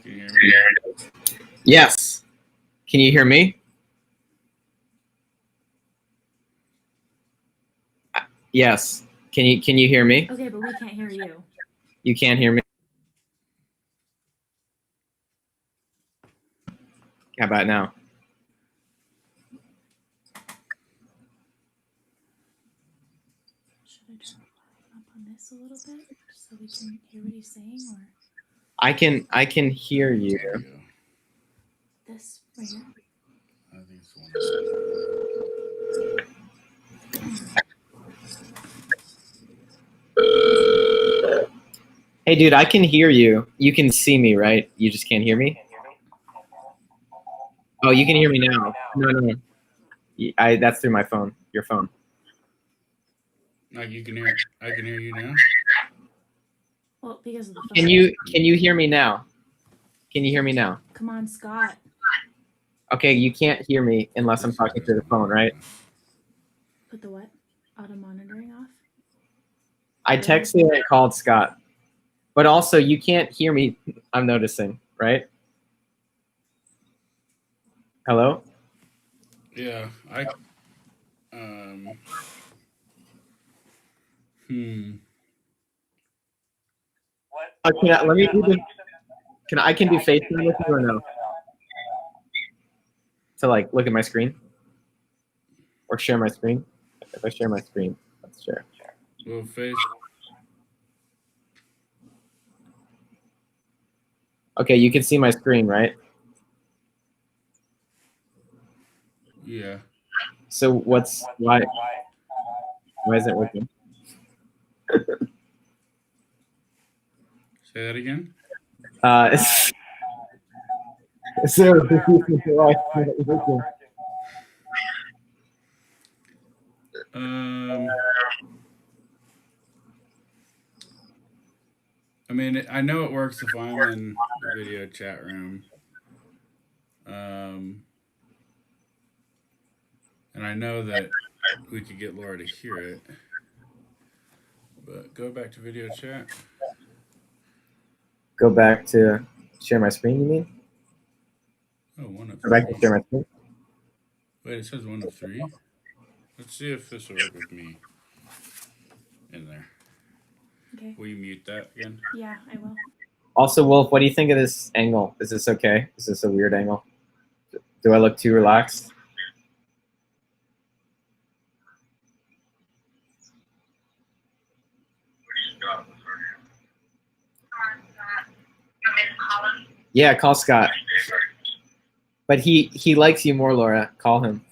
Can you hear me? Yes. Can you hear me? Yes. Can you hear me? Okay, but we can't hear you. You can't hear me? How about now? Should I turn up on this a little bit just so we can hear what he's saying, or I can hear you. this right here? I think it's one. Hey, dude, I can hear you. You can see me, right? You just can't hear me? Oh, you can hear me now. No. That's through my phone, your phone. No, you can hear. I can hear you now. Well, because of the phone. Can you hear me now? Can you hear me now? Come on, Scott. Okay, you can't hear me unless I'm talking through the phone, right? Put the what? Auto monitoring off? I texted and called Scott. But also, you can't hear me, I'm noticing, right? Hello? Yeah, Let me do this. I can do FaceTime with you or no? To like look at my screen? Or share my screen? If I share my screen, let's share. Well, Okay, you can see my screen, right? Yeah. So why is it working? Say that again. So I mean, I know it works if I'm in the video chat room. And I know that we could get Laura to hear it. But go back to video chat. Go back to share my screen, you mean? Oh, one of Go back to three. share my screen. Wait, it says 1 of 3. Let's see if this will work with me in there. Okay. Will you mute that again? Yeah, I will. Also, Wolf, what do you think of this angle? Is this okay? Is this a weird angle? Do I look too relaxed? Yeah, call Scott. But he likes you more, Laura. Call him.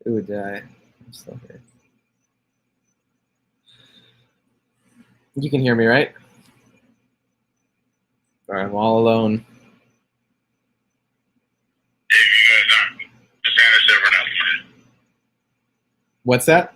Ooh, I'm still here. You can hear me, right? All right, I'm all alone. What's that?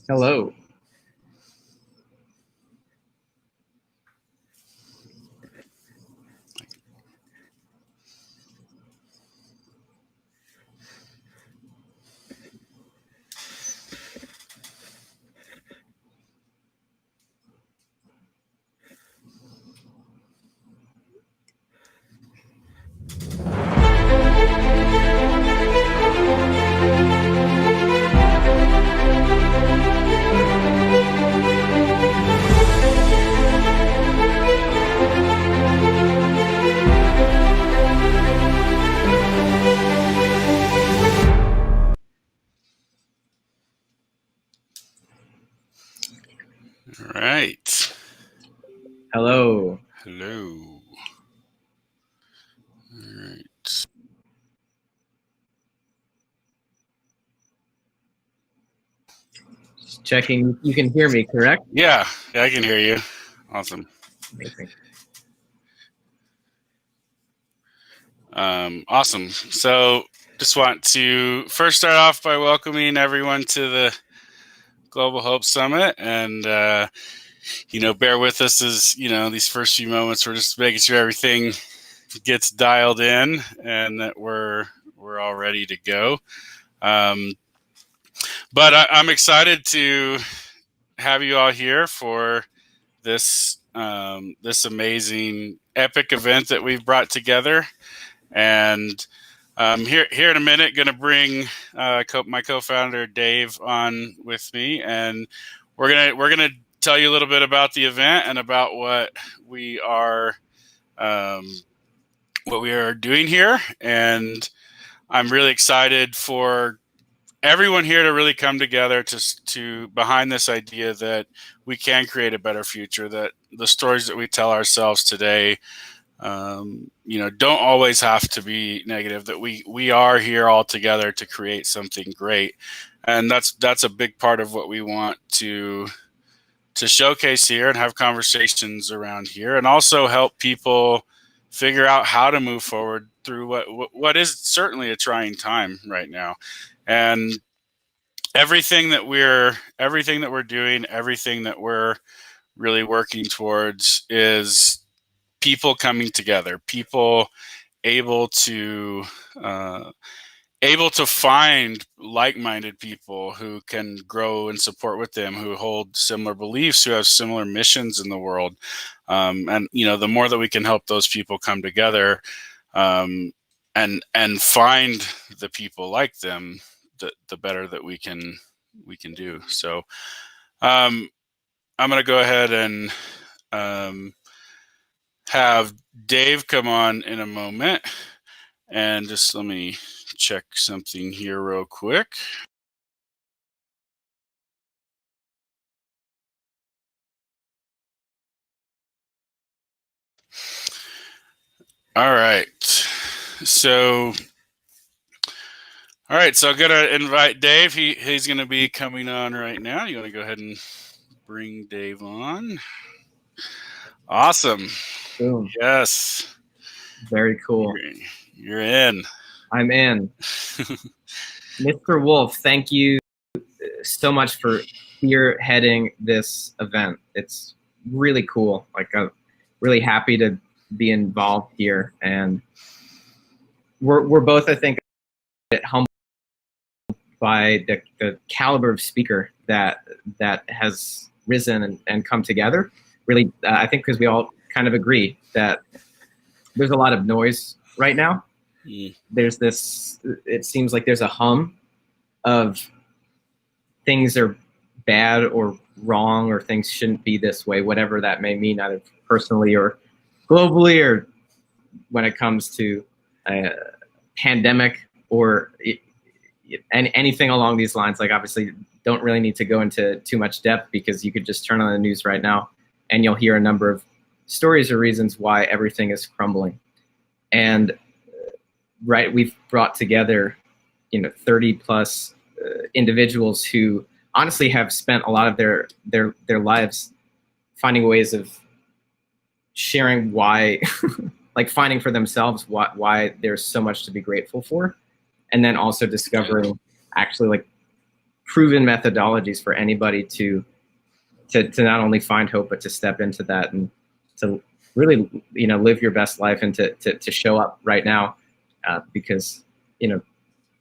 Hello. All right. Hello. Hello. All right. Just checking. You can hear me, correct? Yeah, I can hear you. Awesome. Amazing. Awesome. So just want to first start off by welcoming everyone to the Global Hope Summit, and bear with us as these first few moments. We're just making sure everything gets dialed in and that we're all ready to go. But I'm excited to have you all here for this this amazing epic event that we've brought together. And here in a minute, going to bring my co-founder Dave on with me, and we're gonna tell you a little bit about the event and about what we are doing here. And I'm really excited for everyone here to really come together to behind this idea that we can create a better future, that the stories that we tell ourselves today don't always have to be negative, that we are here all together to create something great. And that's a big part of what we want to showcase here and have conversations around here, and also help people figure out how to move forward through what is certainly a trying time right now. And everything that we're doing, everything that we're really working towards is people coming together, people able to find like-minded people who can grow and support with them, who hold similar beliefs, who have similar missions in the world. And the more that we can help those people come together and find the people like them, the better that we can do. So I'm going to go ahead and have Dave come on in a moment, and just let me check something here real quick. All right. So I'm gonna invite Dave. He's gonna be coming on right now. You want to go ahead and bring Dave on? Awesome. Boom. Yes. Very cool. You're in. I'm in. Mr. Wolf, thank you so much for spearheading this event. It's really cool. Like, I'm really happy to be involved here, and we're both, I think, humbled by the caliber of speaker that has risen and come together. Really, I think because we all kind of agree that there's a lot of noise right now. There's this, it seems like there's a hum of things are bad or wrong, or things shouldn't be this way, whatever that may mean, either personally or globally, or when it comes to a pandemic or anything along these lines. Like, obviously don't really need to go into too much depth, because you could just turn on the news right now and you'll hear a number of stories or reasons why everything is crumbling. And we've brought together 30 plus individuals who honestly have spent a lot of their lives finding ways of sharing why like finding for themselves why there's so much to be grateful for, and then also discovering actually like proven methodologies for anybody to not only find hope, but to step into that and to really, live your best life and to show up right now, because,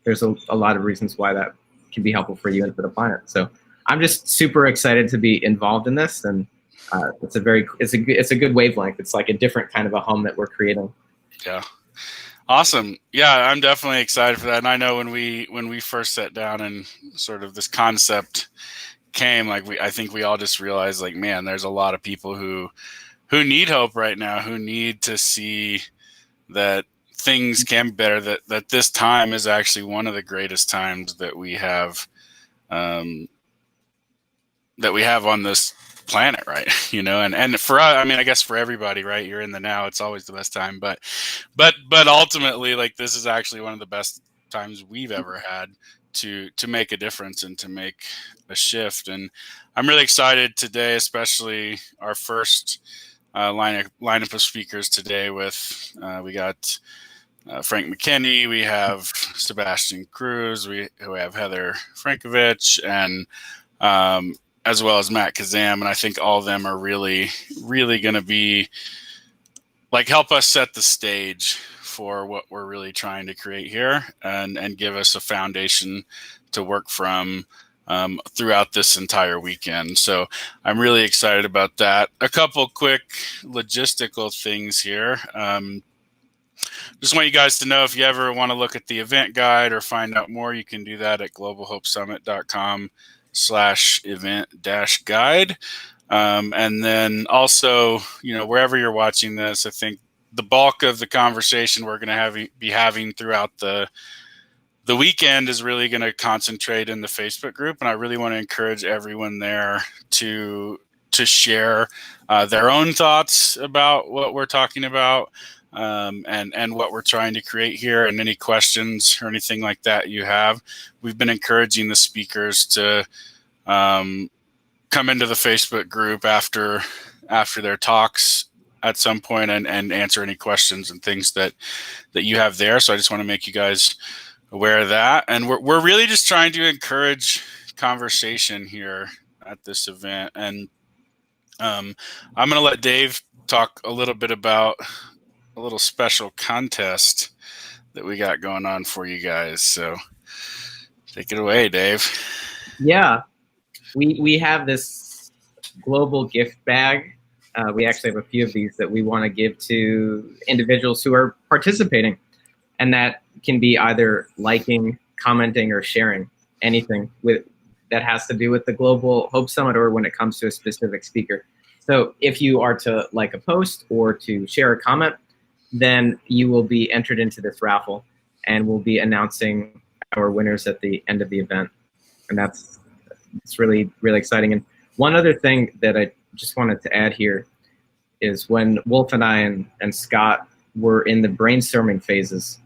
there's a lot of reasons why that can be helpful for you and for the planet. So I'm just super excited to be involved in this, and it's a good wavelength. It's like a different kind of a home that we're creating. Yeah. Awesome. Yeah, I'm definitely excited for that. And I know when we first sat down and sort of this concept came, I think we all just realized, like, man, there's a lot of people who need hope right now, who need to see that things can be better, that this time is actually one of the greatest times that we have on this planet, right? And for us, I mean, I guess for everybody, right? You're in the now, it's always the best time, but ultimately, like, this is actually one of the best times we've ever had to make a difference and to make a shift. And I'm really excited today, especially our first lineup of speakers today with we got Frank McKinney, we have Sebastian Cruze, we have Heather Frankovitch, and as well as Matt Kazam. And I think all of them are really, really going to be like, help us set the stage for what we're really trying to create here, and give us a foundation to work from throughout this entire weekend. So I'm really excited about that. A couple quick logistical things here. Just want you guys to know, if you ever want to look at the event guide or find out more, you can do that at globalhopesummit.com/event-guide. And then also, wherever you're watching this, I think the bulk of the conversation we're going to be having throughout the weekend is really going to concentrate in the Facebook group. And I really want to encourage everyone there to share their own thoughts about what we're talking about, and what we're trying to create here, and any questions or anything like that you have. We've been encouraging the speakers to come into the Facebook group after their talks at some point and answer any questions and things that you have there. So I just want to make you guys aware of that. And we're really just trying to encourage conversation here at this event. And I'm going to let Dave talk a little bit about a little special contest that we got going on for you guys. So take it away, Dave. Yeah, we have this global gift bag. We actually have a few of these that we want to give to individuals who are participating, and that can be either liking, commenting, or sharing anything that has to do with the Global Hope Summit, or when it comes to a specific speaker. So if you are to like a post or to share a comment, then you will be entered into this raffle, and we'll be announcing our winners at the end of the event. And it's really, really exciting. And one other thing that I just wanted to add here is, when Wolf and I and Scott were in the brainstorming phases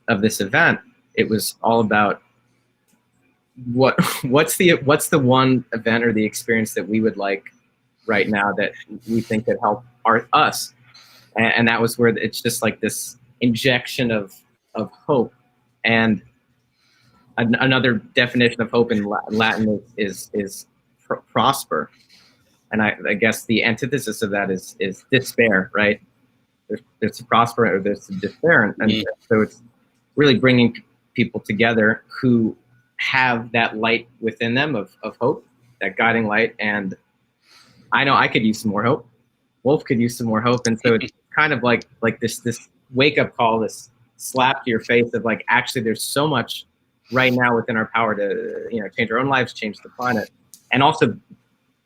of this event, it was all about what's the one event or the experience that we would like right now that we think could help us. And that was where it's just like this injection of hope. And another definition of hope in Latin is prosper. And I guess the antithesis of that is despair, right? There's to prosper, or there's to despair. And so it's really bringing people together who have that light within them of hope, that guiding light. And I know I could use some more hope. Wolf could use some more hope. And so it's kind of like this wake-up call, this slap to your face of, like, actually there's so much right now within our power to change our own lives, change the planet. And also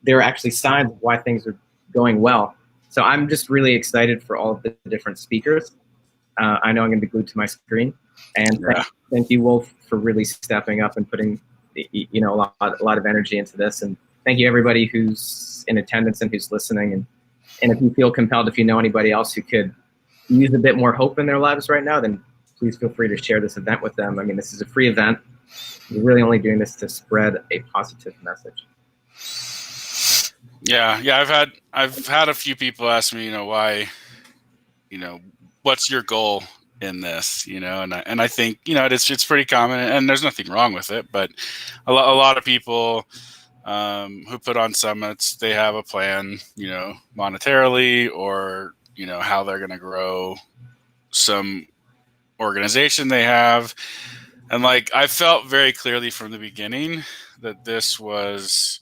there are actually signs of why things are going well. So I'm just really excited for all of the different speakers. I know I'm going to be glued to my screen. And thank you, Wolf, for really stepping up and putting a lot of energy into this. And thank you, everybody who's in attendance and who's listening. And if you feel compelled, if you know anybody else who could use a bit more hope in their lives right now, then please feel free to share this event with them. I mean, this is a free event. We're really only doing this to spread a positive message. Yeah. I've had a few people ask me, why, what's your goal in this, and I think, it's pretty common, and there's nothing wrong with it, but a lot of people who put on summits, they have a plan, monetarily, or, how they're going to grow some organization they have. And I felt very clearly from the beginning that this was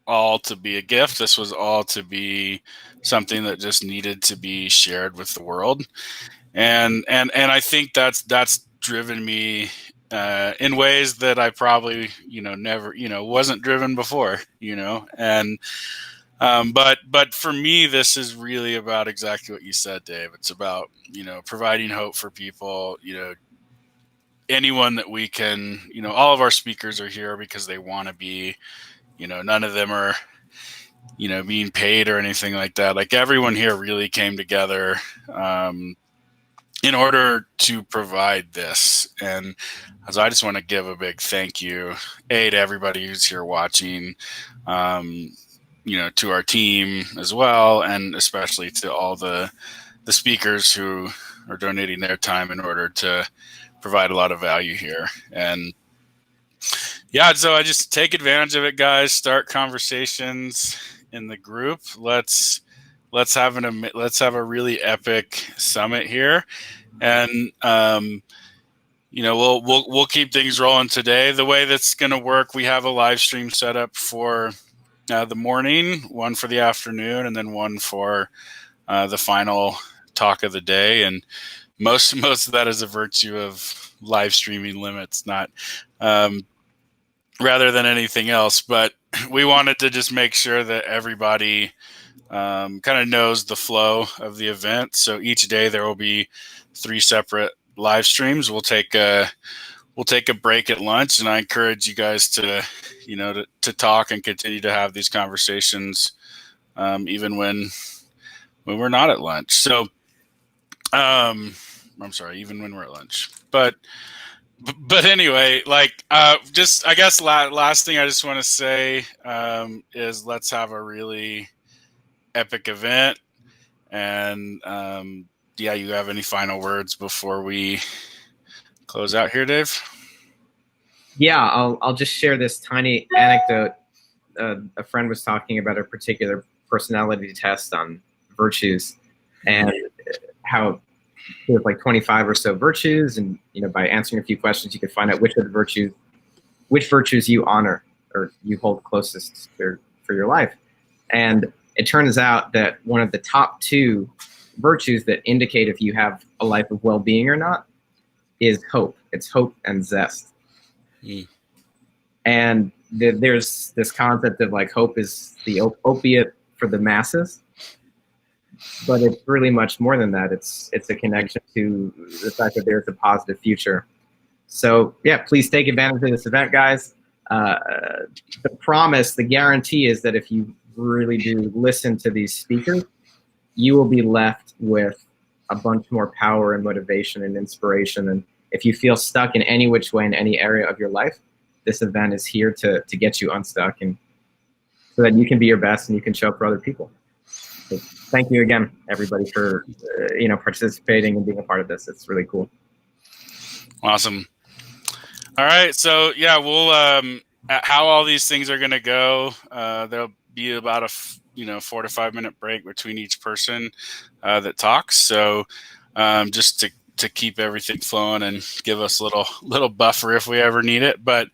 all to be a gift. This was all to be something that just needed to be shared with the world. And I think that's driven me in ways that I probably, never, wasn't driven before, and but for me, this is really about exactly what you said, Dave. It's about, providing hope for people, anyone that we can, all of our speakers are here because they want to be, none of them are, being paid or anything like that. Like, everyone here really came together in order to provide this. And so I just want to give a big thank you, to everybody who's here watching, to our team as well, and especially to all the speakers who are donating their time in order to provide a lot of value here. And yeah, so I just take advantage of it, guys. Start conversations in the group. Let's have a really epic summit here, and we'll keep things rolling today. The way that's going to work, we have a live stream set up for the morning, one for the afternoon, and then one for the final talk of the day. And most of that is a virtue of live streaming limits, not rather than anything else. But we wanted to just make sure that everybody kind of knows the flow of the event. So each day there will be 3 separate live streams. We'll take a break at lunch, and I encourage you guys to, to talk and continue to have these conversations, even when we're not at lunch. So, I'm sorry, even when we're at lunch. But anyway, just, I guess, last thing I just want to say is let's have a really epic event. And you have any final words before we close out here, Dave? Yeah, I'll just share this tiny anecdote. A friend was talking about a particular personality test on virtues, and how there's 25 or so virtues, and by answering a few questions, you could find out which virtues you honor or you hold closest for your life. And it turns out that one of the top 2 virtues that indicate if you have a life of well-being or not is hope. It's hope and zest. Mm. And there's this concept of hope is the opiate for the masses, but it's really much more than that. It's a connection to the fact that there's a positive future. So yeah, please take advantage of this event, guys. The promise, the guarantee is that if you really do listen to these speakers, you will be left with a bunch more power and motivation and inspiration. And if you feel stuck in any which way in any area of your life, this event is here to get you unstuck, and so that you can be your best and you can show up for other people. So thank you again, everybody, for participating and being a part of this. It's really cool. Awesome. All right, so yeah, we'll how all these things are going to go. There'll be about a 4 to 5 minute break between each person that talks. So just to keep everything flowing and give us a little buffer if we ever need it. But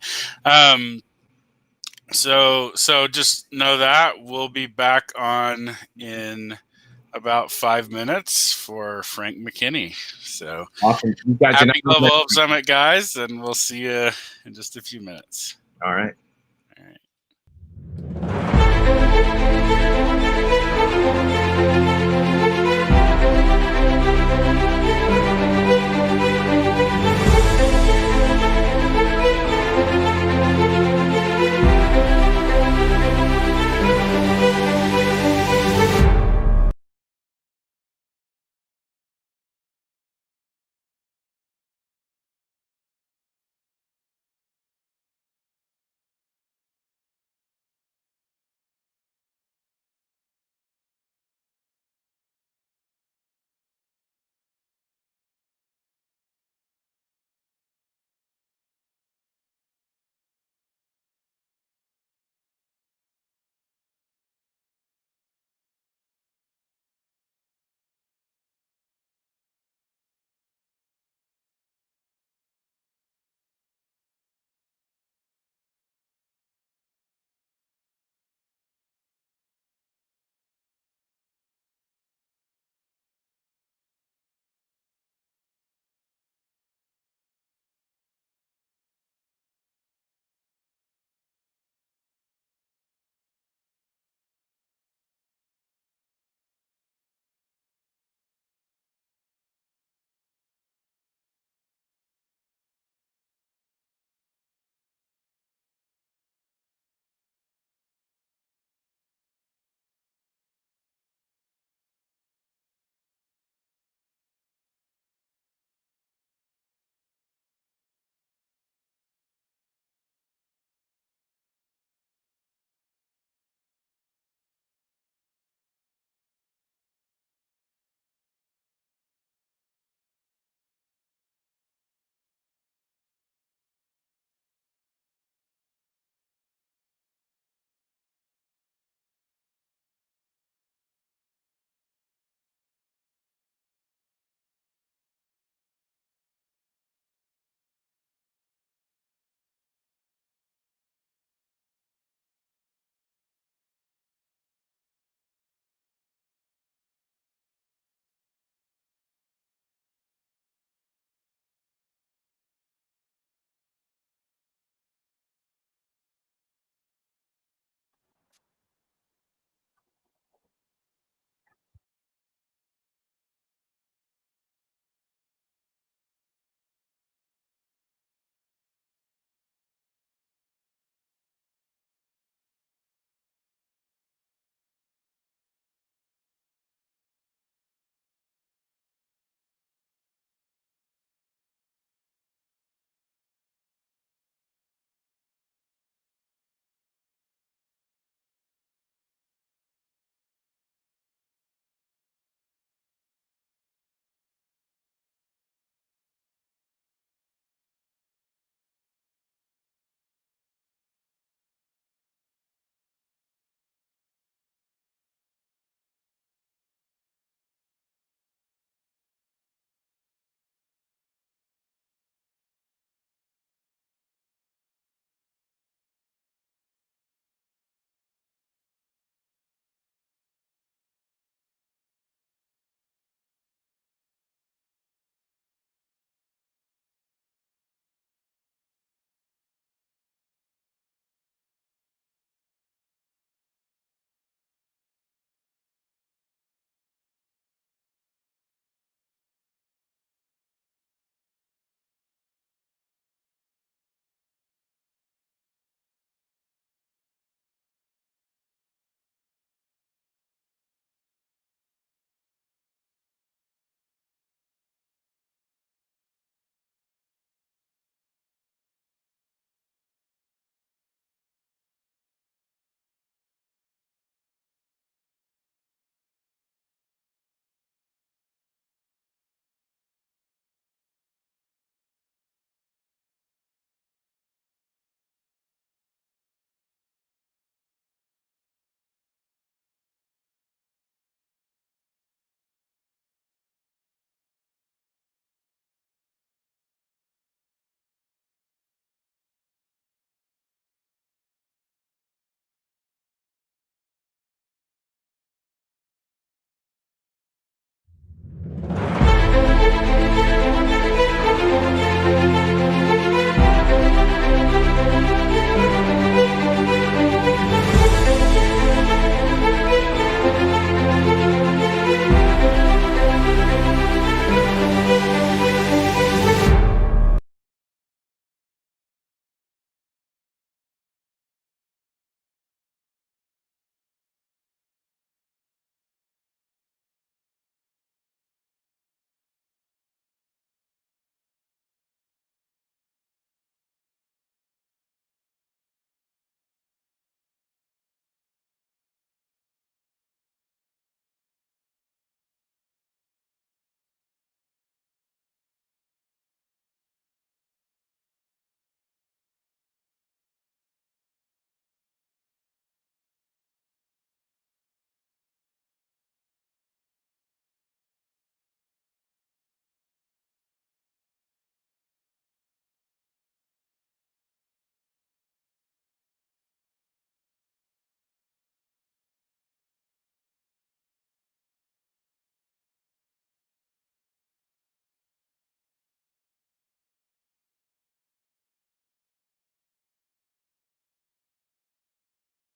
so just know that we'll be back on in about 5 minutes for Frank McKinney. So awesome. You guys happy Global Hope Summit, guys, and we'll see you in just a few minutes. All right.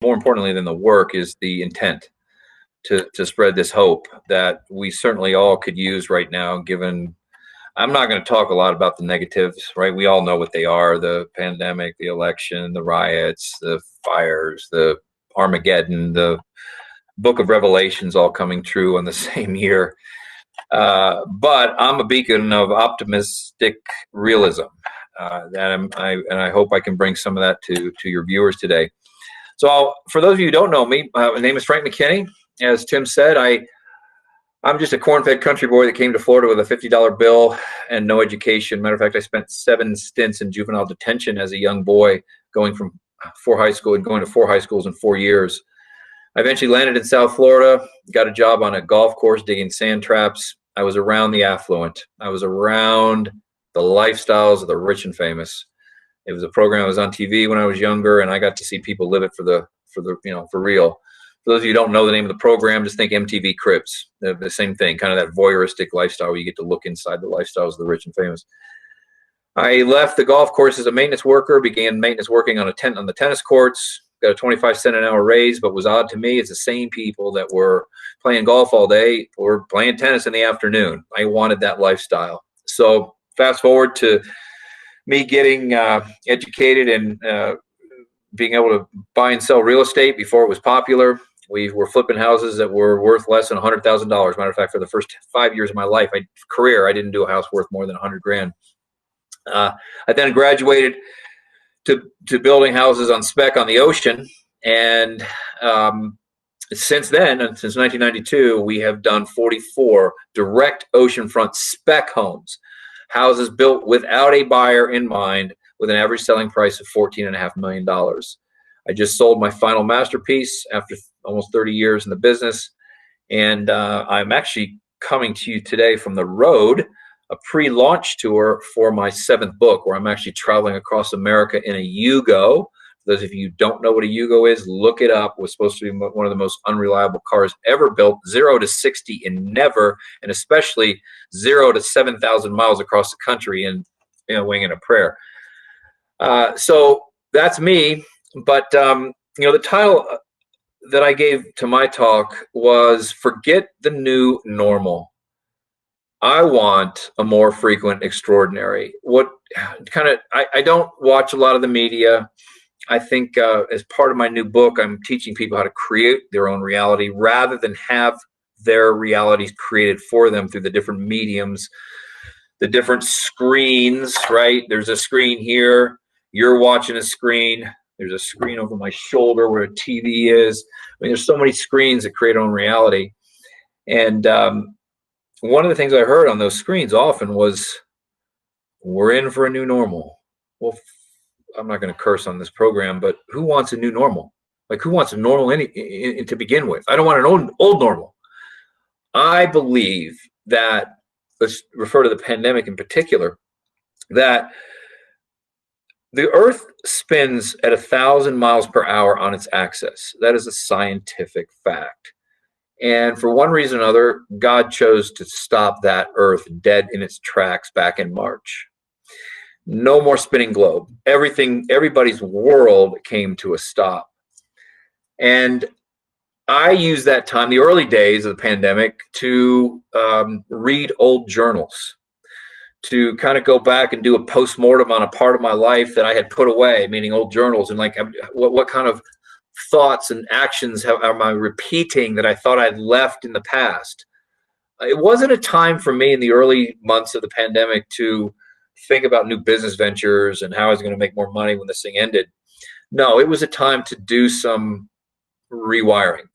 more importantly than the work is the intent to spread this hope that we certainly all could use right now, given I'm not going to talk a lot about the negatives, right? We all know what they are: the pandemic, the election, the riots, the fires, the Armageddon, the book of Revelations all coming true in the same year. But I'm a beacon of optimistic realism. I hope I can bring some of that to your viewers today. So for those of you who don't know me, my name is Frank McKinney. As Tim said, I'm just a corn-fed country boy that came to Florida with a $50 bill and no education. Matter of fact, I spent 7 stints in juvenile detention as a young boy, going from 4 high school and going to 4 high schools in 4 years. I eventually landed in South Florida, got a job on a golf course digging sand traps. I was around the affluent. I was around the lifestyles of the rich and famous. It was a program that was on TV when I was younger, and I got to see people live it for real. For those of you who don't know the name of the program, just think MTV Cribs. The same thing, kind of that voyeuristic lifestyle where you get to look inside the lifestyles of the rich and famous. I left the golf course as a maintenance worker, began maintenance working on the tennis courts, got a 25-cent an hour raise, but was odd to me, it's the same people that were playing golf all day or playing tennis in the afternoon. I wanted that lifestyle. So fast forward to me getting educated and being able to buy and sell real estate before it was popular. We were flipping houses that were worth less than $100,000. Matter of fact, for the first 5 years of my life, I didn't do a house worth more than 100 grand. I then graduated to building houses on spec on the ocean. And since then, since 1992, we have done 44 direct oceanfront spec homes, houses built without a buyer in mind, with an average selling price of $14.5 million. I just sold my final masterpiece after almost 30 years in the business. And I'm actually coming to you today from the road, a pre-launch tour for my 7th book, where I'm actually traveling across America in a Yugo. For those of you who don't know what a Yugo is, look it up. It was supposed to be one of the most unreliable cars ever built, 0 to 60 in never, and especially 0 to 7,000 miles across the country in a wing and a prayer. So that's me. But the title that I gave to my talk was "Forget the New Normal. I want a more frequent extraordinary." I don't watch a lot of the media. I think as part of my new book, I'm teaching people how to create their own reality rather than have their realities created for them through the different mediums, the different screens, right? There's a screen here. You're watching a screen. There's a screen over my shoulder where a TV is. I mean, there's so many screens that create our own reality. And one of the things I heard on those screens often was, "We're in for a new normal." Well, I'm not going to curse on this program, but who wants a new normal? Like, who wants a normal to begin with? I don't want an old normal. I believe that, let's refer to the pandemic in particular, that the Earth spins at 1,000 miles per hour on its axis. That is a scientific fact. And for one reason or another, God chose to stop that Earth dead in its tracks back in March. No more spinning globe. Everybody's world came to a stop. And I used that time, the early days of the pandemic, to read old journals, to kind of go back and do a postmortem on a part of my life that I had put away, meaning old journals, and like what kind of thoughts and actions am I repeating that I thought I'd left in the past. It wasn't a time for me in the early months of the pandemic to think about new business ventures and how I was going to make more money when this thing ended. No, it was a time to do some rewiring,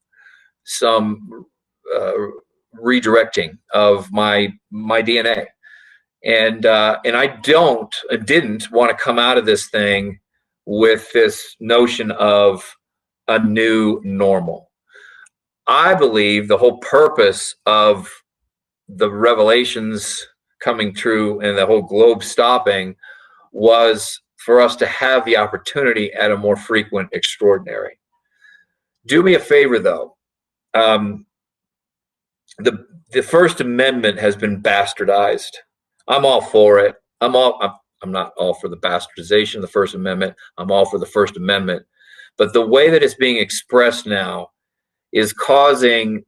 some redirecting of my DNA. And I didn't want to come out of this thing with this notion of a new normal. I believe the whole purpose of the revelations coming true and the whole globe stopping was for us to have the opportunity at a more frequent extraordinary. Do me a favor, though. The First Amendment has been bastardized. I'm all for it. I'm not all for the bastardization of the First Amendment. I'm all for the First Amendment. But the way that it's being expressed now is causing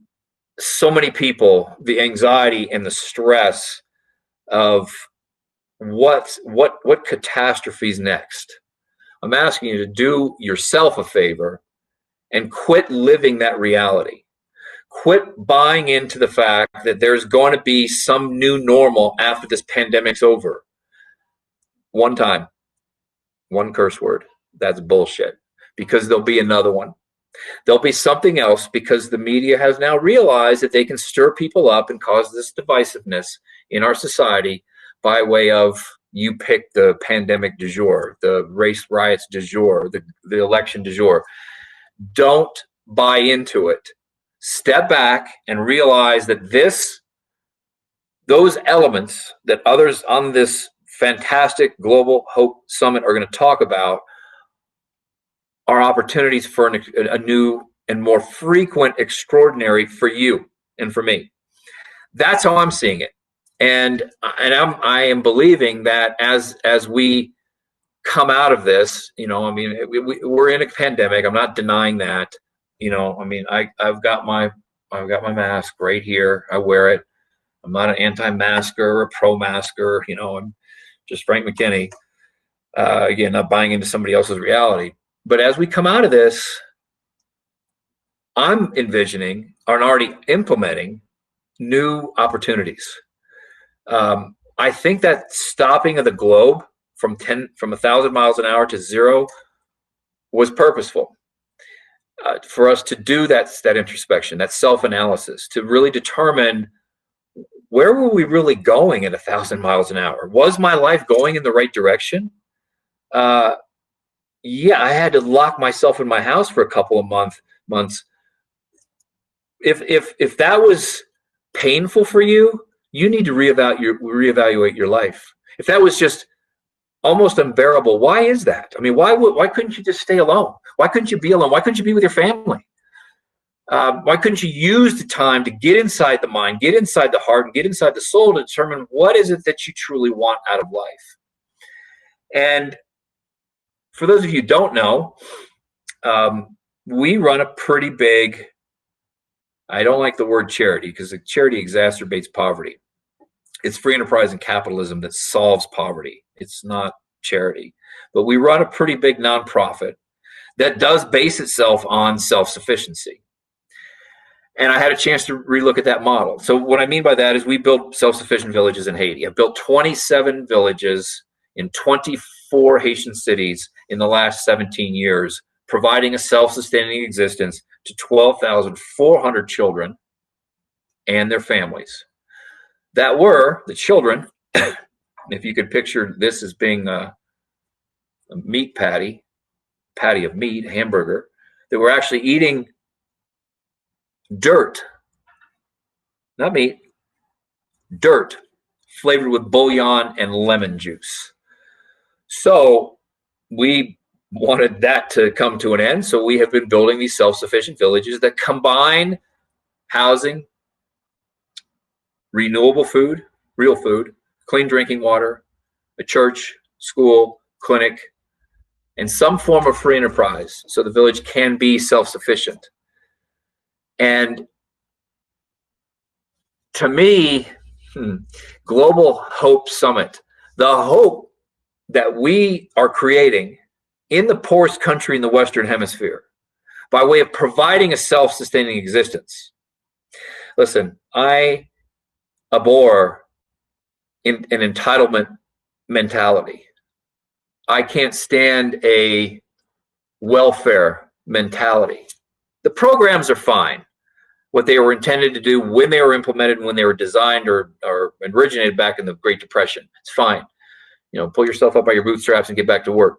so many people the anxiety and the stress of what catastrophe's next. I'm asking you to do yourself a favor and quit living that reality. Quit buying into the fact that there's going to be some new normal after this pandemic's over. One time, one curse word. That's bullshit, because there'll be another one. There'll be something else, because the media has now realized that they can stir people up and cause this divisiveness in our society by way of, you pick the pandemic du jour, the race riots du jour, the election du jour. Don't buy into it. Step back and realize that those elements that others on this fantastic Global Hope Summit are going to talk about are opportunities for a new and more frequent extraordinary for you and for me. That's how I'm seeing it. And I am believing that as we come out of this, you know, I mean, we're in a pandemic. I'm not denying that. You know, I mean, I've got my mask right here. I wear it. I'm not an anti-masker or a pro-masker. You know, I'm just Frank McKinney. Again, not buying into somebody else's reality. But as we come out of this, I'm envisioning and already implementing new opportunities. I think that stopping of the globe from 1,000 miles an hour to 0 was purposeful. For us to do that introspection, that self-analysis, to really determine, where were we really going at 1,000 miles an hour? Was my life going in the right direction? Yeah, I had to lock myself in my house for a couple of months. If that was painful for you, you need to reevaluate your life. If that was just almost unbearable, why is that? I mean, why couldn't you just stay alone? Why couldn't you be alone? Why couldn't you be with your family? Why couldn't you use the time to get inside the mind, get inside the heart, and get inside the soul to determine what is it that you truly want out of life? And for those of you who don't know, we run a pretty big, I don't like the word charity, because charity exacerbates poverty. It's free enterprise and capitalism that solves poverty. It's not charity. But we run a pretty big nonprofit that does base itself on self-sufficiency. And I had a chance to relook at that model. So what I mean by that is we built self-sufficient villages in Haiti. I've built 27 villages in 24 Haitian cities in the last 17 years, providing a self-sustaining existence to 12,400 children and their families. That were the children, if you could picture this as being a meat patty of meat, hamburger, that were actually eating dirt, not meat, dirt, flavored with bouillon and lemon juice. So we wanted that to come to an end. So we have been building these self-sufficient villages that combine housing, renewable food, real food, clean drinking water, a church, school, clinic, and some form of free enterprise, so the village can be self-sufficient. And to me, Global Hope Summit, the hope that we are creating in the poorest country in the Western Hemisphere by way of providing a self-sustaining existence. Listen, I abhor an entitlement mentality. I can't stand a welfare mentality. The programs are fine. What they were intended to do, when they were implemented, when they were designed or originated back in the Great Depression, it's fine. You know, pull yourself up by your bootstraps and get back to work.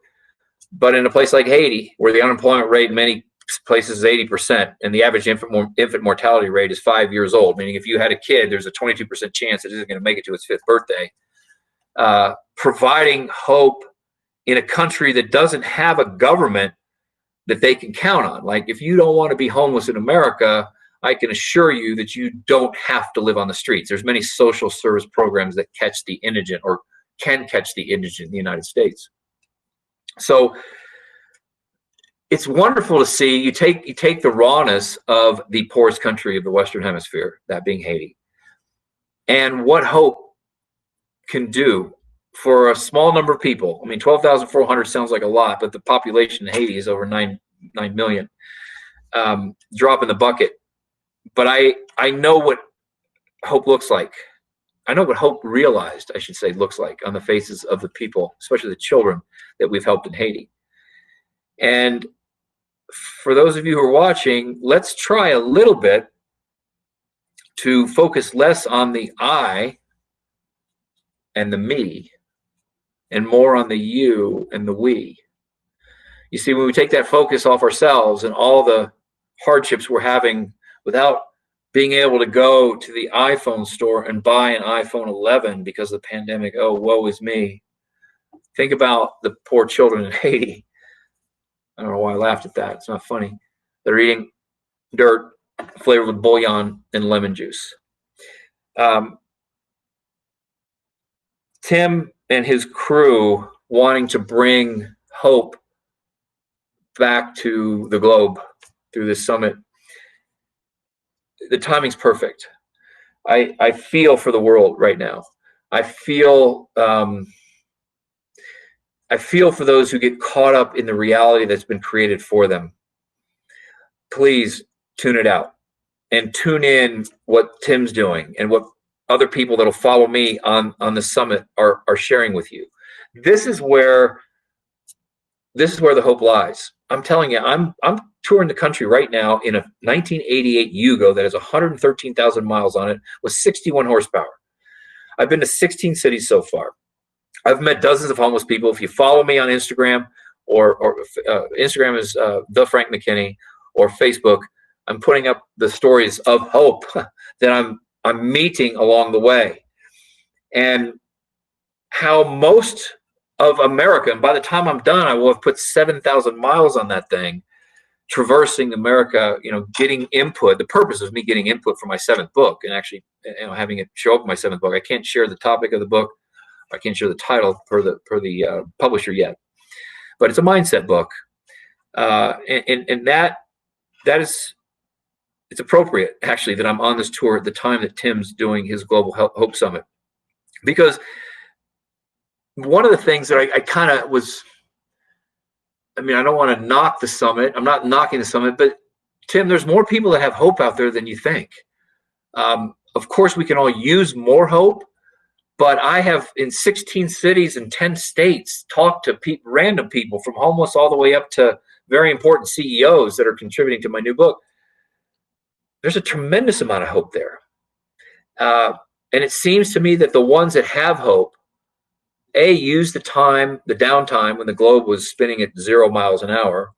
But in a place like Haiti, where the unemployment rate in many places is 80%, and the average infant mortality rate is 5 years old, meaning if you had a kid, there's a 22% chance it isn't going to make it to its 5th birthday. Providing hope in a country that doesn't have a government that they can count on. Like, if you don't want to be homeless in America, I can assure you that you don't have to live on the streets. There's many social service programs that catch the indigent or can catch the indigent in the United States. So it's wonderful to see. You take the rawness of the poorest country of the Western Hemisphere, that being Haiti, and what hope can do for a small number of people. I mean, 12,400 sounds like a lot, but the population in Haiti is over 9 million. Drop in the bucket. But I know what hope looks like. I know what hope realized, I should say, looks like on the faces of the people, especially the children that we've helped in Haiti. And for those of you who are watching, let's try a little bit to focus less on the I and the me and more on the you and the we. You see, when we take that focus off ourselves and all the hardships we're having without being able to go to the iPhone store and buy an iPhone 11 because of the pandemic, oh, woe is me. Think about the poor children in Haiti. I don't know why I laughed at that. It's not funny. They're eating dirt flavored with bouillon and lemon juice. Tim and his crew wanting to bring hope back to the globe through this summit. The timing's perfect. I feel for the world right now. I feel for those who get caught up in the reality that's been created for them. Please tune it out and tune in what Tim's doing and what other people that'll follow me on the summit are sharing with you. This is where the hope lies. I'm telling you, I'm touring the country right now in a 1988 Yugo that has 113,000 miles on it with 61 horsepower. I've been to 16 cities so far. I've met dozens of homeless people. If you follow me on Instagram, or Instagram is the Frank McKinney, or Facebook, I'm putting up the stories of hope that I'm meeting along the way, and how most of America, and by the time I'm done, I will have put 7,000 miles on that thing, traversing America, getting input. The purpose of me getting input for my 7th book and actually, having it show up in my 7th book. I can't share the topic of the book. I can't share the title per the publisher yet, but it's a mindset book, and that is, it's appropriate actually that I'm on this tour at the time that Tim's doing his Global Hope Summit, because one of the things that I kind of was, I don't want to knock the summit. I'm not knocking the summit, but Tim, there's more people that have hope out there than you think. Of course, we can all use more hope. But I have, in 16 cities and 10 states, talked to random people from homeless all the way up to very important CEOs that are contributing to my new book. There's a tremendous amount of hope there. And it seems to me that the ones that have hope, use the downtime when the globe was spinning at 0 miles an hour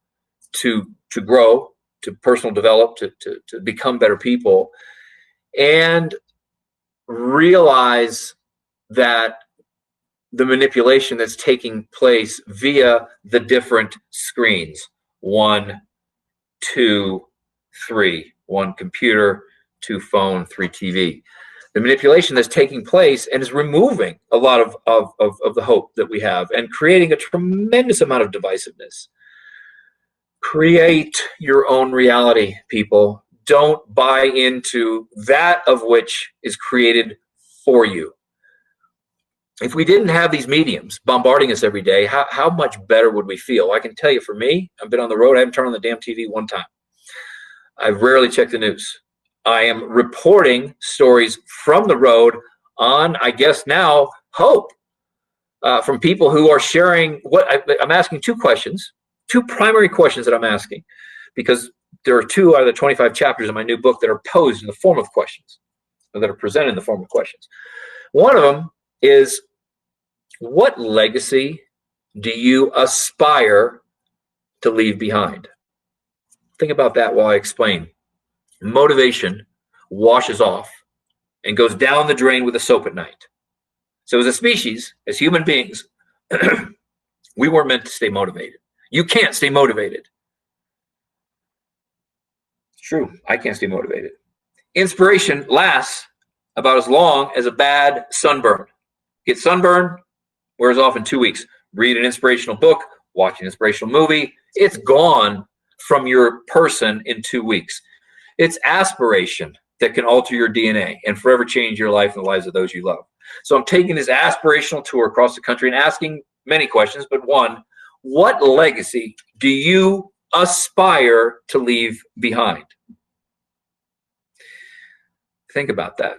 to grow, to personal develop, to become better people, and realize that the manipulation that's taking place via the different screens, 1, 2, 3, 1 computer, 2 phone, 3 TV. The manipulation that's taking place and is removing a lot of the hope that we have and creating a tremendous amount of divisiveness. Create your own reality, people. Don't buy into that of which is created for you. If we didn't have these mediums bombarding us every day, how much better would we feel? I can tell you, for me, I've been on the road. I haven't turned on the damn TV one time. I rarely check the news. I am reporting stories from the road on, I guess now, hope from people who are sharing I'm asking 2 questions, 2 primary questions that I'm asking, because there are 2 out of the 25 chapters in my new book that are posed in the form of questions, or that are presented in the form of questions. One of them is, what legacy do you aspire to leave behind? Think about that while I explain. Motivation washes off and goes down the drain with a soap at night. So as a species, as human beings, we weren't meant to stay motivated. You can't stay motivated. It's true. I can't stay motivated. Inspiration lasts about as long as a bad sunburn. Get sunburn, wears off in 2 weeks. Read an inspirational book, watching an inspirational movie, it's gone from your person in 2 weeks. It's aspiration that can alter your DNA and forever change your life and the lives of those you love. So I'm taking this aspirational tour across the country and asking many questions, but one, what legacy do you aspire to leave behind? Think about that.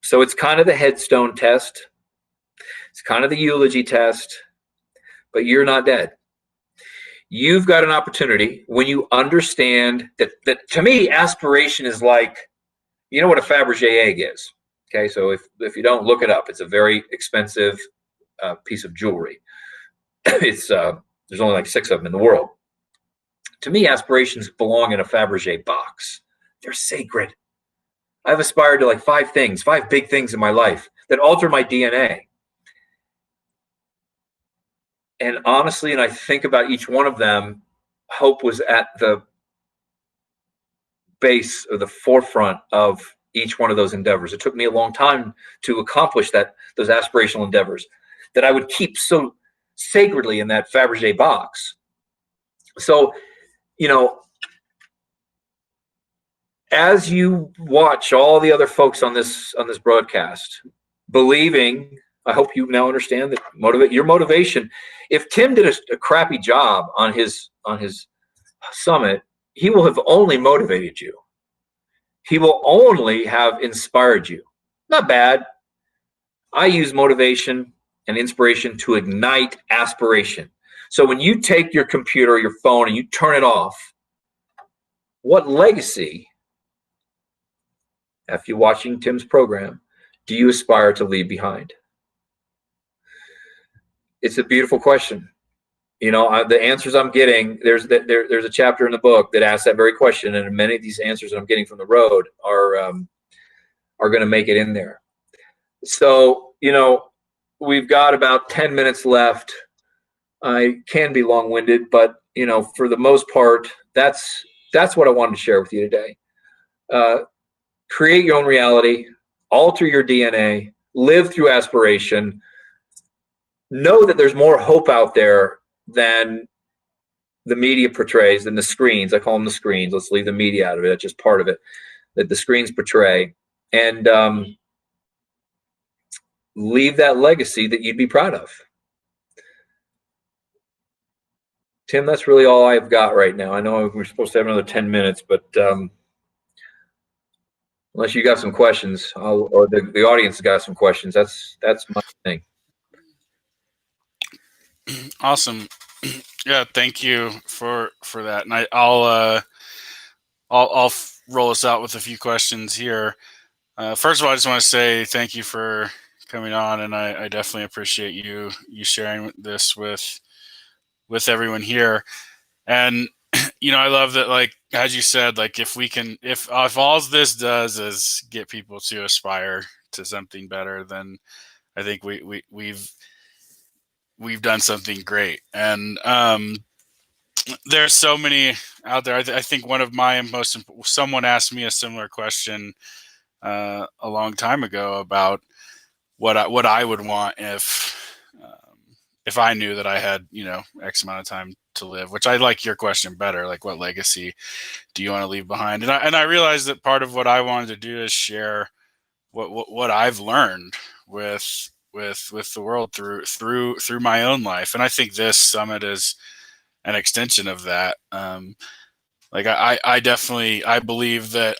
So it's kind of the headstone test. It's kind of the eulogy test, but you're not dead. You've got an opportunity when you understand that to me, aspiration is like, you know what a Fabergé egg is. Okay, so if you don't, look it up. It's a very expensive piece of jewelry. It's there's only like 6 of them in the world. To me, aspirations belong in a Fabergé box. They're sacred. I've aspired to like 5 big things in my life that alter my DNA. And honestly, and I think about each one of them, hope was at the base or the forefront of each one of those endeavors. It took me a long time to accomplish those aspirational endeavors that I would keep so sacredly in that Fabergé box. So, you know, as you watch all the other folks on this broadcast, believing, I hope you now understand that your motivation. If Tim did a crappy job on his summit, he will have only motivated you. He will only have inspired you. Not bad. I use motivation and inspiration to ignite aspiration. So when you take your computer or your phone and you turn it off, what legacy, after you're watching Tim's program, do you aspire to leave behind? It's a beautiful question. You know, the answers I'm getting, there's a chapter in the book that asks that very question, and many of these answers that I'm getting from the road are going to make it in there. So, you know, we've got about 10 minutes left. I can be long-winded, but, you know, for the most part, that's what I wanted to share with you today. Create your own reality, alter your DNA, live through aspiration. Know that there's more hope out there than the media portrays, than the screens. I call them the screens. Let's leave the media out of it. That's just part of it that the screens portray. And leave that legacy that you'd be proud of. Tim, that's really all I've got right now. I know we're supposed to have another 10 minutes, but unless you got some questions, or the audience has got some questions, that's my thing. Awesome. Yeah, thank you for that. And I'll roll us out with a few questions here. First of all, I just want to say thank you for coming on, and I definitely appreciate you sharing this with everyone here. And you know, I love that, like as you said, like if all this does is get people to aspire to something better, then I think we've done something great. And there's so many out there. I think one of my someone asked me a similar question a long time ago about what I would want if I knew that I had, you know, X amount of time to live, which I like your question better. Like, what legacy do you want to leave behind? And I realized that part of what I wanted to do is share what I've learned with the world through my own life. And I think this summit is an extension of that. Like I definitely believe that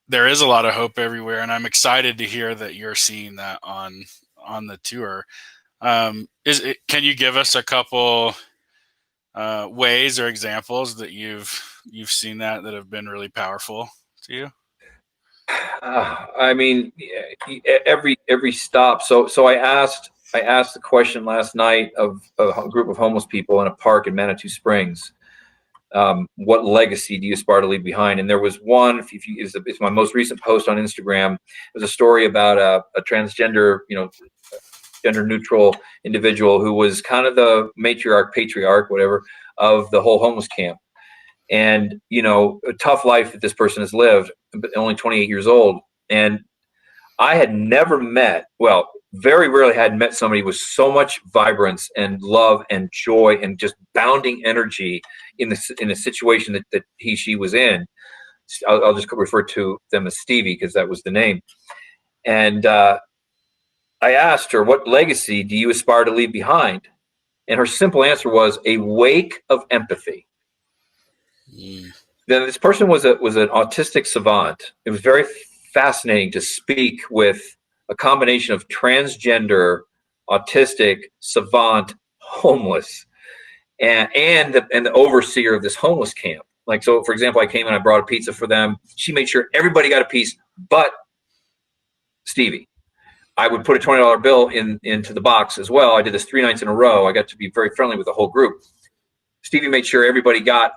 there is a lot of hope everywhere, and I'm excited to hear that you're seeing that on the tour. Can you give us a couple ways or examples that you've seen that have been really powerful to you? I mean, every stop. So I asked the question last night of a group of homeless people in a park in Manitou Springs. What legacy do you aspire to leave behind? And there was one. It's my most recent post on Instagram. It was a story about a transgender, you know, gender neutral individual who was kind of the patriarch, whatever, of the whole homeless camp. And, you know, a tough life that this person has lived, but only 28 years old. And I had never met, well, very rarely had met somebody with so much vibrance and love and joy and just bounding energy in a situation that she was in. I'll just refer to them as Stevie because that was the name. And I asked her, what legacy do you aspire to leave behind? And her simple answer was a wake of empathy. Then this person was an autistic savant. It was very fascinating to speak with a combination of transgender, autistic, savant, homeless, and the overseer of this homeless camp. Like, so for example, I came and I brought a pizza for them. She made sure everybody got a piece but Stevie. I would put a $20 bill into the box as well. I did this 3 nights in a row. I got to be very friendly with the whole group. Stevie made sure everybody got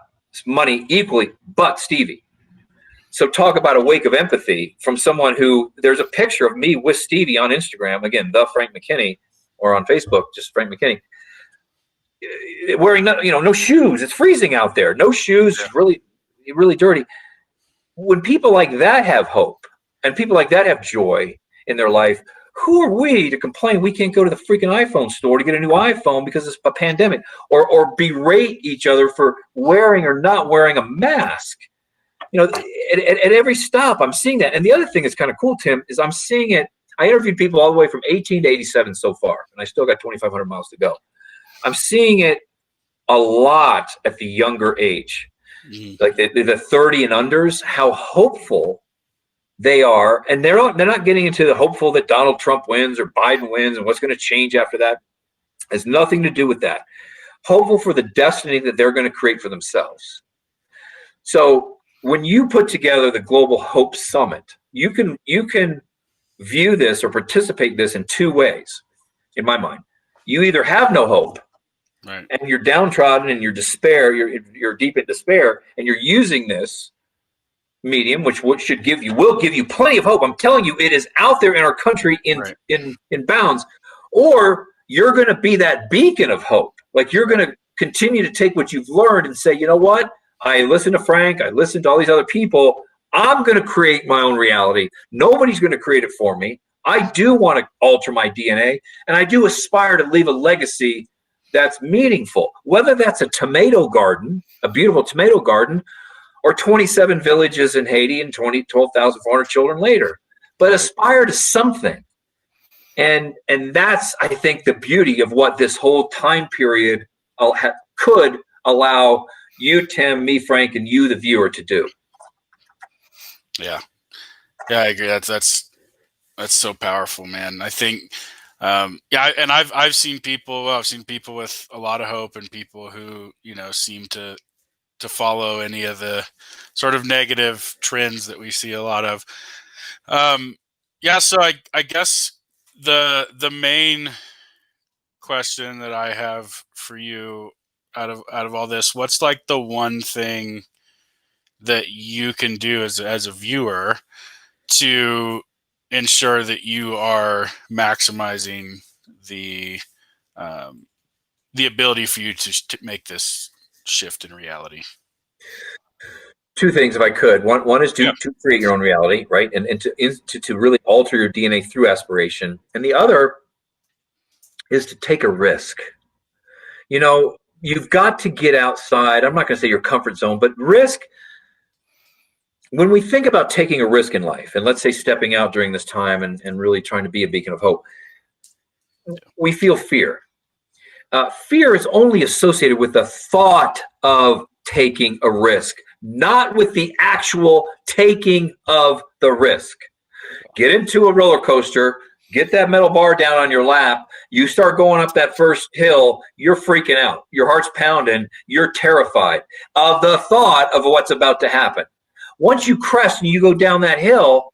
money equally but Stevie. So talk about a wake of empathy from someone who, there's a picture of me with Stevie on Instagram, again, the Frank McKinney, or on Facebook, just Frank McKinney, wearing no shoes. It's freezing out there. No shoes. It's really, really dirty. When people like that have hope and people like that have joy in their life, who are we to complain we can't go to the freaking iPhone store to get a new iPhone because it's a pandemic, or berate each other for wearing or not wearing a mask? At every stop, I'm seeing that. And the other thing that's kind of cool, Tim, is I'm seeing it. I interviewed people all the way from 18 to 87 so far, and I still got 2,500 miles to go. I'm seeing it a lot at the younger age, like the 30 and unders, how hopeful they are. And they're not getting into the hopeful that Donald Trump wins or Biden wins and what's going to change after that. It has nothing to do with that. Hopeful for the destiny that they're going to create for themselves. So when you put together the Global Hope Summit, you can view this or participate in this in 2 ways, in my mind. You either have no hope, right, and you're downtrodden and you're you're deep in despair, and you're using this medium, which will give you plenty of hope. I'm telling you, it is out there in our country in bounds. Or you're going to be that beacon of hope. Like, you're going to continue to take what you've learned and say, you know what? I listened to Frank. I listened to all these other people. I'm going to create my own reality. Nobody's going to create it for me. I do want to alter my DNA, and I do aspire to leave a legacy that's meaningful, whether that's a tomato garden, a beautiful tomato garden, or 27 villages in Haiti and 12,400 children later. But aspire to something. And that's, I think, the beauty of what this whole time period could allow you, Tim, me, Frank, and you, the viewer, to do. Yeah, I agree. That's so powerful, man. I think, and I've seen people with a lot of hope and people who, seem to follow any of the sort of negative trends that we see a lot of. So I guess the main question that I have for you out of all this, what's like the one thing that you can do as a viewer to ensure that you are maximizing the ability for you to make this shift in reality? 2 things, if I could. One is to create your own reality, right? And to really alter your DNA through aspiration. And the other is to take a risk. You've got to get outside. I'm not going to say your comfort zone, but risk. When we think about taking a risk in life, and let's say stepping out during this time and really trying to be a beacon of hope, we feel fear. Fear is only associated with the thought of taking a risk, not with the actual taking of the risk. Get into a roller coaster, get that metal bar down on your lap, you start going up that first hill, you're freaking out. Your heart's pounding, you're terrified of the thought of what's about to happen. Once you crest and you go down that hill,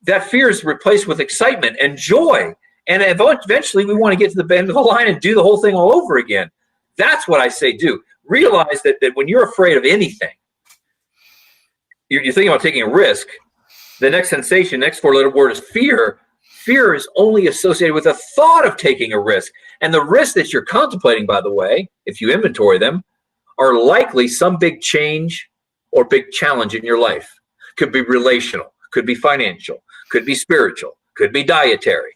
that fear is replaced with excitement and joy. And eventually we want to get to the end of the line and do the whole thing all over again. That's what I say do. Realize that when you're afraid of anything, you're thinking about taking a risk, the next sensation, next 4-letter word is fear. Fear is only associated with the thought of taking a risk. And the risks that you're contemplating, by the way, if you inventory them, are likely some big change or big challenge in your life. Could be relational, could be financial, could be spiritual, could be dietary.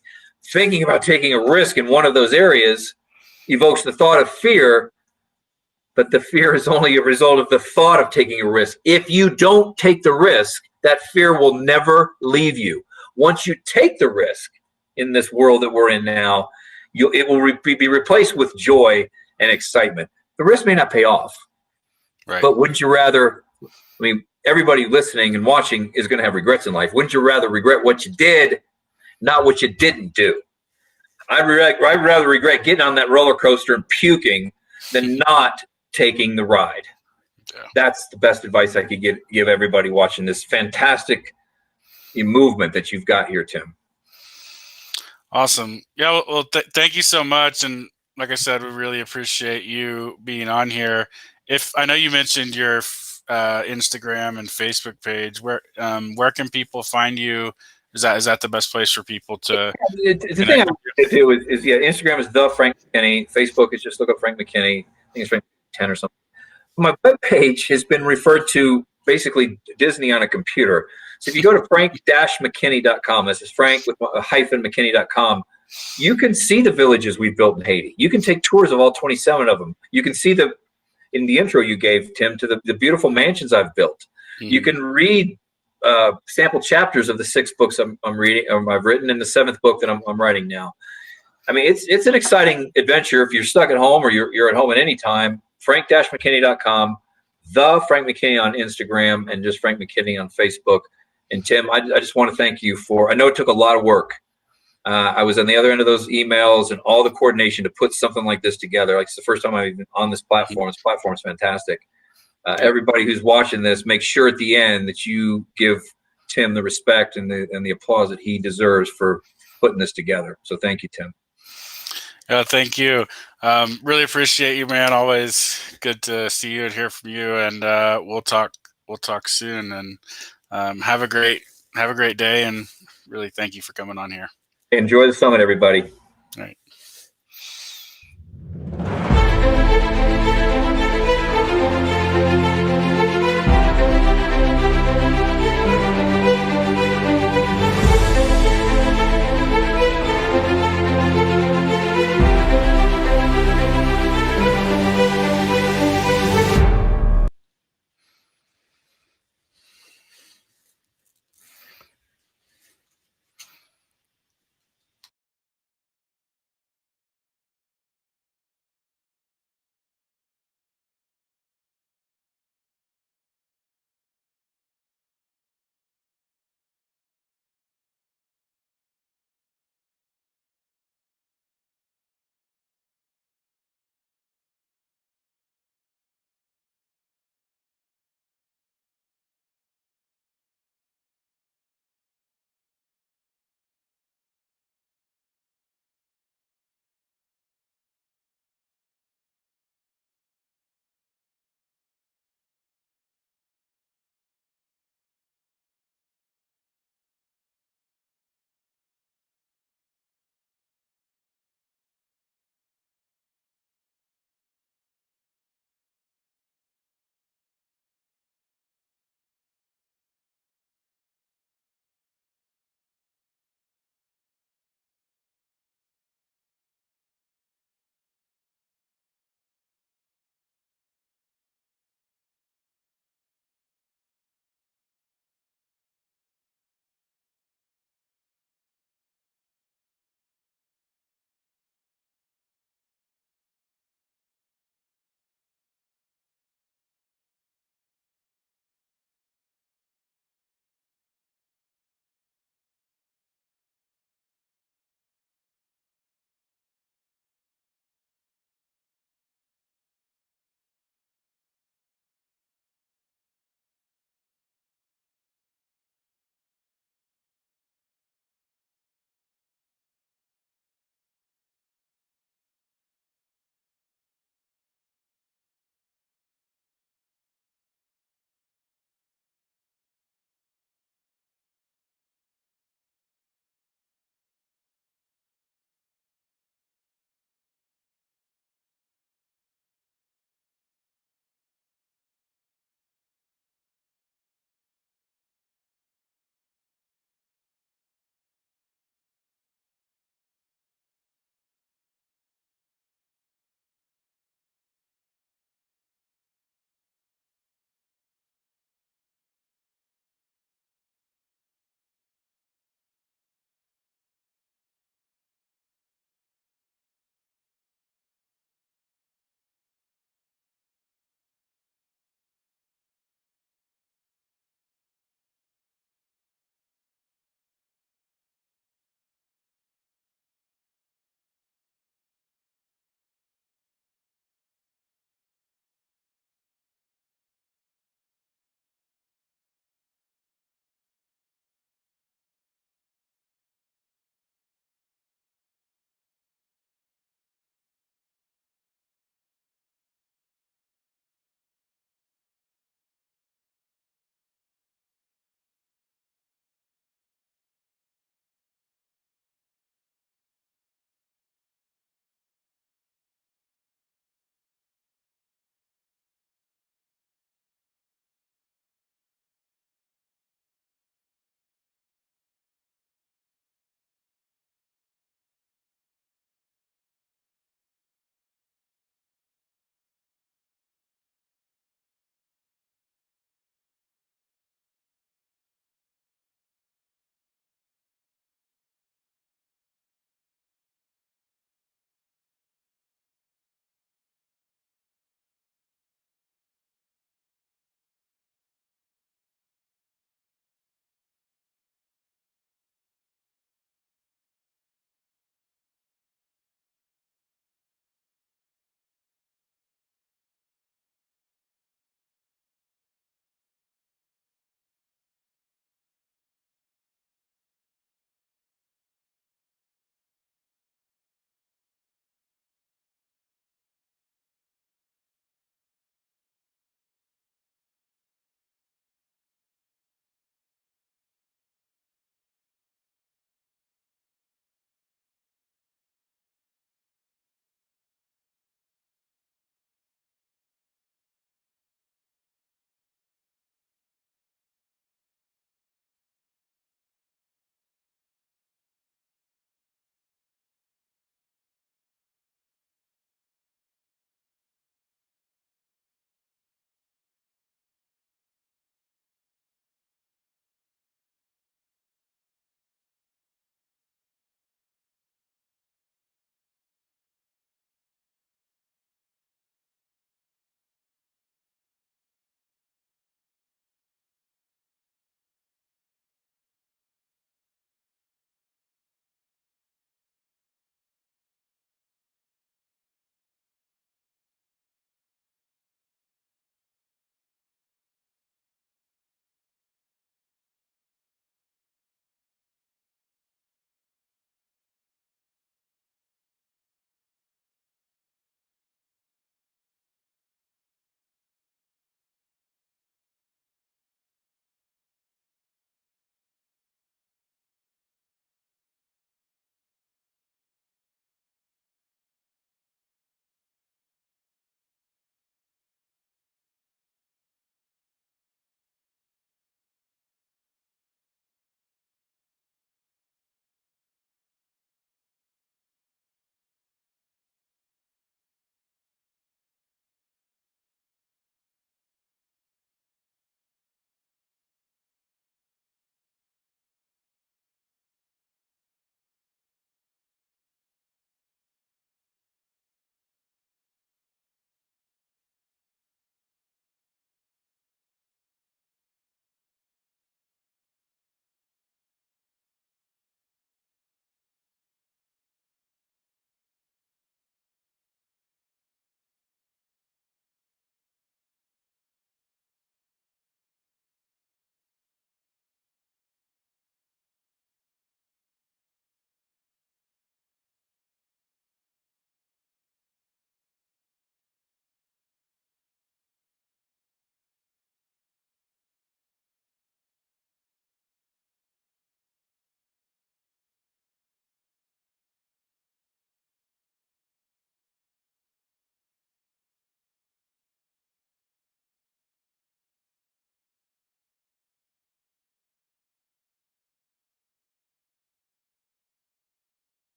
thinking about taking a risk in one of those areas evokes the thought of fear, but the fear is only a result of the thought of taking a risk. If you don't take the risk, that fear will never leave you. Once you take the risk in this world that we're in now, it will be replaced with joy and excitement. The risk may not pay off, Right. but wouldn't you rather, I mean, everybody listening and watching is going to have regrets in life. Wouldn't you rather regret what you did, not what you didn't do? I'd rather regret getting on that roller coaster and puking than not taking the ride. Yeah. That's the best advice I could give everybody watching this fantastic movement that you've got here, Tim. Awesome. Yeah. Well, thank you so much. And like I said, we really appreciate you being on here. If I know you mentioned your Instagram and Facebook page, where can people find you? Is that the best place for people to? The thing I want to do is Instagram is the Frank McKinney. Facebook is just look up Frank McKinney. I think it's Frank 10 or something. My webpage has been referred to basically Disney on a computer. So if you go to frank-mckinney.com, this is Frank with a hyphen McKinney.com, you can see the villages we've built in Haiti. You can take tours of all 27 of them. You can see in the intro you gave, Tim, to the beautiful mansions I've built. Mm-hmm. You can read sample chapters of the 6 books I'm reading, I've written, and the 7th book that I'm writing now. I mean, it's an exciting adventure. If you're stuck at home or you're at home at any time, frank-mckinney.com, the Frank McKinney on Instagram, and just Frank McKinney on Facebook. And Tim, I just want to thank you I know it took a lot of work. I was on the other end of those emails and all the coordination to put something like this together. Like, it's the first time I've been on this platform. This platform is fantastic. Everybody who's watching this, make sure at the end that you give Tim the respect and the applause that he deserves for putting this together. So thank you, Tim. Thank you. Really appreciate you, man. Always good to see you and hear from you. And we'll talk soon. And have a great day. And really thank you for coming on here. Enjoy the summit, everybody. All right.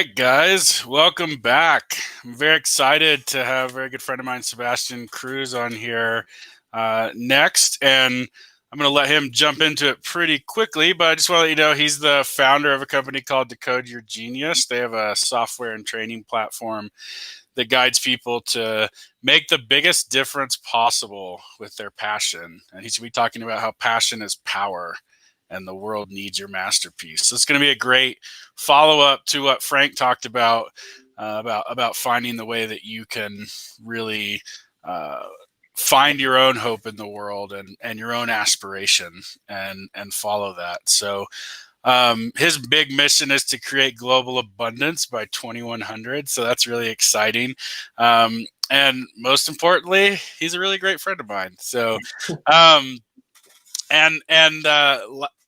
right, guys, welcome back. I'm very excited to have a very good friend of mine, Sebastian Cruze, on here next, and I'm going to let him jump into it pretty quickly, but I just want to let you know he's the founder of a company called Decode Your Genius. They have a software and training platform that guides people to make the biggest difference possible with their passion. And he's going to be talking about how passion is power and the world needs your masterpiece. So it's going to be a great follow-up to what Frank talked about finding the way that you can really find your own hope in the world and your own aspiration and follow that. So his big mission is to create global abundance by 2100. So that's really exciting. And most importantly, he's a really great friend of mine. So,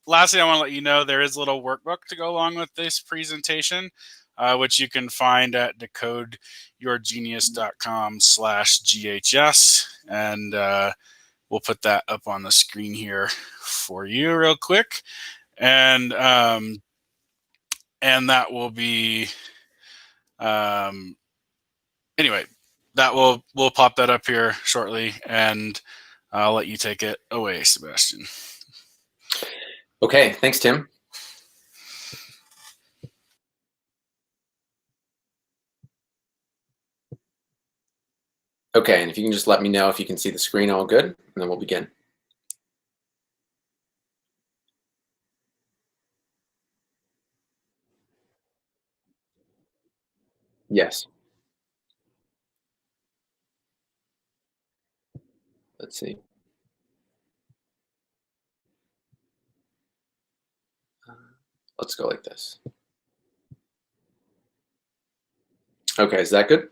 lastly, I want to let you know there is a little workbook to go along with this presentation, which you can find at decodeyourgenius.com/GHS. And we'll put that up on the screen here for you real quick. And that will be, anyway, we'll pop that up here shortly, and I'll let you take it away, Sebastian. Okay, thanks, Tim. Okay, and if you can just let me know if you can see the screen all good, and then we'll begin. Yes. Let's see. Let's go like this. Okay, is that good?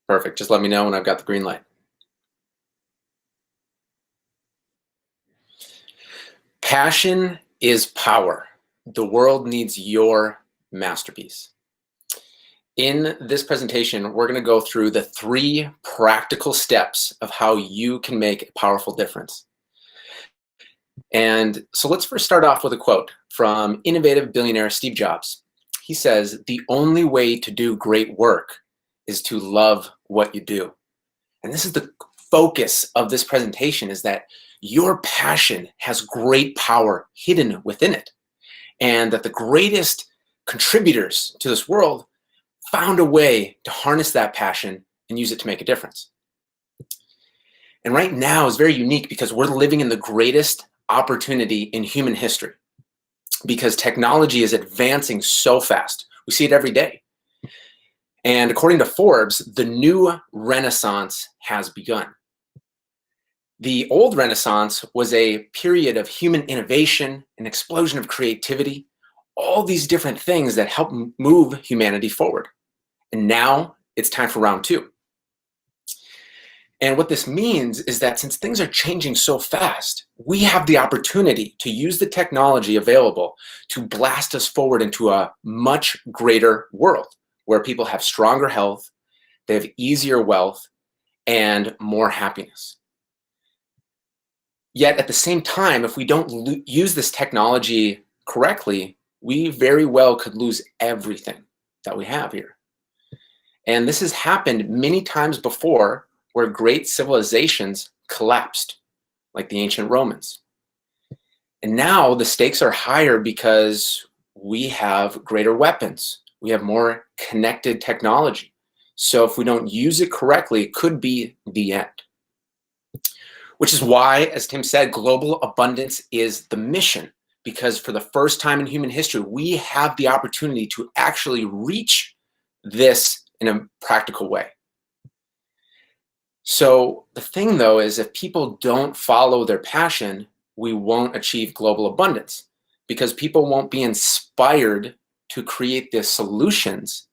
Perfect. Just let me know when I've got the green light. Passion is power. The world needs your masterpiece. In this presentation, we're going to go through the 3 practical steps of how you can make a powerful difference. And so let's first start off with a quote from innovative billionaire Steve Jobs. He says, "The only way to do great work is to love what you do." And this is the focus of this presentation, is that your passion has great power hidden within it. And that the greatest contributors to this world found a way to harness that passion and use it to make a difference. And right now is very unique because we're living in the greatest opportunity in human history, because technology is advancing so fast. We see it every day. And according to Forbes, the new renaissance has begun. The old renaissance was a period of human innovation, an explosion of creativity, all these different things that help move humanity forward. And now it's time for round 2. And what this means is that since things are changing so fast, we have the opportunity to use the technology available to blast us forward into a much greater world where people have stronger health, they have easier wealth, and more happiness. Yet at the same time, if we don't use this technology correctly, we very well could lose everything that we have here. And this has happened many times before, where great civilizations collapsed, like the ancient Romans. And now the stakes are higher because we have greater weapons. We have more connected technology. So if we don't use it correctly, it could be the end. Which is why, as Tim said, global abundance is the mission, because for the first time in human history, we have the opportunity to actually reach this in a practical way. So the thing, though, is if people don't follow their passion, we won't achieve global abundance, because people won't be inspired to create the solutions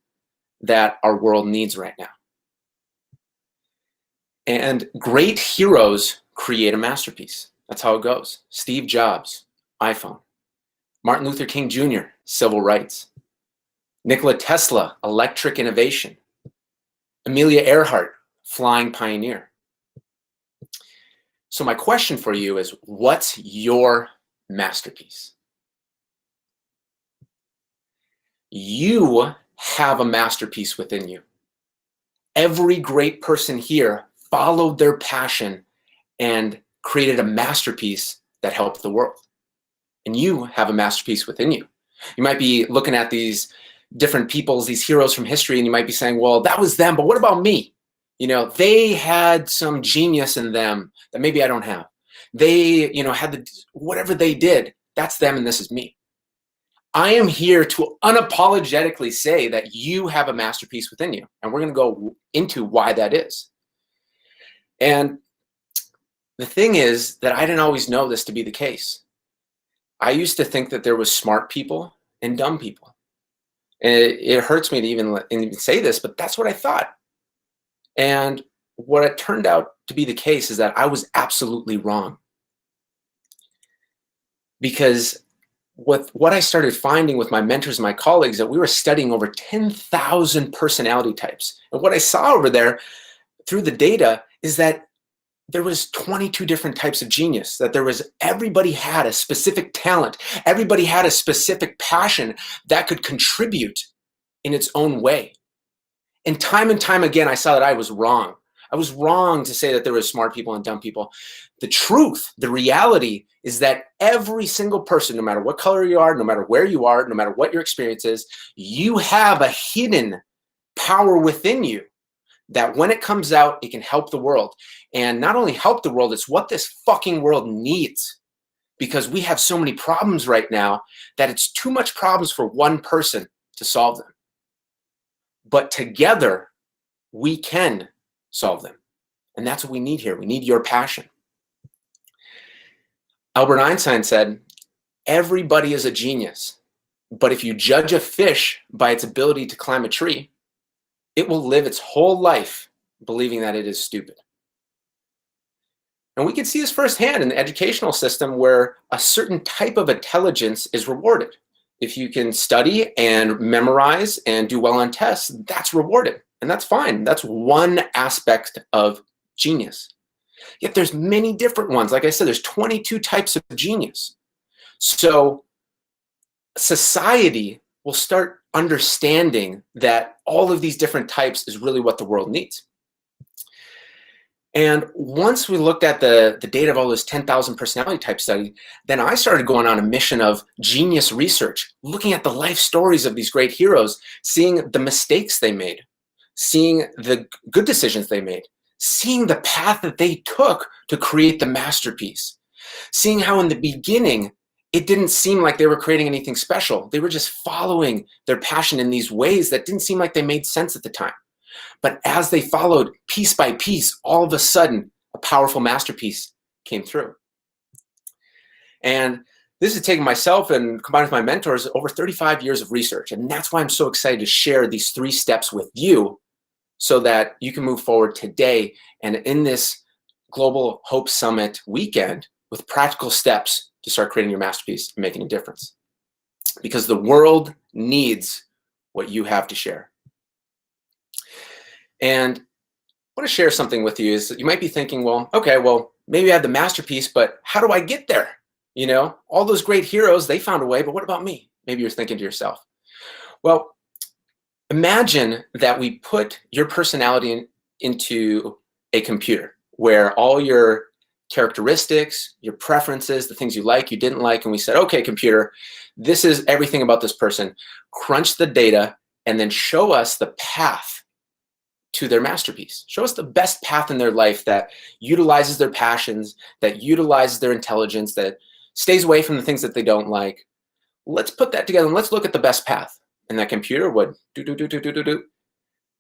that our world needs right now. And great heroes create a masterpiece. That's how it goes. Steve Jobs, iPhone. Martin Luther King Jr., civil rights. Nikola Tesla, electric innovation. Amelia Earhart, flying pioneer. So my question for you is, what's your masterpiece? You have a masterpiece within you. Every great person here followed their passion and created a masterpiece that helped the world. And you have a masterpiece within you. You might be looking at these different peoples, these heroes from history, and you might be saying, well, that was them, but what about me? You know, they had some genius in them that maybe I don't have. They, you know, had whatever they did, that's them and this is me. I am here to unapologetically say that you have a masterpiece within you. And we're going to go into why that is. And the thing is that I didn't always know this to be the case. I used to think that there was smart people and dumb people. And it hurts me to even say this, but that's what I thought. And what it turned out to be the case is that I was absolutely wrong. Because what I started finding with my mentors and my colleagues, that we were studying over 10,000 personality types. And what I saw over there through the data is that there was 22 different types of genius, that everybody had a specific talent. Everybody had a specific passion that could contribute in its own way. And time again, I saw that I was wrong. I was wrong to say that there were smart people and dumb people. The truth, the reality is that every single person, no matter what color you are, no matter where you are, no matter what your experience is, you have a hidden power within you that when it comes out, it can help the world. And not only help the world, it's what this fucking world needs. Because we have so many problems right now that it's too much problems for one person to solve them. But together, we can solve them. And that's what we need here. We need your passion. Albert Einstein said, everybody is a genius, but if you judge a fish by its ability to climb a tree, it will live its whole life believing that it is stupid. And we can see this firsthand in the educational system where a certain type of intelligence is rewarded. If you can study and memorize and do well on tests, that's rewarded. And that's fine. That's one aspect of genius. Yet there's many different ones. Like I said, there's 22 types of genius. So society will start understanding that all of these different types is really what the world needs. And once we looked at the data of all those 10,000 personality type study, then I started going on a mission of genius research, looking at the life stories of these great heroes, seeing the mistakes they made, seeing the good decisions they made, seeing the path that they took to create the masterpiece, seeing how in the beginning, it didn't seem like they were creating anything special. They were just following their passion in these ways that didn't seem like they made sense at the time. But as they followed piece by piece, all of a sudden, a powerful masterpiece came through. And this has taken myself and combined with my mentors over 35 years of research. And that's why I'm so excited to share these 3 steps with you so that you can move forward today and in this Global Hope Summit weekend with practical steps to start creating your masterpiece and making a difference. Because the world needs what you have to share. And I want to share something with you is that you might be thinking, well, okay, well, maybe I have the masterpiece, but how do I get there? You know, all those great heroes, they found a way, but what about me? Maybe you're thinking to yourself. Well, imagine that we put your personality into a computer where all your characteristics, your preferences, the things you like, you didn't like, and we said, okay, computer, this is everything about this person. Crunch the data and then show us the path to their masterpiece. Show us the best path in their life that utilizes their passions, that utilizes their intelligence, that stays away from the things that they don't like. Let's put that together and let's look at the best path. And that computer would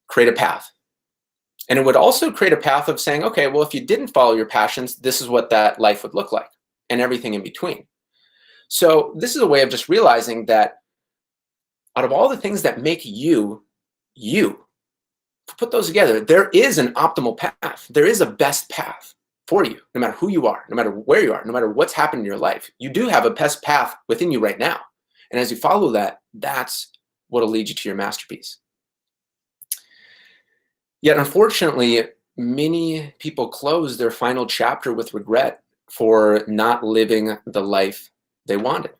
create a path. And it would also create a path of saying, okay, well, if you didn't follow your passions, this is what that life would look like, and everything in between. So this is a way of just realizing that out of all the things that make you, you, put those together, there is an optimal path. There is a best path for you, no matter who you are, no matter where you are, no matter what's happened in your life. You do have a best path within you right now. And as you follow that, that's what will lead you to your masterpiece. Yet, unfortunately, many people close their final chapter with regret for not living the life they wanted.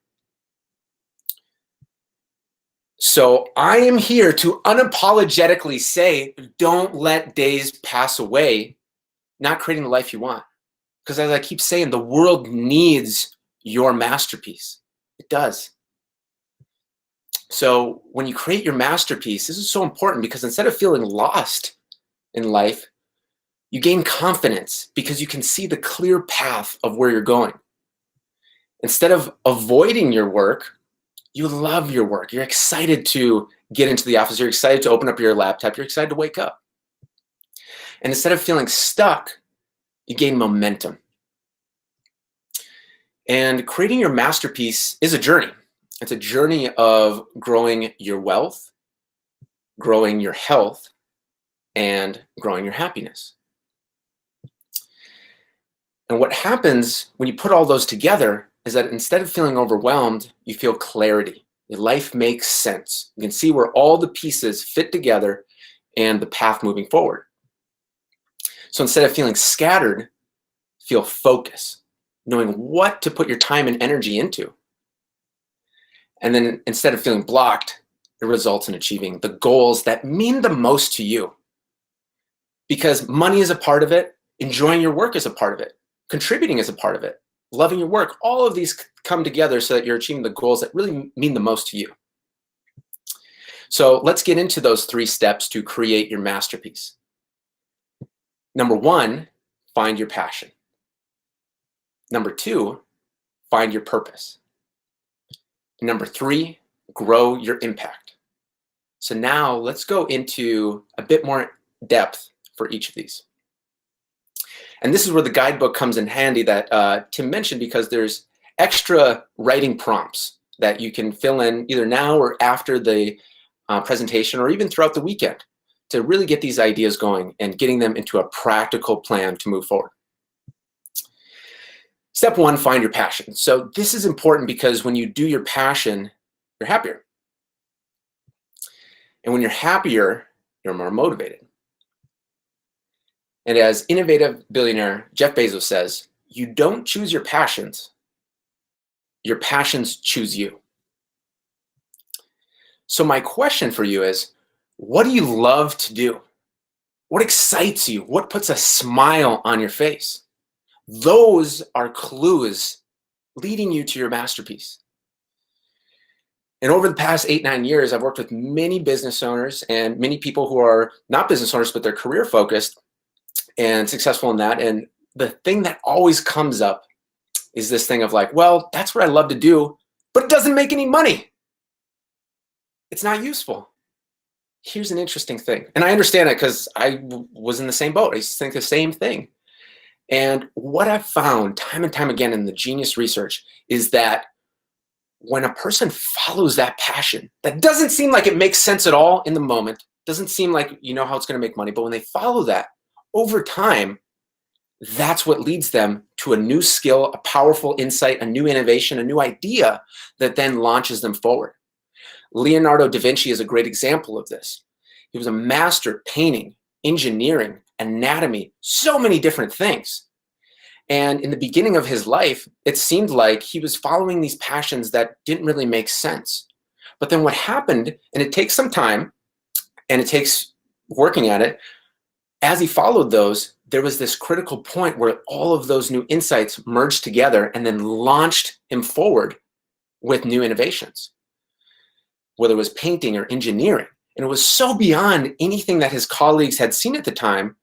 So I am here to unapologetically say, don't let days pass away not creating the life you want. Because as I keep saying, the world needs your masterpiece. It does. So when you create your masterpiece, this is so important because instead of feeling lost in life, you gain confidence because you can see the clear path of where you're going. Instead of avoiding your work, you love your work. You're excited to get into the office. You're excited to open up your laptop. You're excited to wake up. And instead of feeling stuck, you gain momentum. And creating your masterpiece is a journey. It's a journey of growing your wealth, growing your health, and growing your happiness. And what happens when you put all those together is that instead of feeling overwhelmed, you feel clarity. Your life makes sense. You can see where all the pieces fit together and the path moving forward. So instead of feeling scattered, feel focus, knowing what to put your time and energy into. And then instead of feeling blocked, it results in achieving the goals that mean the most to you. Because money is a part of it, enjoying your work is a part of it, contributing is a part of it, loving your work, all of these come together so that you're achieving the goals that really mean the most to you. So let's get into those 3 steps to create your masterpiece. Number 1, find your passion. Number 2, find your purpose. Number 3, grow your impact. So now let's go into a bit more depth for each of these. And this is where the guidebook comes in handy that Tim mentioned, because there's extra writing prompts that you can fill in either now or after the presentation, or even throughout the weekend, to really get these ideas going and getting them into a practical plan to move forward. Step 1, find your passion. So this is important because when you do your passion, you're happier. And when you're happier, you're more motivated. And as innovative billionaire Jeff Bezos says, you don't choose your passions choose you. So my question for you is, what do you love to do? What excites you? What puts a smile on your face? Those are clues leading you to your masterpiece. And over the past 8-9 years, I've worked with many business owners and many people who are not business owners, but they're career focused and successful in that. And the thing that always comes up is this thing of like, well, that's what I love to do, but it doesn't make any money. It's not useful. Here's an interesting thing. And I understand it because I was in the same boat. I used to think the same thing. And what I've found time and time again in the genius research is that when a person follows that passion, that doesn't seem like it makes sense at all in the moment, doesn't seem like you know how it's going to make money, but when they follow that over time, that's what leads them to a new skill, a powerful insight, a new innovation, a new idea that then launches them forward. Leonardo da Vinci is a great example of this. He was a master at painting, engineering, anatomy, so many different things. And in the beginning of his life, it seemed like he was following these passions that didn't really make sense. But then what happened, and it takes some time, and it takes working at it, as he followed those, there was this critical point where all of those new insights merged together and then launched him forward with new innovations, whether it was painting or engineering. And it was so beyond anything that his colleagues had seen at the time.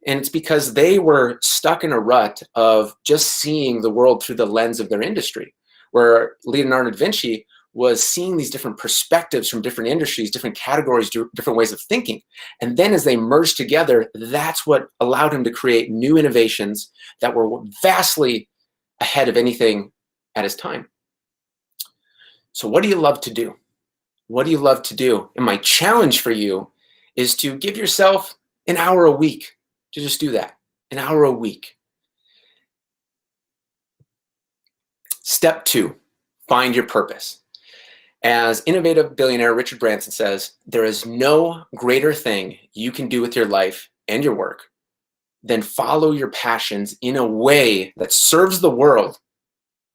And it's because they were stuck in a rut of just seeing the world through the lens of their industry, where Leonardo da Vinci was seeing these different perspectives from different industries, different categories, different ways of thinking. And then as they merged together, that's what allowed him to create new innovations that were vastly ahead of anything at his time. So what do you love to do? What do you love to do? And my challenge for you is to give yourself an hour a week to just do that, an hour a week. Step 2, find your purpose. As innovative billionaire Richard Branson says, there is no greater thing you can do with your life and your work then follow your passions in a way that serves the world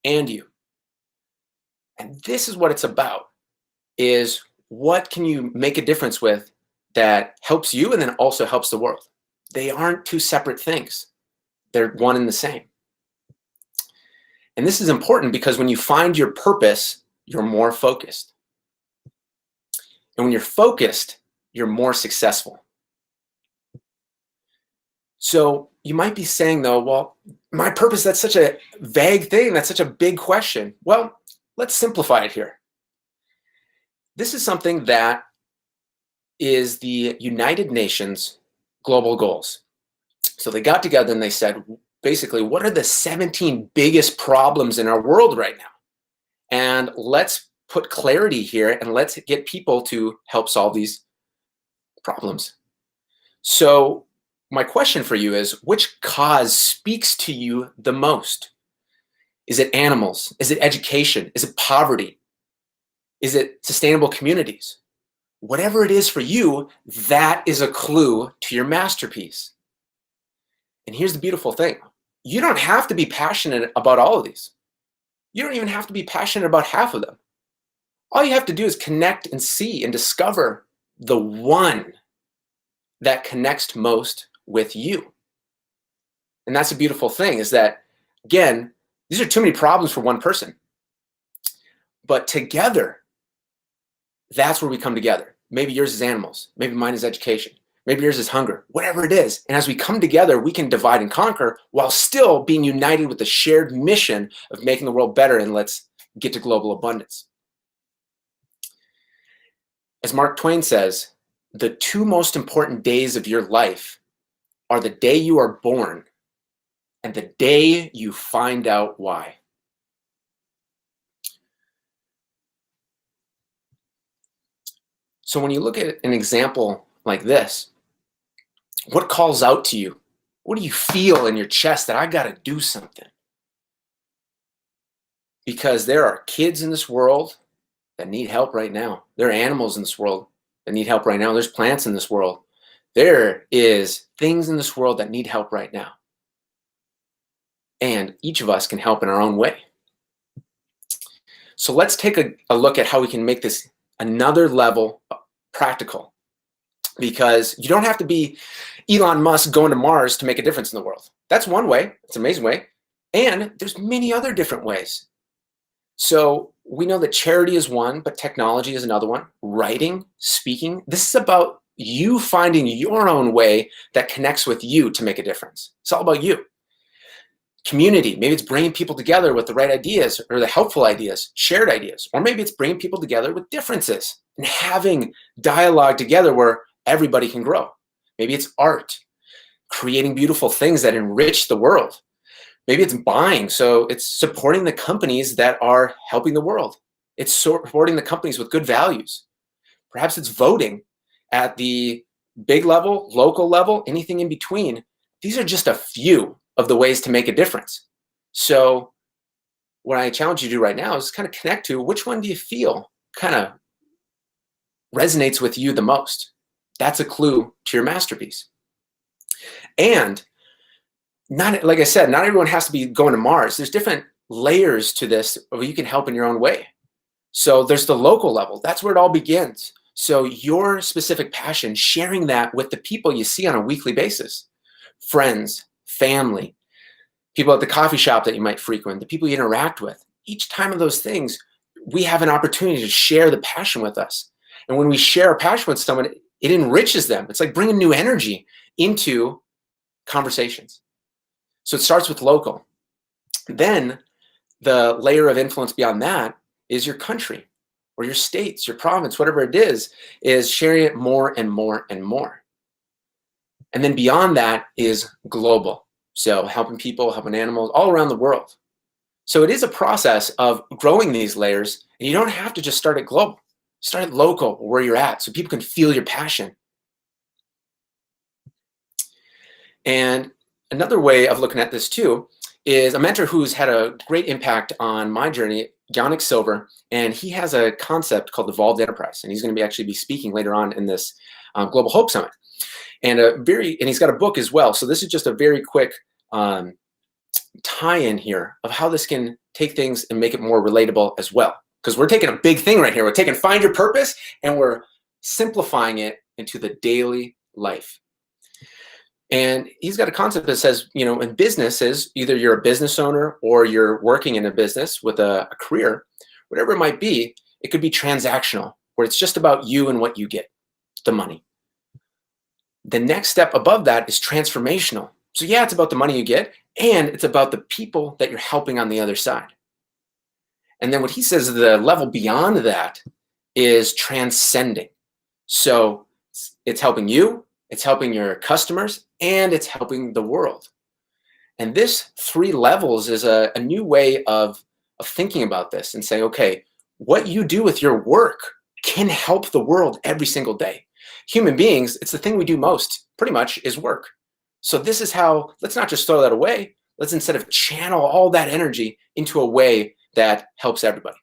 and you. And this is what it's about, is what can you make a difference with that helps you and then also helps the world. They aren't two separate things. They're one and the same. And this is important because when you find your purpose, you're more focused. And when you're focused, you're more successful. So you might be saying, though, well, my purpose, that's such a vague thing. That's such a big question. Well, let's simplify it here. This is something that is the United Nations global goals. So they got together and they said, basically, what are the 17 biggest problems in our world right now? And let's put clarity here and let's get people to help solve these problems. So my question for you is, which cause speaks to you the most? Is it animals? Is it education? Is it poverty? Is it sustainable communities? Whatever it is for you, that is a clue to your masterpiece. And here's the beautiful thing. You don't have to be passionate about all of these. You don't even have to be passionate about half of them. All you have to do is connect and see and discover the one that connects most with you. And that's a beautiful thing, is that, again, these are too many problems for one person. But together, that's where we come together. Maybe yours is animals. Maybe mine is education. Maybe yours is hunger. Whatever it is. And as we come together, we can divide and conquer while still being united with the shared mission of making the world better, and let's get to global abundance. As Mark Twain says, the two most important days of your life are the day you are born and the day you find out why. So when you look at an example like this, what calls out to you? What do you feel in your chest that I got to do something? Because there are kids in this world that need help right now. There are animals in this world that need help right now. There's plants in this world. There is things in this world that need help right now. And each of us can help in our own way. So let's take a look at how we can make this another level practical. Because you don't have to be Elon Musk going to Mars to make a difference in the world. That's one way. It's an amazing way. And there's many other different ways. So we know that charity is one, but technology is another one. Writing, speaking. This is about you finding your own way that connects with you to make a difference. It's all about you. Community. Maybe it's bringing people together with the right ideas or the helpful ideas, shared ideas. Or maybe it's bringing people together with differences and having dialogue together where everybody can grow. Maybe it's art, creating beautiful things that enrich the world. Maybe it's buying, so it's supporting the companies that are helping the world. It's supporting the companies with good values. Perhaps it's voting at the big level, local level, anything in between. These are just a few of the ways to make a difference. So what I challenge you to do right now is kind of connect to which one do you feel kind of resonates with you the most. That's a clue to your masterpiece. And not, like I said, not everyone has to be going to Mars. There's different layers to this where you can help in your own way. So there's the local level. That's where it all begins. So your specific passion, sharing that with the people you see on a weekly basis, friends, family, people at the coffee shop that you might frequent, the people you interact with. Each time of those things, we have an opportunity to share the passion with us. And when we share a passion with someone, it enriches them. It's like bringing new energy into conversations. So it starts with local. Then the layer of influence beyond that is your country or your states, your province, whatever it is sharing it more and more and more. And then beyond that is global. So helping people, helping animals all around the world. So it is a process of growing these layers, and you don't have to just start at global. Start at local, where you're at, so people can feel your passion. And another way of looking at this too is a mentor who's had a great impact on my journey, Yannick Silver, and he has a concept called Evolved Enterprise, and he's going to actually be speaking later on in this Global Hope Summit. And he's got a book as well. So this is just a very quick tie-in here of how this can take things and make it more relatable as well. Because we're taking a big thing right here. We're taking find your purpose and we're simplifying it into the daily life. And he's got a concept that says, you know, in businesses, either you're a business owner or you're working in a business with a career, whatever it might be, it could be transactional, where it's just about you and what you get, the money. The next step above that is transformational. So yeah, it's about the money you get, and it's about the people that you're helping on the other side. And then what he says, the level beyond that is transcending. So it's helping you, it's helping your customers, and it's helping the world. And this 3 levels is a new way of thinking about this and saying, okay, what you do with your work can help the world every single day. Human beings, it's the thing we do most, pretty much, is work. So this is how, let's not just throw that away. Let's instead of channel all that energy into a way that helps everybody.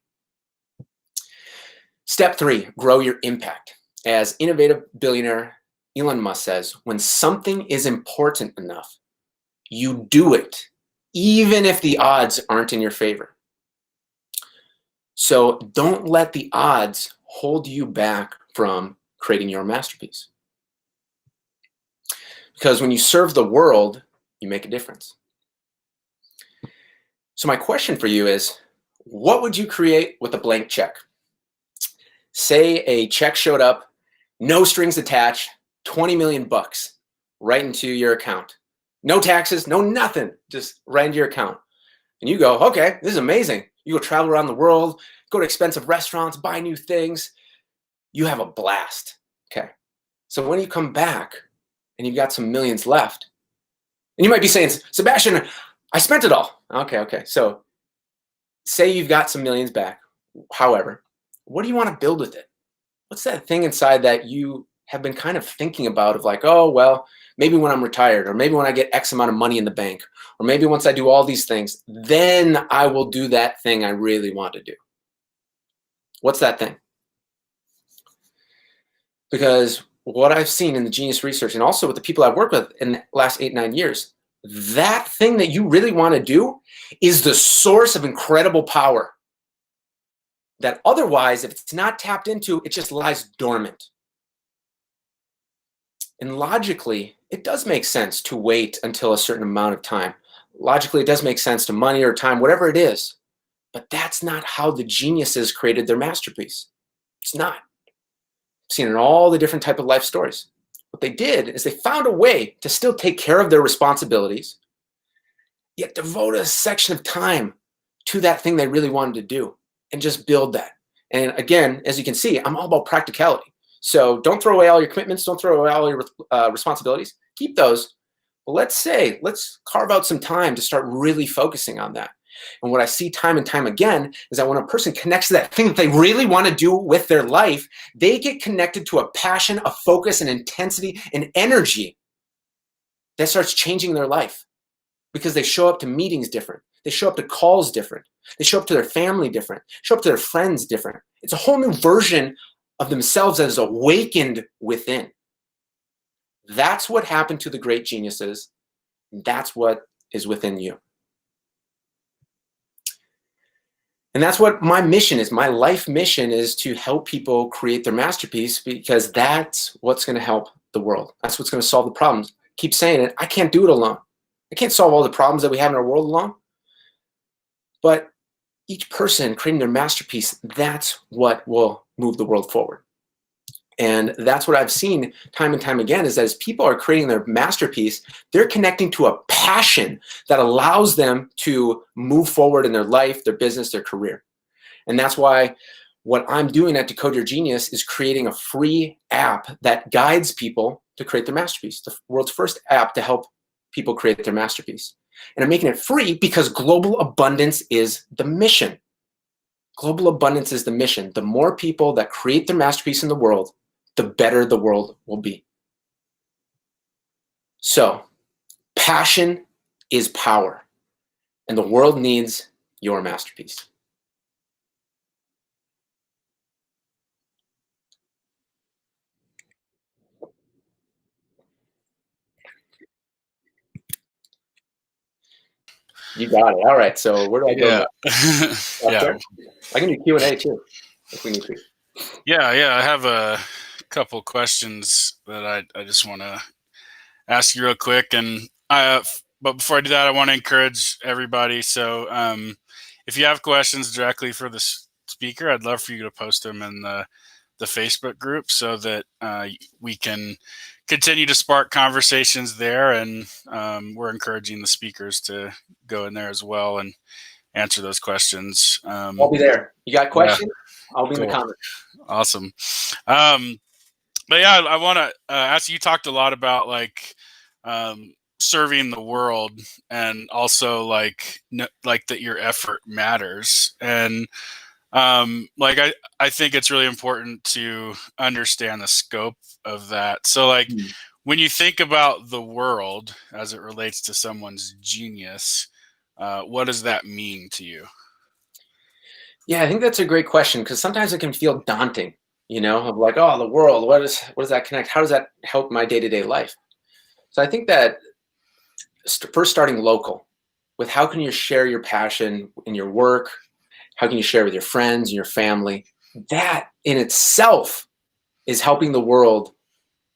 Step 3, grow your impact. As innovative billionaire Elon Musk says, when something is important enough, you do it, even if the odds aren't in your favor. So don't let the odds hold you back from creating your masterpiece. Because when you serve the world, you make a difference. So my question for you is, what would you create with a blank check? Say a check showed up, no strings attached, 20 million bucks right into your account. No taxes, no nothing, just right into your account. And you go, okay, this is amazing. You go travel around the world, go to expensive restaurants, buy new things. You have a blast, okay? So when you come back and you've got some millions left, and you might be saying, Sebastian, I spent it all. Okay. So say you've got some millions back. However, what do you want to build with it? What's that thing inside that you have been kind of thinking about of like, oh, well, maybe when I'm retired, or maybe when I get X amount of money in the bank, or maybe once I do all these things, then I will do that thing I really want to do. What's that thing? Because what I've seen in the Genius research and also with the people I've worked with in the last 8-9 years, that thing that you really want to do is the source of incredible power that otherwise, if it's not tapped into, it just lies dormant. And logically, it does make sense to wait until a certain amount of time. Logically, it does make sense to money or time, whatever it is. But that's not how the geniuses created their masterpiece. It's not. I've seen in all the different type of life stories. What they did is they found a way to still take care of their responsibilities, yet devote a section of time to that thing they really wanted to do and just build that. And again, as you can see, I'm all about practicality. So don't throw away all your commitments. Don't throw away all your responsibilities. Keep those. But let's carve out some time to start really focusing on that. And what I see time and time again is that when a person connects to that thing that they really want to do with their life, they get connected to a passion, a focus, an intensity, an energy that starts changing their life because they show up to meetings different. They show up to calls different. They show up to their family different, show up to their friends different. It's a whole new version of themselves that is awakened within. That's what happened to the great geniuses. That's what is within you. And that's what my mission is. My life mission is to help people create their masterpiece because that's what's going to help the world. That's what's going to solve the problems. Keep saying it. I can't do it alone. I can't solve all the problems that we have in our world alone. But each person creating their masterpiece, that's what will move the world forward. And that's what I've seen time and time again is that as people are creating their masterpiece, they're connecting to a passion that allows them to move forward in their life, their business, their career. And that's why what I'm doing at Decode Your Genius is creating a free app that guides people to create their masterpiece, the world's first app to help people create their masterpiece. And I'm making it free because global abundance is the mission. Global abundance is the mission. The more people that create their masterpiece in the world, the better the world will be. So, passion is power, and the world needs your masterpiece. You got it. All right. So where do I go? Yeah. Next? Up Yeah. there? I can do Q&A too, if we need to. Yeah. I have a couple questions that I just want to ask you real quick. And but before I do that, I want to encourage everybody. So if you have questions directly for the speaker, I'd love for you to post them in the Facebook group so that we can continue to spark conversations there. And we're encouraging the speakers to go in there as well and answer those questions. I'll be there. You got questions? I'll be in the Cool. comments. Awesome. But yeah, I want to ask you. Talked a lot about like serving the world, and also like that your effort matters. And like I think it's really important to understand the scope of that. So like when you think about the world as it relates to someone's genius, what does that mean to you? Yeah, I think that's a great question, because sometimes it can feel daunting, of like, oh, the world, what does that connect? How does that help my day-to-day life? So I think that first starting local with how can you share your passion in your work? How can you share with your friends and your family? That in itself is helping the world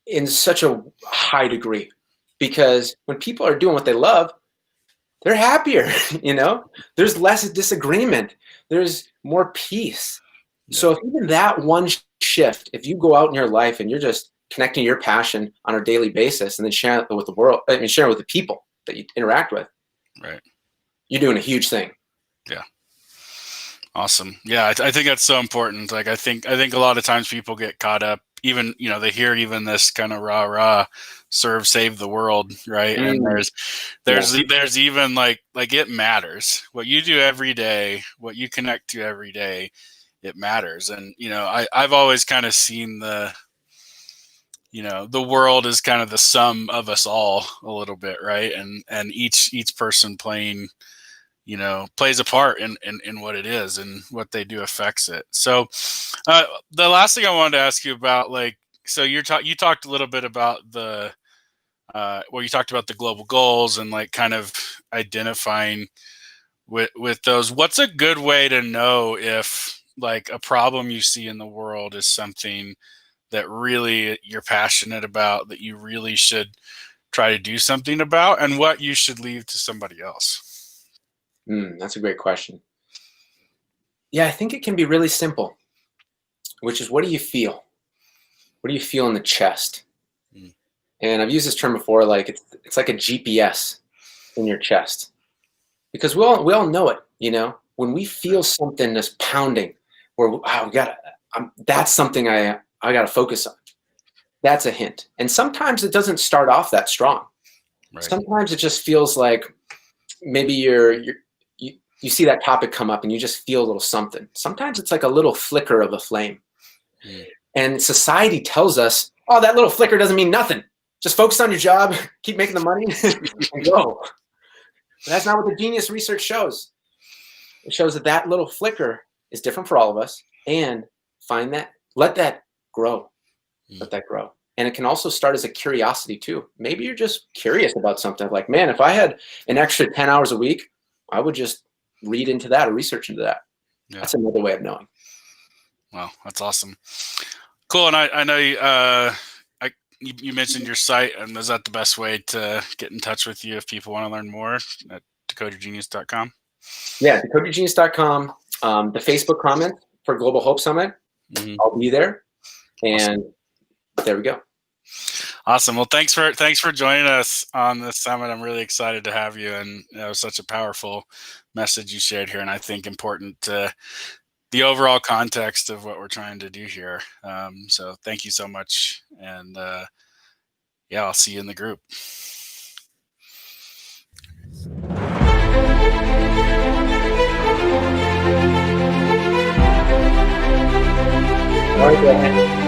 in such a high degree, because when people are doing what they love, they're happier, there's less disagreement, there's more peace. Yeah. So if even that one shift, if you go out in your life and you're just connecting your passion on a daily basis and then sharing it with the world, sharing it with the people that you interact with, Right, you're doing a huge thing. Yeah. Awesome. Yeah, I think that's so important. Like I think a lot of times people get caught up, even they hear even this kind of rah save the world, right? And there's even like it matters what you do every day, what you connect to every day, it matters. And I've always kind of seen the world is kind of the sum of us all a little bit, right? And each person plays a part in what it is, and what they do affects it. So the last thing I wanted to ask you about, like, so you talked a little bit about the you talked about the global goals and like kind of identifying with those. What's a good way to know if like a problem you see in the world is something that really you're passionate about, that you really should try to do something about, and what you should leave to somebody else? That's a great question. Yeah, I think it can be really simple, which is, what do you feel? What do you feel in the chest? And I've used this term before, like it's like a GPS in your chest, because we all know it. When we feel something that's pounding, where that's something I got to focus on. That's a hint. And sometimes it doesn't start off that strong. Right. Sometimes it just feels like maybe you see that topic come up and you just feel a little something. Sometimes it's like a little flicker of a flame. And society tells us, oh, that little flicker doesn't mean nothing. Just focus on your job, keep making the money, and go. But that's not what the genius research shows. It shows that little flicker is different for all of us, and let that grow. Let that grow. And it can also start as a curiosity too. Maybe you're just curious about something, like, man, if I had an extra 10 hours a week, I would just read into that or research into that. Yeah. That's another way of knowing. Wow, that's awesome. Cool. And I know you mentioned your site, and is that the best way to get in touch with you if people want to learn more? At decodeyourgenius.com? Yeah, decodeyourgenius.com. The Facebook comment for Global Hope Summit, I'll be there. And there we go. Awesome. Well, thanks for joining us on this summit. I'm really excited to have you, and it was such a powerful message you shared here, and I think important to the overall context of what we're trying to do here. So thank you so much, and yeah, I'll see you in the group. All right,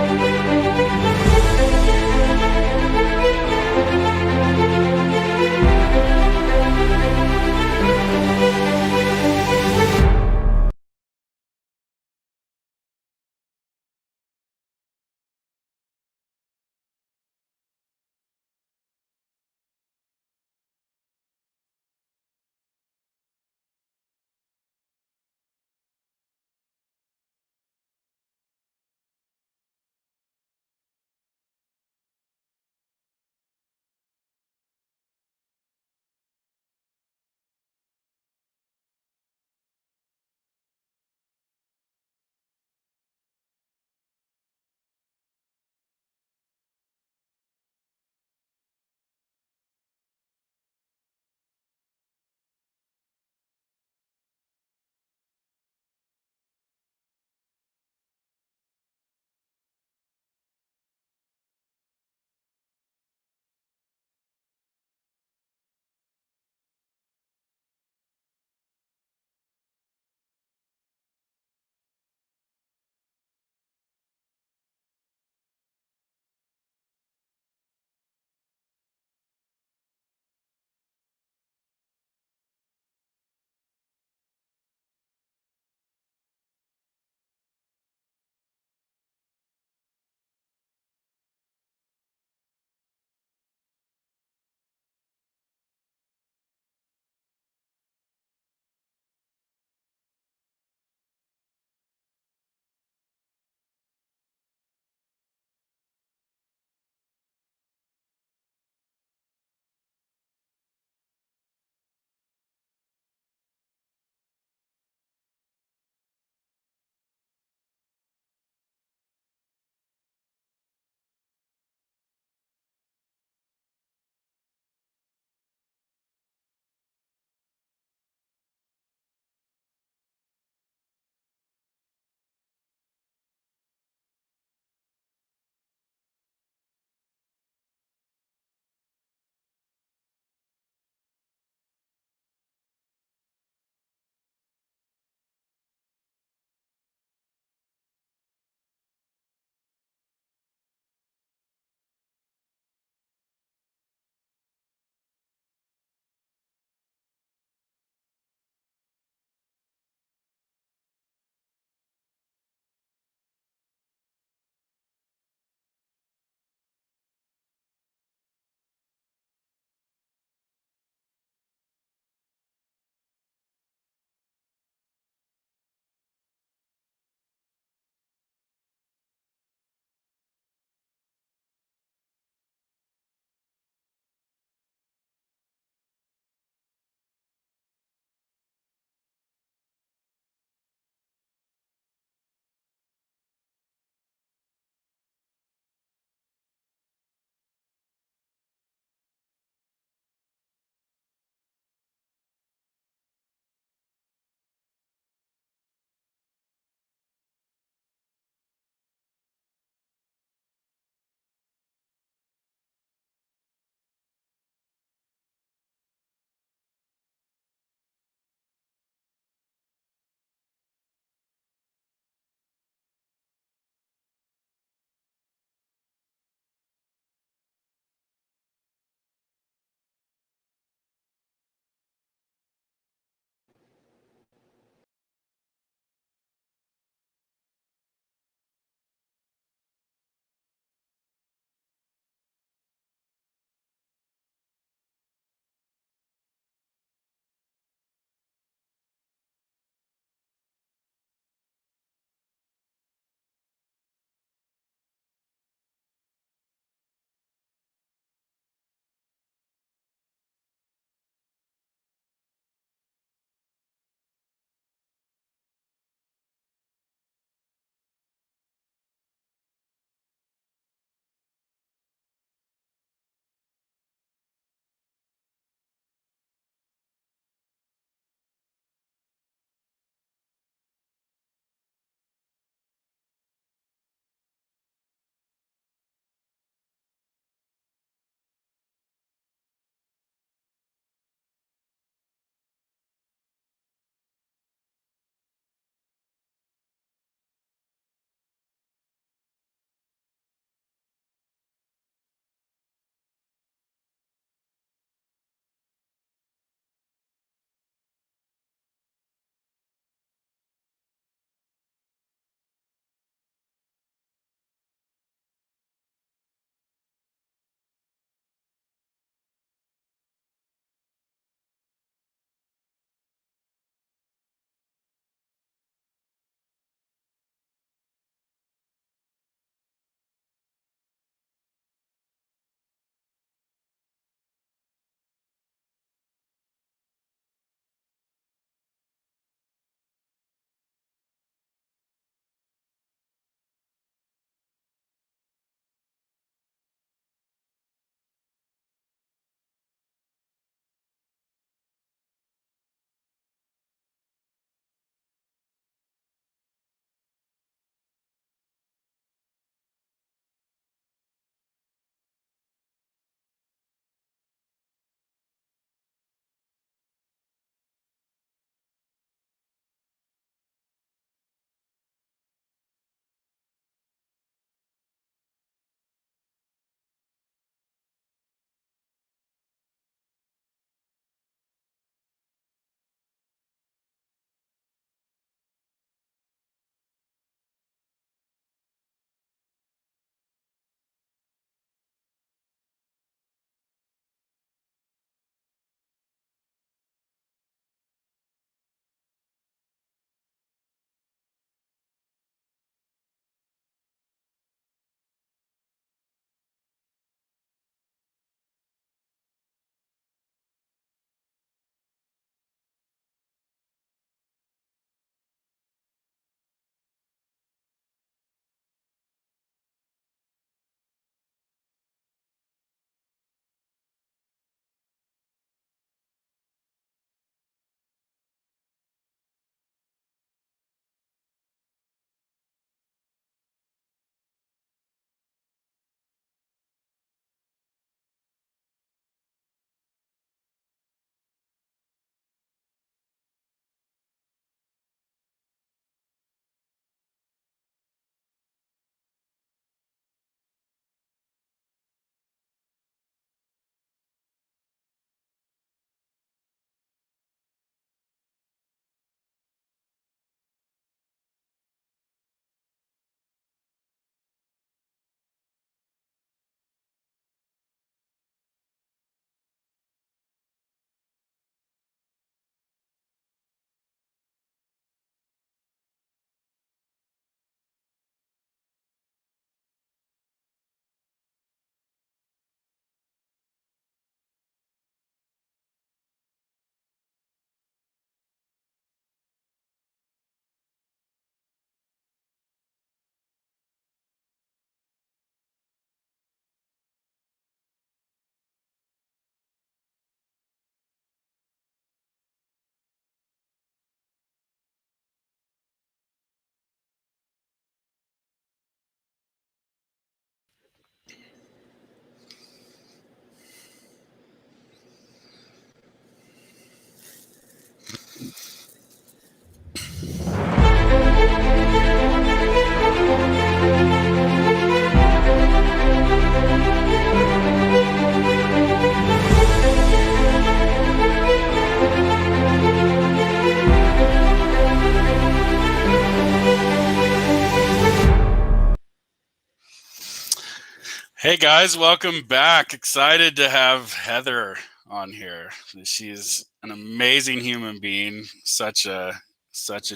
Hey guys, welcome back. Excited to have Heather on here. She's an amazing human being, such a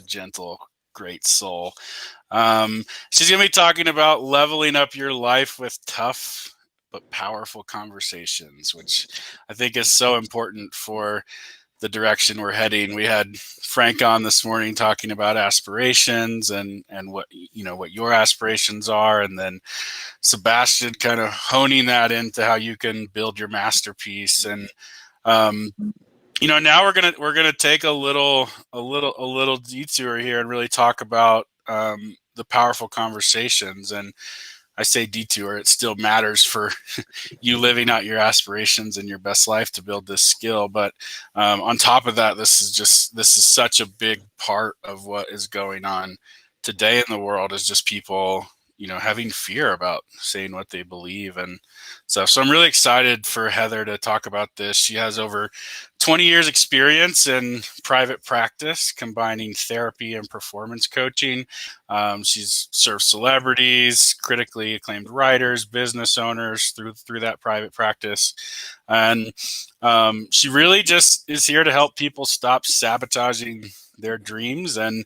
gentle, great soul. She's gonna be talking about leveling up your life with tough but powerful conversations, which I think is so important for the direction we're heading. We had Frank on this morning talking about aspirations and what what your aspirations are, and then Sebastian kind of honing that into how you can build your masterpiece. And now we're gonna take a little detour here and really talk about the powerful conversations. And I say detour, it still matters for you living out your aspirations and your best life to build this skill. But on top of that, this is such a big part of what is going on today in the world, is just people having fear about saying what they believe and stuff. So I'm really excited for Heather to talk about this. She has over 20 years experience in private practice, combining therapy and performance coaching. She's served celebrities, critically acclaimed writers, business owners through that private practice. And she really just is here to help people stop sabotaging their dreams. And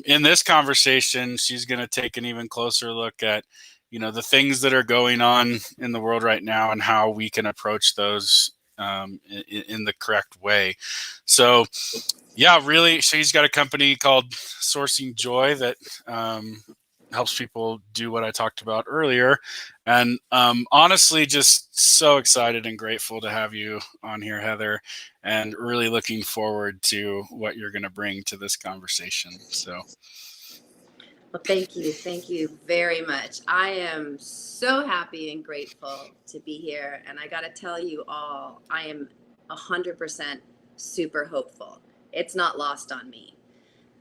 in this conversation, she's going to take an even closer look at the things that are going on in the world right now and how we can approach those in the correct way. So yeah, really, she's got a company called Sourcing Joy that helps people do what I talked about earlier. And honestly, just so excited and grateful to have you on here, Heather, and really looking forward to what you're going to bring to this conversation. So. Well, thank you. Thank you very much. I am so happy and grateful to be here. And I got to tell you all, I am 100% super hopeful. It's not lost on me.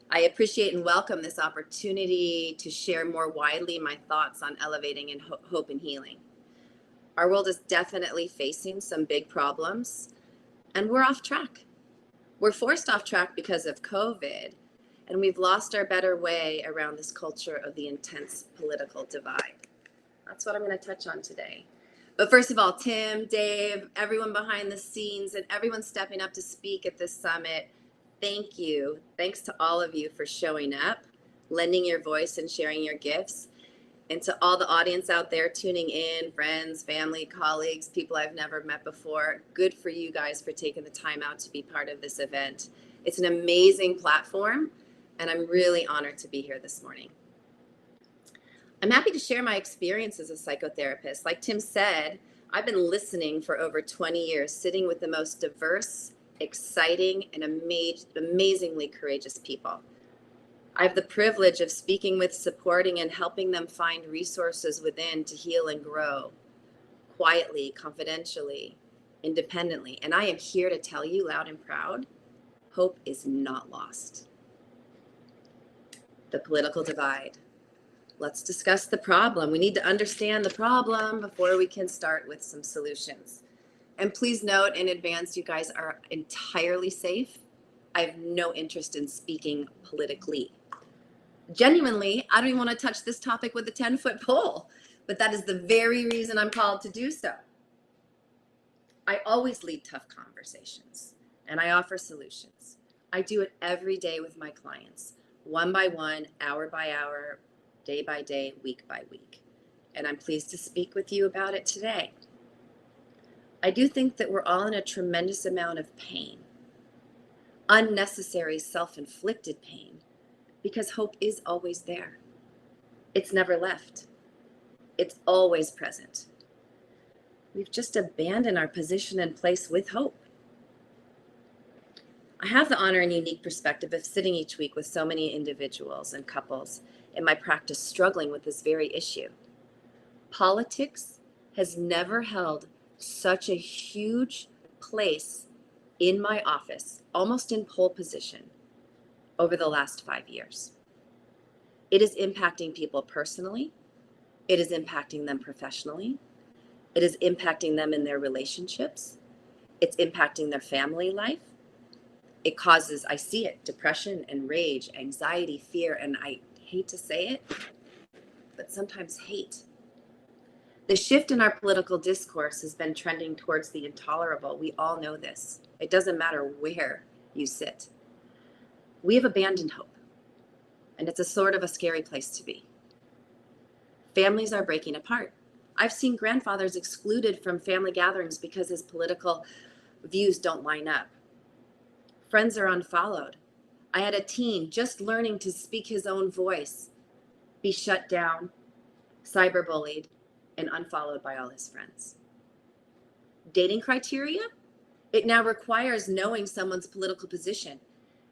I appreciate and welcome this opportunity to share more widely my thoughts on elevating and hope and healing. Our world is definitely facing some big problems, and we're off track. We're forced off track because of COVID, and we've lost our better way around this culture of the intense political divide. That's what I'm going to touch on today. But first of all, Tim, Dave, everyone behind the scenes, and everyone stepping up to speak at this summit, thank you. Thanks to all of you for showing up, lending your voice and sharing your gifts. And to all the audience out there tuning in, friends, family, colleagues, people I've never met before, good for you guys for taking the time out to be part of this event. It's an amazing platform, and I'm really honored to be here this morning. I'm happy to share my experience as a psychotherapist. Like Tim said, I've been listening for over 20 years, sitting with the most diverse, exciting, and amazingly courageous people. I have the privilege of speaking with, supporting, and helping them find resources within to heal and grow, quietly, confidentially, independently. And I am here to tell you loud and proud, hope is not lost. The political divide. Let's discuss the problem. We need to understand the problem before we can start with some solutions. And please note in advance, you guys are entirely safe. I have no interest in speaking politically. Genuinely, I don't even want to touch this topic with a 10-foot pole, but that is the very reason I'm called to do so. I always lead tough conversations, and I offer solutions. I do it every day with my clients, one by one, hour by hour, day by day, week by week. And I'm pleased to speak with you about it today. I do think that we're all in a tremendous amount of pain, unnecessary self-inflicted pain, because hope is always there. It's never left. It's always present. We've just abandoned our position and place with hope. I have the honor and unique perspective of sitting each week with so many individuals and couples in my practice struggling with this very issue. Politics has never held such a huge place in my office, almost in pole position, over the last 5 years. It is impacting people personally. It is impacting them professionally. It is impacting them in their relationships. It's impacting their family life. It causes, I see it, depression and rage, anxiety, fear, and I hate to say it, but sometimes hate. The shift in our political discourse has been trending towards the intolerable. We all know this. It doesn't matter where you sit. We have abandoned hope, and it's a sort of a scary place to be. Families are breaking apart. I've seen grandfathers excluded from family gatherings because his political views don't line up. Friends are unfollowed. I had a teen just learning to speak his own voice be shut down, cyberbullied, and unfollowed by all his friends. Dating criteria? It now requires knowing someone's political position,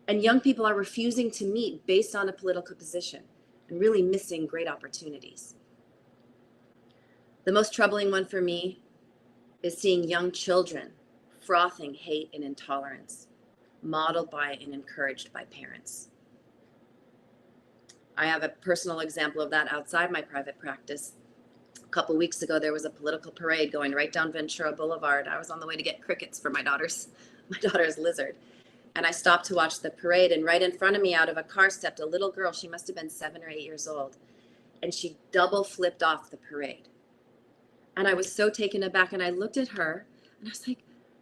and young people are refusing to meet based on a political position and really missing great opportunities. The most troubling one for me is seeing young children frothing hate and intolerance, modeled by and encouraged by parents. I have a personal example of that outside my private practice. A couple weeks ago, there was a political parade going right down Ventura Boulevard. I was on the way to get crickets for my daughter's lizard. And I stopped to watch the parade, and right in front of me out of a car stepped a little girl. She must have been 7 or 8 years old. And she double flipped off the parade. And I was so taken aback, and I looked at her and I was like,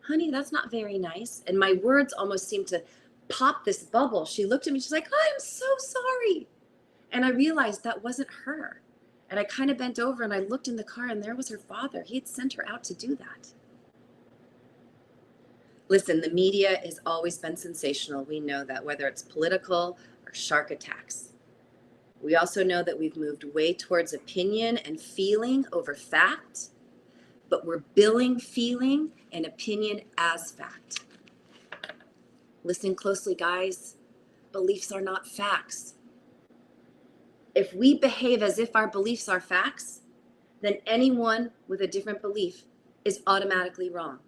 honey, that's not very nice. And my words almost seemed to pop this bubble. She looked at me, she's like, oh, I'm so sorry. And I realized that wasn't her. And I kind of bent over and I looked in the car, and there was her father. He had sent her out to do that. Listen, the media has always been sensational. We know that, whether it's political or shark attacks. We also know that we've moved way towards opinion and feeling over fact, but we're billing feeling and opinion as fact. Listen closely, guys. Beliefs are not facts. If we behave as if our beliefs are facts, then anyone with a different belief is automatically wrong.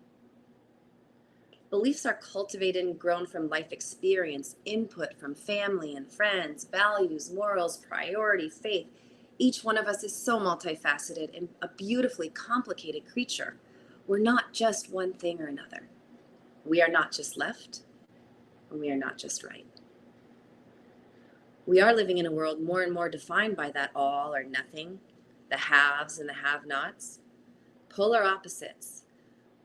Beliefs are cultivated and grown from life experience, input from family and friends, values, morals, priority, faith. Each one of us is so multifaceted and a beautifully complicated creature. We're not just one thing or another. We are not just left, and we are not just right. We are living in a world more and more defined by that all or nothing, the haves and the have-nots, polar opposites,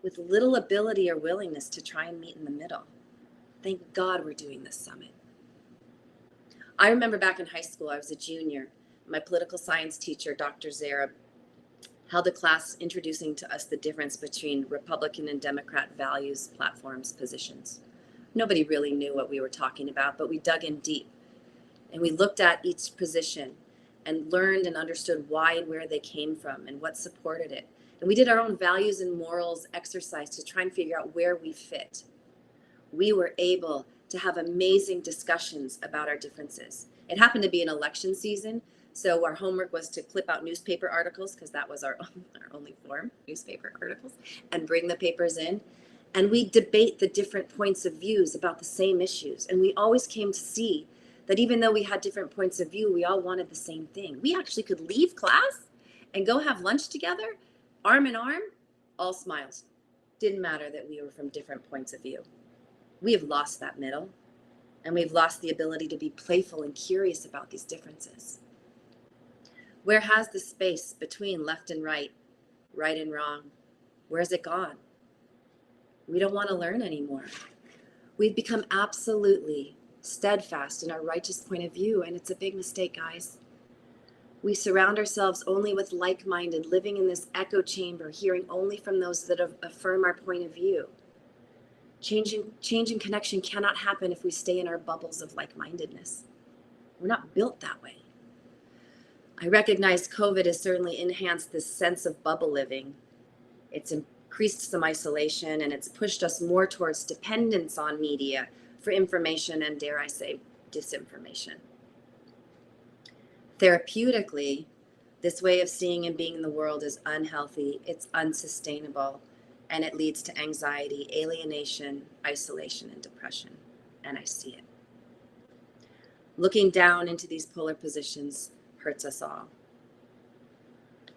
with little ability or willingness to try and meet in the middle. Thank God we're doing this summit. I remember back in high school, I was a junior. My political science teacher, Dr. Zara, held a class introducing to us the difference between Republican and Democrat values, platforms, positions. Nobody really knew what we were talking about, but we dug in deep. And we looked at each position and learned and understood why and where they came from and what supported it. And we did our own values and morals exercise to try and figure out where we fit. We were able to have amazing discussions about our differences. It happened to be an election season, so our homework was to clip out newspaper articles, because that was our only form, newspaper articles, and bring the papers in. And we debate the different points of views about the same issues. And we always came to see that even though we had different points of view, we all wanted the same thing. We actually could leave class and go have lunch together, arm in arm, all smiles. Didn't matter that we were from different points of view. We have lost that middle, and we've lost the ability to be playful and curious about these differences. Where has the space between left and right and wrong, where's it gone? We don't want to learn anymore. We've become absolutely steadfast in our righteous point of view, and it's a big mistake, guys. We surround ourselves only with like-minded, living in this echo chamber, hearing only from those that affirm our point of view. Change and connection cannot happen if we stay in our bubbles of like-mindedness. We're not built that way. I recognize COVID has certainly enhanced this sense of bubble living. It's increased some isolation, and it's pushed us more towards dependence on media for information and, dare I say, disinformation. Therapeutically, this way of seeing and being in the world is unhealthy, it's unsustainable, and it leads to anxiety, alienation, isolation, and depression. And I see it. Looking down into these polar positions hurts us all.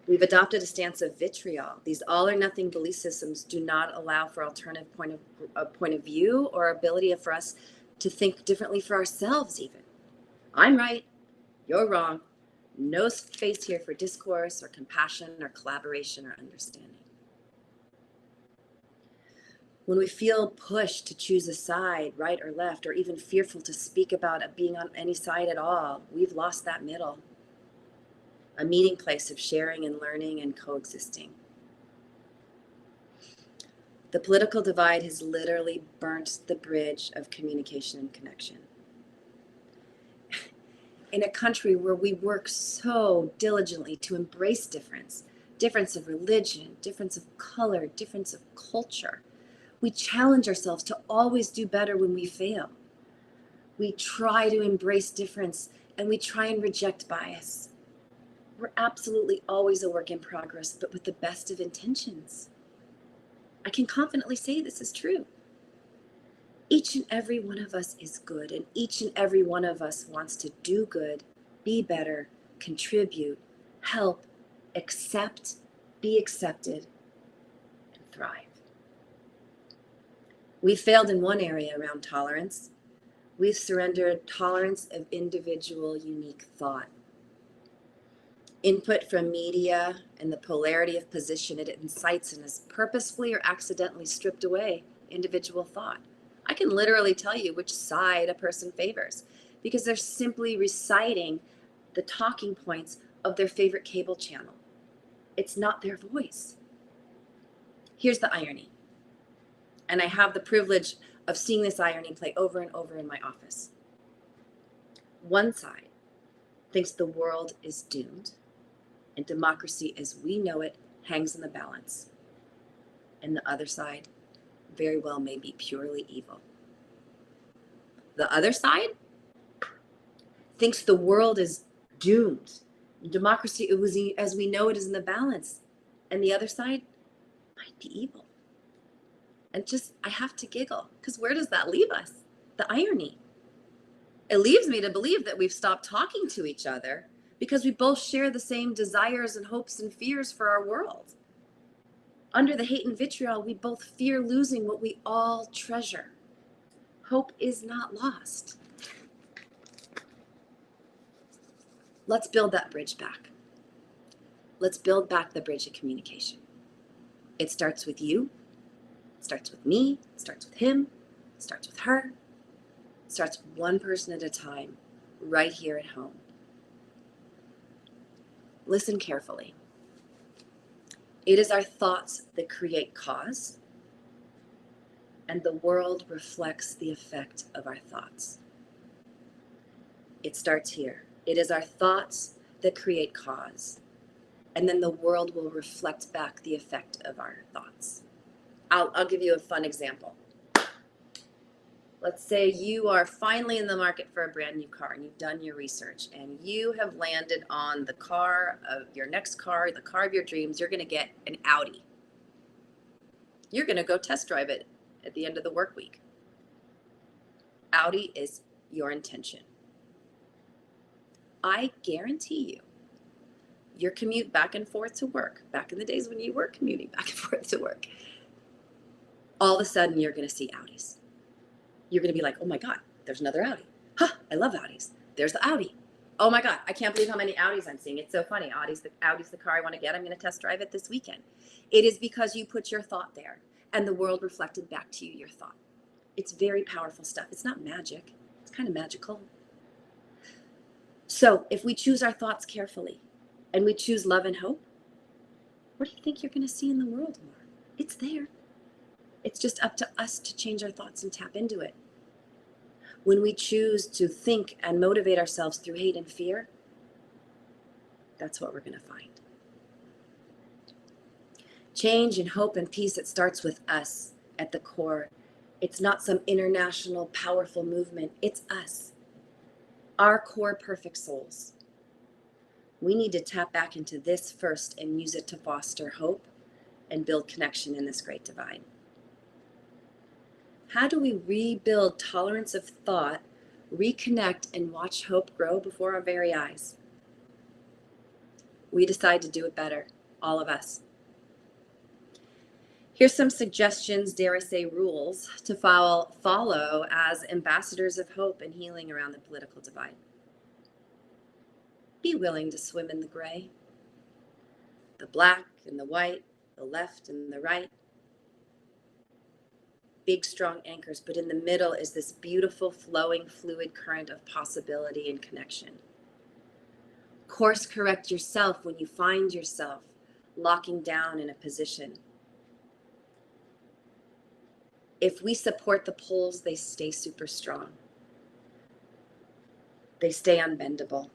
We've adopted a stance of vitriol. These all or nothing belief systems do not allow for alternative point of view or ability for us to think differently for ourselves even. I'm right, you're wrong. No space here for discourse or compassion or collaboration or understanding. When we feel pushed to choose a side, right or left, or even fearful to speak about being on any side at all, we've lost that middle, a meeting place of sharing and learning and coexisting. The political divide has literally burnt the bridge of communication and connection. In a country where we work so diligently to embrace difference, difference of religion, difference of color, difference of culture, we challenge ourselves to always do better when we fail. We try to embrace difference and we try and reject bias. We're absolutely always a work in progress, but with the best of intentions. I can confidently say this is true. Each and every one of us is good, and each and every one of us wants to do good, be better, contribute, help, accept, be accepted, and thrive. We failed in one area around tolerance. We've surrendered tolerance of individual, unique thought. Input from media and the polarity of position it incites and has purposefully or accidentally stripped away individual thought. I can literally tell you which side a person favors because they're simply reciting the talking points of their favorite cable channel. It's not their voice. Here's the irony. And I have the privilege of seeing this irony play over and over in my office. One side thinks the world is doomed and democracy as we know it hangs in the balance. And the other side very well may be purely evil. The other side thinks the world is doomed. Democracy as we know it is in the balance. And the other side might be evil. And I have to giggle, because where does that leave us? The irony. It leaves me to believe that we've stopped talking to each other because we both share the same desires and hopes and fears for our world. Under the hate and vitriol, we both fear losing what we all treasure. Hope is not lost. Let's build that bridge back. Let's build back the bridge of communication. It starts with you. It starts with me. It starts with him. It starts with her. It starts one person at a time, right here at home. Listen carefully. It is our thoughts that create cause, and the world reflects the effect of our thoughts. It starts here. It is our thoughts that create cause, and then the world will reflect back the effect of our thoughts. I'll give you a fun example. Let's say you are finally in the market for a brand new car and you've done your research and you have landed on the car of your next car, the car of your dreams. You're going to get an Audi. You're going to go test drive it at the end of the work week. Audi is your intention. I guarantee you, your commute back and forth to work, back in the days when you were commuting back and forth to work, all of a sudden you're going to see Audis. You're going to be like, oh my God, there's another Audi. Huh, I love Audis. There's the Audi. Oh my God, I can't believe how many Audis I'm seeing. It's so funny. Audi's the car I want to get. I'm going to test drive it this weekend. It is because you put your thought there and the world reflected back to you your thought. It's very powerful stuff. It's not magic. It's kind of magical. So if we choose our thoughts carefully and we choose love and hope, what do you think you're going to see in the world more? It's there. It's just up to us to change our thoughts and tap into it. When we choose to think and motivate ourselves through hate and fear, that's what we're going to find. Change and hope and peace, it starts with us at the core. It's not some international powerful movement. It's us, our core perfect souls. We need to tap back into this first and use it to foster hope and build connection in this great divide. How do we rebuild tolerance of thought, reconnect, and watch hope grow before our very eyes? We decide to do it better, all of us. Here's some suggestions, dare I say rules, to follow as ambassadors of hope and healing around the political divide. Be willing to swim in the gray, the black and the white, the left and the right. Big, strong anchors, but in the middle is this beautiful, flowing, fluid current of possibility and connection. Course correct yourself when you find yourself locking down in a position. If we support the poles, they stay super strong. They stay unbendable.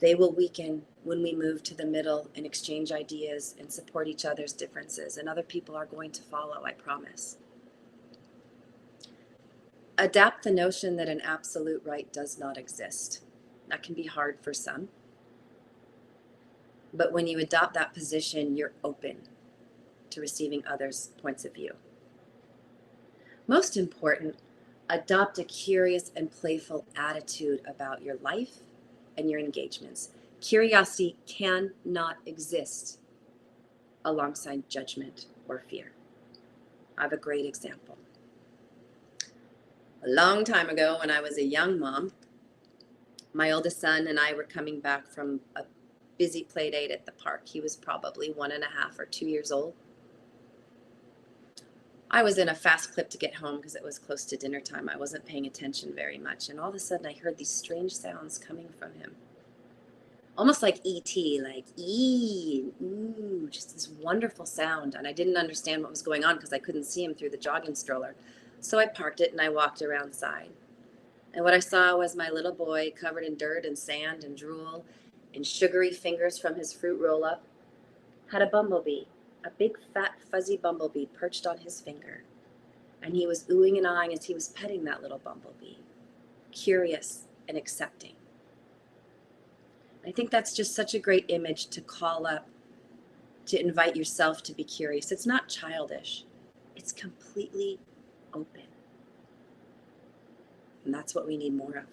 They will weaken when we move to the middle and exchange ideas and support each other's differences, and other people are going to follow, I promise. Adapt the notion that an absolute right does not exist. That can be hard for some. But when you adopt that position, you're open to receiving others' points of view. Most important, adopt a curious and playful attitude about your life and your engagements. Curiosity cannot exist alongside judgment or fear. I have a great example. A long time ago, when I was a young mom, my oldest son and I were coming back from a busy play date at the park. He was probably 1.5 or 2 years old. I was in a fast clip to get home because it was close to dinner time. I wasn't paying attention very much. And all of a sudden I heard these strange sounds coming from him. Almost like E.T., like ee, ooh, just this wonderful sound. And I didn't understand what was going on because I couldn't see him through the jogging stroller. So I parked it and I walked around side. And what I saw was my little boy covered in dirt and sand and drool and sugary fingers from his fruit roll-up had a bumblebee. A big, fat, fuzzy bumblebee perched on his finger. And he was oohing and eyeing as he was petting that little bumblebee, curious and accepting. I think that's just such a great image to call up, to invite yourself to be curious. It's not childish. It's completely open. And that's what we need more of.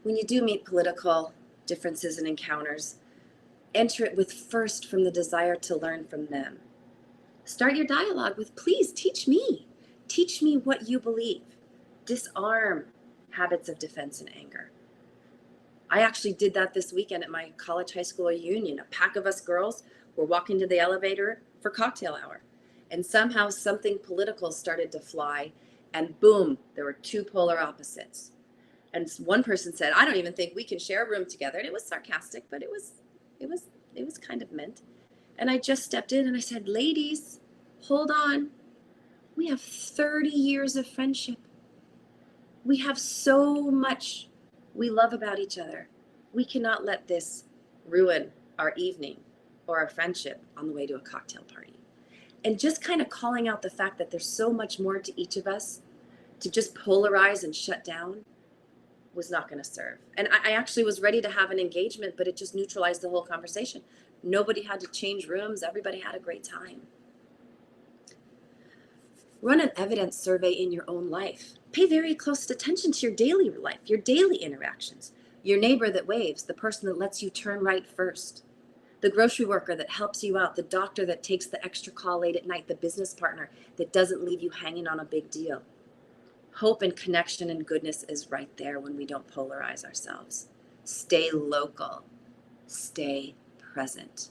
When you do meet political differences and encounters, enter it with first from the desire to learn from them. Start your dialogue with, please teach me. Teach me what you believe. Disarm habits of defense and anger. I actually did that this weekend at my college high school reunion. A pack of us girls were walking to the elevator for cocktail hour. And somehow something political started to fly, and boom, there were two polar opposites. And one person said, I don't even think we can share a room together. And it was sarcastic, but it was kind of meant. And I just stepped in and I said, ladies, hold on. We have 30 years of friendship. We have so much we love about each other. We cannot let this ruin our evening or our friendship on the way to a cocktail party. And just kind of calling out the fact that there's so much more to each of us, to just polarize and shut down was not going to serve. And I actually was ready to have an engagement, but it just neutralized the whole conversation. Nobody had to change rooms. Everybody had a great time. Run an evidence survey in your own life. Pay very close attention to your daily life, your daily interactions. Your neighbor that waves, the person that lets you turn right first, the grocery worker that helps you out, the doctor that takes the extra call late at night, the business partner that doesn't leave you hanging on a big deal. Hope and connection and goodness is right there when we don't polarize ourselves. Stay local. Stay present.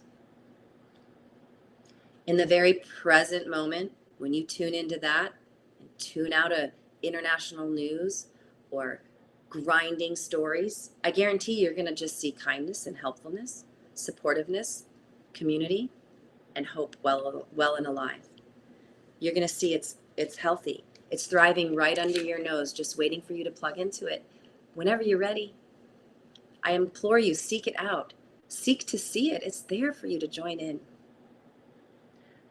In the very present moment, when you tune into that and tune out of international news or grinding stories, I guarantee you're going to just see kindness and helpfulness, supportiveness, community, and hope well and alive. You're going to see it's healthy. It's thriving right under your nose, just waiting for you to plug into it. Whenever you're ready, I implore you, seek it out. Seek to see it. It's there for you to join in.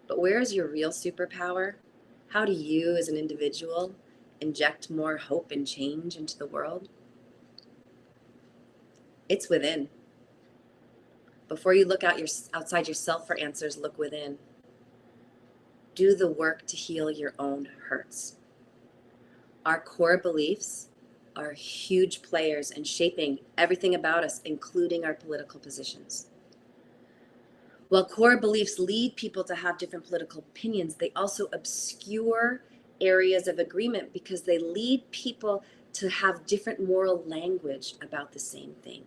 But where is your real superpower? How do you as an individual inject more hope and change into the world? It's within. Before you look outside yourself for answers, look within. Do the work to heal your own hurts. Our core beliefs are huge players in shaping everything about us, including our political positions. While core beliefs lead people to have different political opinions, they also obscure areas of agreement because they lead people to have different moral language about the same thing.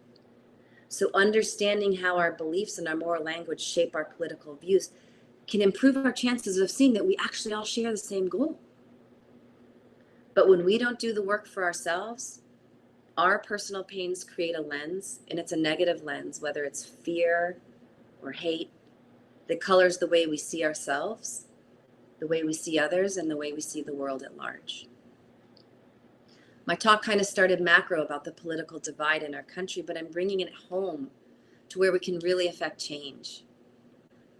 So understanding how our beliefs and our moral language shape our political views can improve our chances of seeing that we actually all share the same goal. But when we don't do the work for ourselves, our personal pains create a lens, and it's a negative lens, whether it's fear or hate, that colors the way we see ourselves, the way we see others, and the way we see the world at large. My talk kind of started macro about the political divide in our country, but I'm bringing it home to where we can really affect change.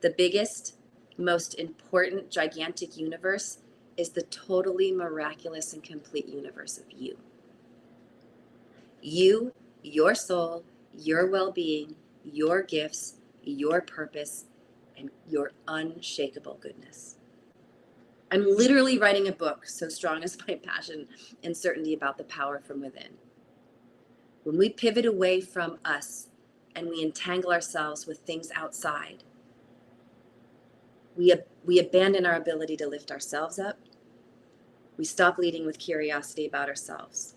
The biggest, most important, gigantic universe is the totally miraculous and complete universe of you. You, your soul, your well-being, your gifts, your purpose, and your unshakable goodness. I'm literally writing a book, so strong is my passion and certainty about the power from within. When we pivot away from us and we entangle ourselves with things outside, we abandon our ability to lift ourselves up. We stop leading with curiosity about ourselves.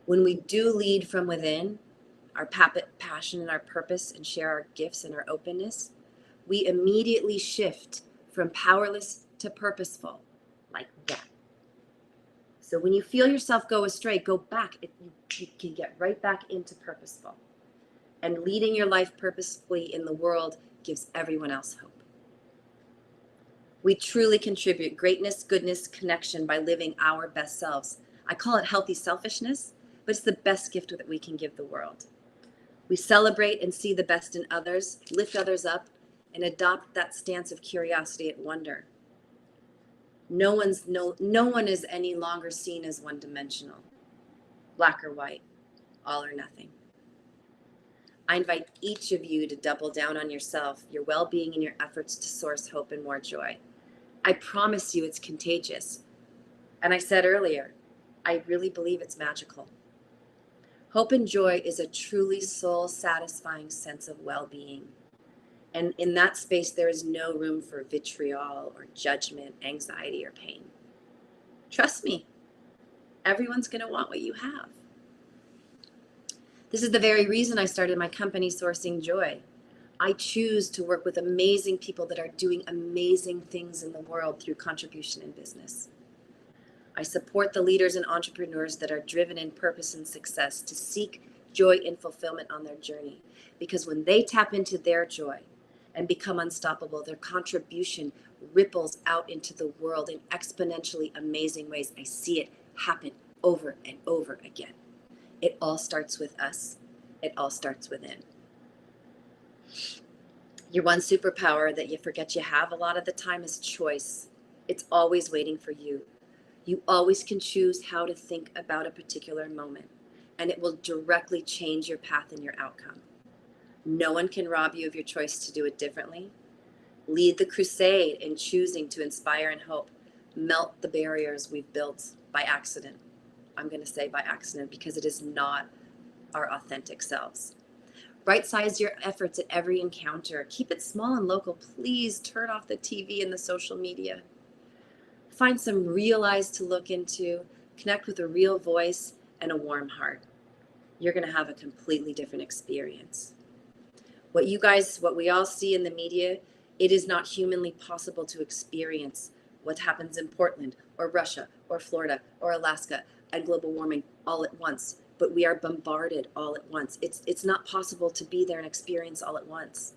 When we do lead from within, our passion and our purpose, and share our gifts and our openness, we immediately shift from powerless to purposeful, like that. So when you feel yourself go astray, go back. You can get right back into purposeful. And leading your life purposefully in the world gives everyone else hope. We truly contribute greatness, goodness, connection by living our best selves. I call it healthy selfishness, but it's the best gift that we can give the world. We celebrate and see the best in others, lift others up, and adopt that stance of curiosity and wonder. No one is any longer seen as one-dimensional, black or white, all or nothing. I invite each of you to double down on yourself, your well-being, and your efforts to source hope and more joy. I promise you it's contagious. And I said earlier, I really believe it's magical. Hope and joy is a truly soul-satisfying sense of well-being. And in that space, there is no room for vitriol or judgment, anxiety, or pain. Trust me, everyone's going to want what you have. This is the very reason I started my company, Sourcing Joy. I choose to work with amazing people that are doing amazing things in the world through contribution in business. I support the leaders and entrepreneurs that are driven in purpose and success to seek joy and fulfillment on their journey. Because when they tap into their joy and become unstoppable, their contribution ripples out into the world in exponentially amazing ways. I see it happen over and over again. It all starts with us. It all starts within. Your one superpower that you forget you have a lot of the time is choice. It's always waiting for you. You always can choose how to think about a particular moment, and it will directly change your path and your outcome. No one can rob you of your choice to do it differently. Lead the crusade in choosing to inspire and hope. Melt the barriers we've built by accident. I'm going to say by accident because it is not our authentic selves. Right-size your efforts at every encounter. Keep it small and local. Please turn off the TV and the social media. Find some real eyes to look into. Connect with a real voice and a warm heart. You're going to have a completely different experience. What we all see in the media, it is not humanly possible to experience what happens in Portland or Russia or Florida or Alaska and global warming all at once. But we are bombarded all at once. It's not possible to be there and experience all at once.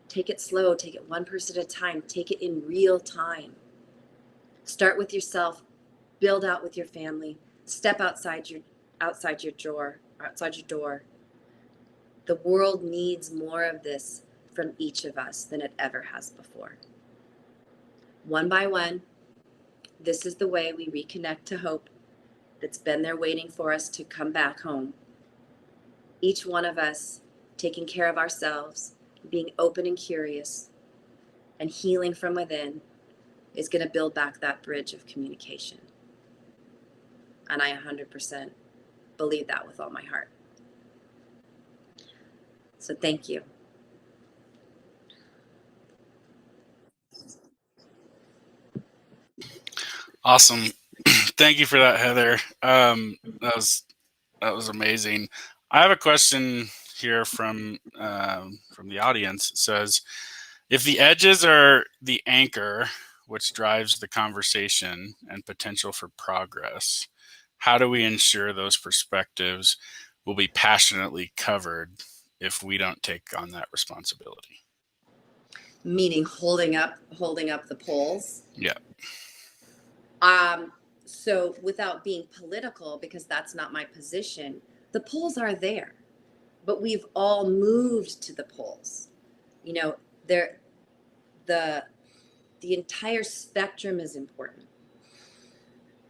Take it slow, take it one person at a time, take it in real time. Start with yourself, build out with your family, step outside your door. The world needs more of this from each of us than it ever has before. One by one, this is the way we reconnect to hope that's been there waiting for us to come back home. Each one of us taking care of ourselves, being open and curious, and healing from within is going to build back that bridge of communication. And I 100% believe that with all my heart. So thank you. Awesome. Thank you for that, Heather. That was amazing. I have a question here from the audience. It says, if the edges are the anchor, which drives the conversation and potential for progress, how do we ensure those perspectives will be passionately covered if we don't take on that responsibility? Meaning holding up the polls. Yeah. So without being political, because that's not my position, the polls are there, but we've all moved to the polls. You know, the entire spectrum is important.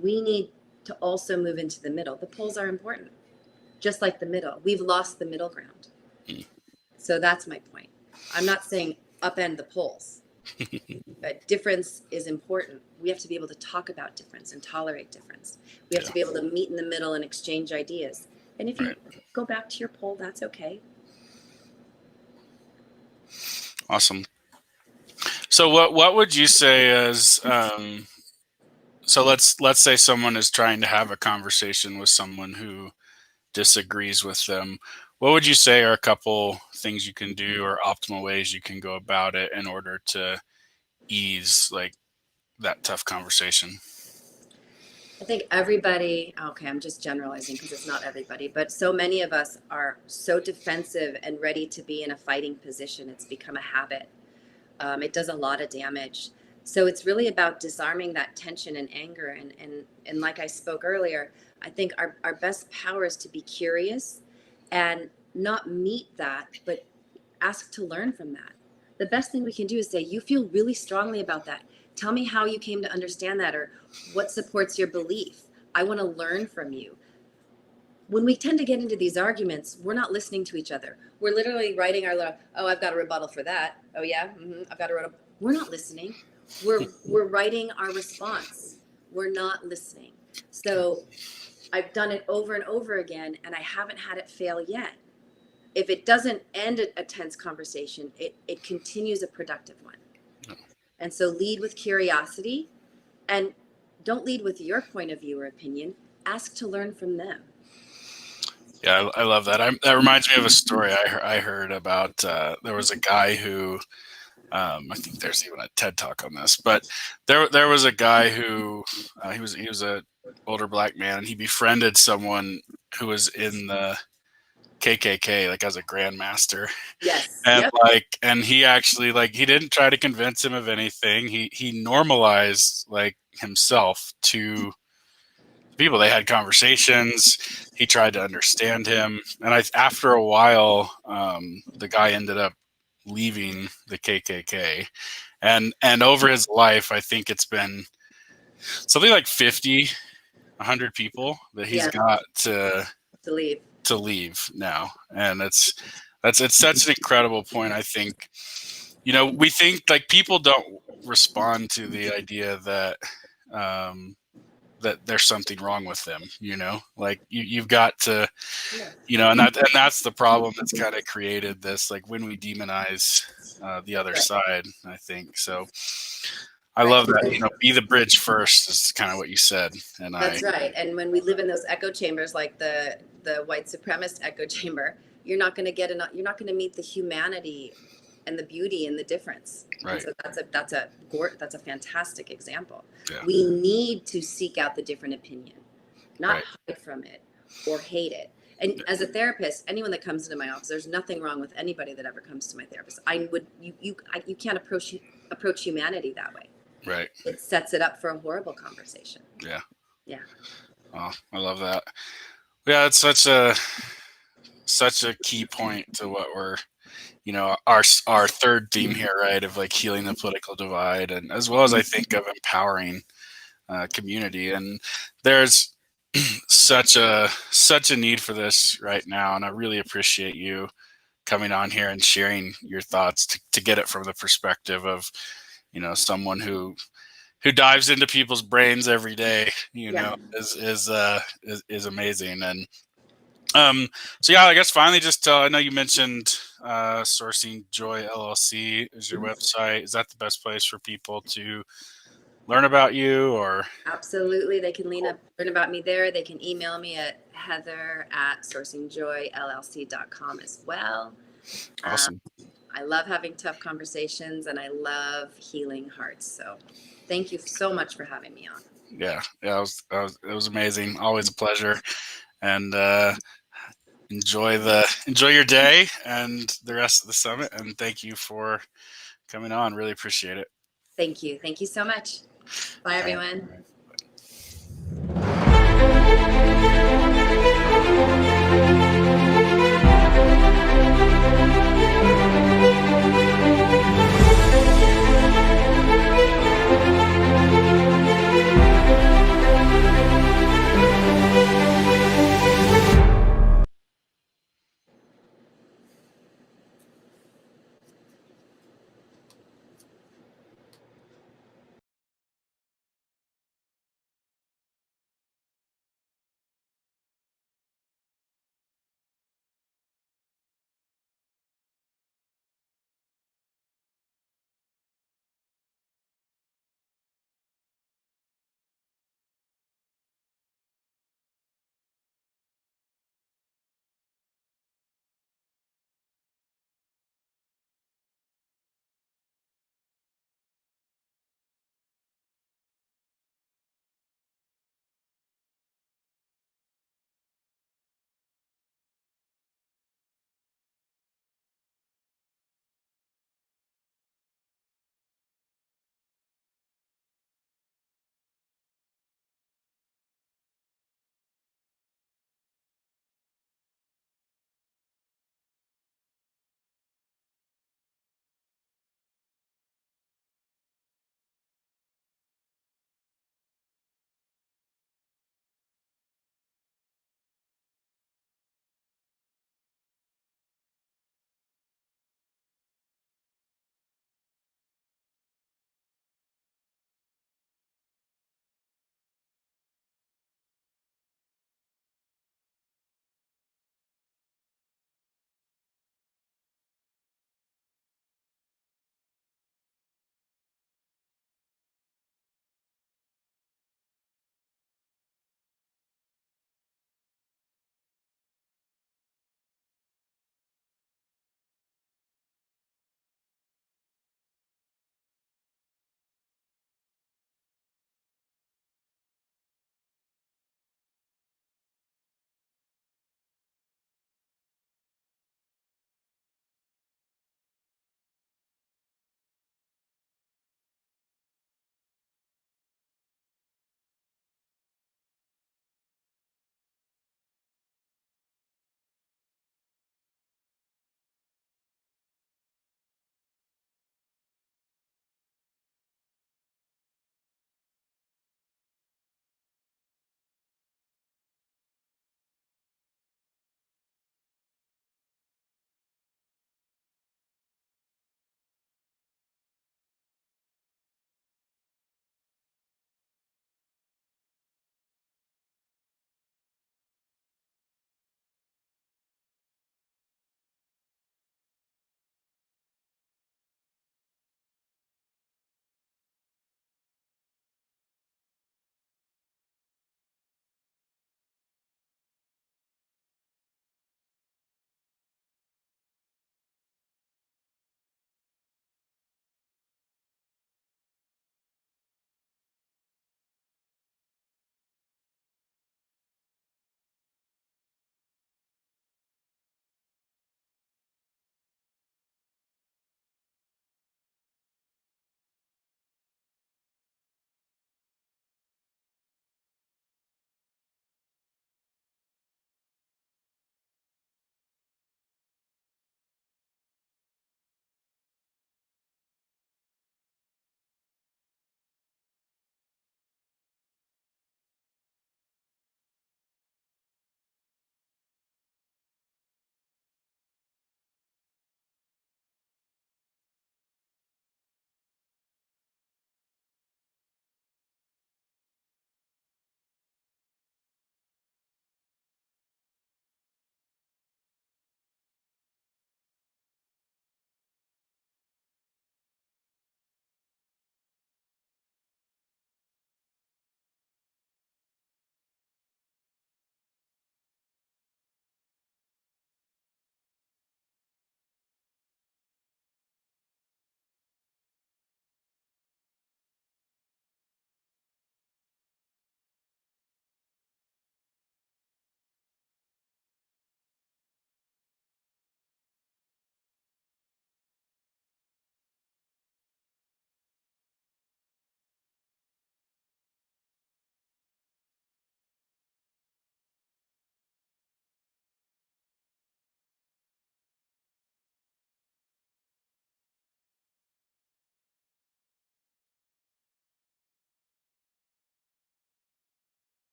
We need to also move into the middle. The polls are important, just like the middle. We've lost the middle ground. So that's my point. I'm not saying upend the polls. But difference is important. We have to be able to talk about difference and tolerate difference. We have to be able to meet in the middle and exchange ideas. And if you go back to your poll, that's okay. Awesome. So what would you say is so let's say someone is trying to have a conversation with someone who disagrees with them. What would you say are a couple things you can do or optimal ways you can go about it in order to ease like that tough conversation? I think everybody, okay, I'm just generalizing because it's not everybody, but so many of us are so defensive and ready to be in a fighting position. It's become a habit. It does a lot of damage. So it's really about disarming that tension and anger. And like I spoke earlier, I think our best power is to be curious and not meet that, but ask to learn from that. The best thing we can do is say, you feel really strongly about that. Tell me how you came to understand that, or what supports your belief. I want to learn from you. When we tend to get into these arguments, we're not listening to each other. We're literally writing our little, oh, I've got a rebuttal for that. Oh yeah, I've got a rebuttal. We're not listening. We're writing our response. We're not listening. So I've done it over and over again, and I haven't had it fail yet. If it doesn't end a tense conversation, it continues a productive one. And so lead with curiosity, and don't lead with your point of view or opinion. Ask to learn from them. Yeah, I love that. That reminds me of a story I heard about. There was a guy who, I think there's even a TED Talk on this, but there was a guy who he was a older black man, and he befriended someone who was in the KKK, like as a grandmaster. Yes. And and he actually he didn't try to convince him of anything. He normalized himself to people. They had conversations. He tried to understand him, and after a while, the guy ended up leaving the KKK, and over his life, I think it's been something like 50, 100 people that he's got to leave now, and it's such an incredible point. I think, we think people don't respond to the idea that that there's something wrong with them, you've got to, and that's the problem that's kind of created this, when we demonize the other side, I think. So I love that, be the bridge first is kind of what you said. And that's right. And when we live in those echo chambers, like the white supremacist echo chamber, you're not going to meet the humanity and the beauty and the difference. Right. And so that's a fantastic example. Yeah. We need to seek out the different opinion, not hide from it or hate it. And as a therapist, anyone that comes into my office, there's nothing wrong with anybody that ever comes to my therapist. You can't approach humanity that way. Right. It sets it up for a horrible conversation. Yeah. Yeah. Oh, I love that. Yeah, it's such a key point to what we're, our third theme here, right, of healing the political divide, and as well as I think of empowering community. And there's such a need for this right now, and I really appreciate you coming on here and sharing your thoughts to get it from the perspective of someone who dives into people's brains every day, is amazing. And so yeah, I guess finally, just I know you mentioned Sourcing Joy LLC is your website. Is that the best place for people to learn about you or? Absolutely. They can learn about me there. They can email me at heather@sourcingjoyllc.com as well. Awesome. I love having tough conversations and I love healing hearts. So thank you so much for having me on. Yeah, it was amazing. Always a pleasure. And enjoy your day and the rest of the summit. And thank you for coming on. Really appreciate it. Thank you. Thank you so much. Bye, everyone.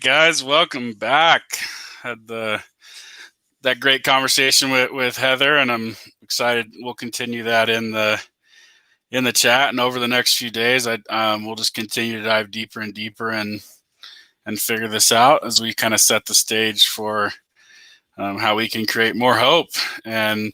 guys, welcome back. Had that great conversation with Heather, and I'm excited. We'll continue that in the chat, and over the next few days, we'll just continue to dive deeper and deeper and figure this out as we kind of set the stage for how we can create more hope. And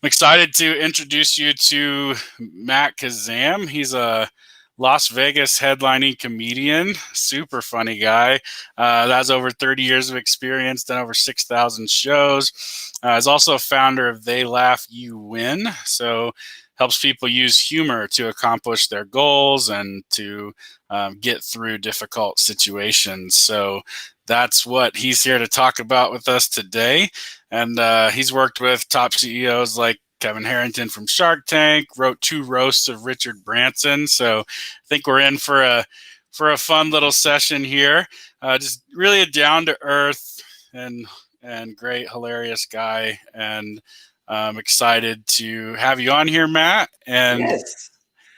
I'm excited to introduce you to Matt Kazam. He's a Las Vegas headlining comedian, super funny guy. That has over 30 years of experience, done over 6,000 shows. Is also a founder of They Laugh, You Win. So helps people use humor to accomplish their goals and to get through difficult situations. So that's what he's here to talk about with us today. And he's worked with top CEOs like Kevin Harrington from Shark Tank, wrote 2 roasts of Richard Branson. So I think we're in for a fun little session here. Just really a down to earth and great, hilarious guy. And I'm excited to have you on here, Matt. And yes,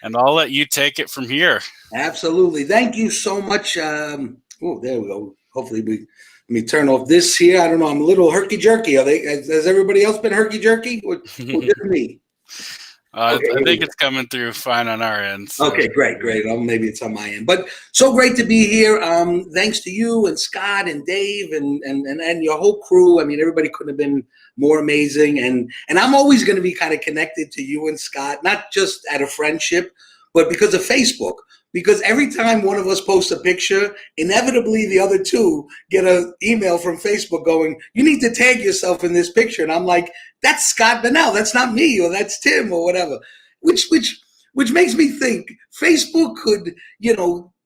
and I'll let you take it from here. absolutely. Thank you so much. Oh, there we go. Hopefully let me turn off this here. I don't know. I'm a little herky-jerky. Has everybody else been herky-jerky? Or just me? Okay, I think it's coming through fine on our end. So. Okay, great. Well, maybe it's on my end. But so great to be here. Thanks to you and Scott and Dave and your whole crew. I mean, everybody couldn't have been more amazing. And I'm always going to be kind of connected to you and Scott, not just out of friendship, but because of Facebook. Because every time one of us posts a picture, inevitably the other two get an email from Facebook going, you need to tag yourself in this picture. And I'm like, that's Scott Bennell. That's not me, or that's Tim, or whatever. Which makes me think Facebook could,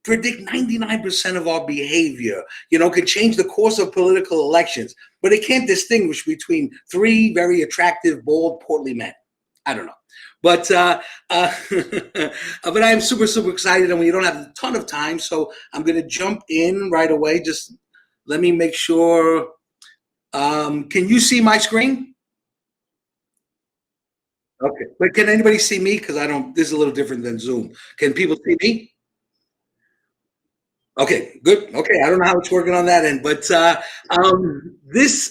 predict 99% of our behavior, could change the course of political elections, but it can't distinguish between 3 very attractive, bald, portly men. I don't know. But but I am super, super excited, and we don't have a ton of time, so I'm going to jump in right away. Just let me make sure. Can you see my screen? Okay, but can anybody see me? Because this is a little different than Zoom. Can people see me? Okay, good. Okay, I don't know how it's working on that end, but this,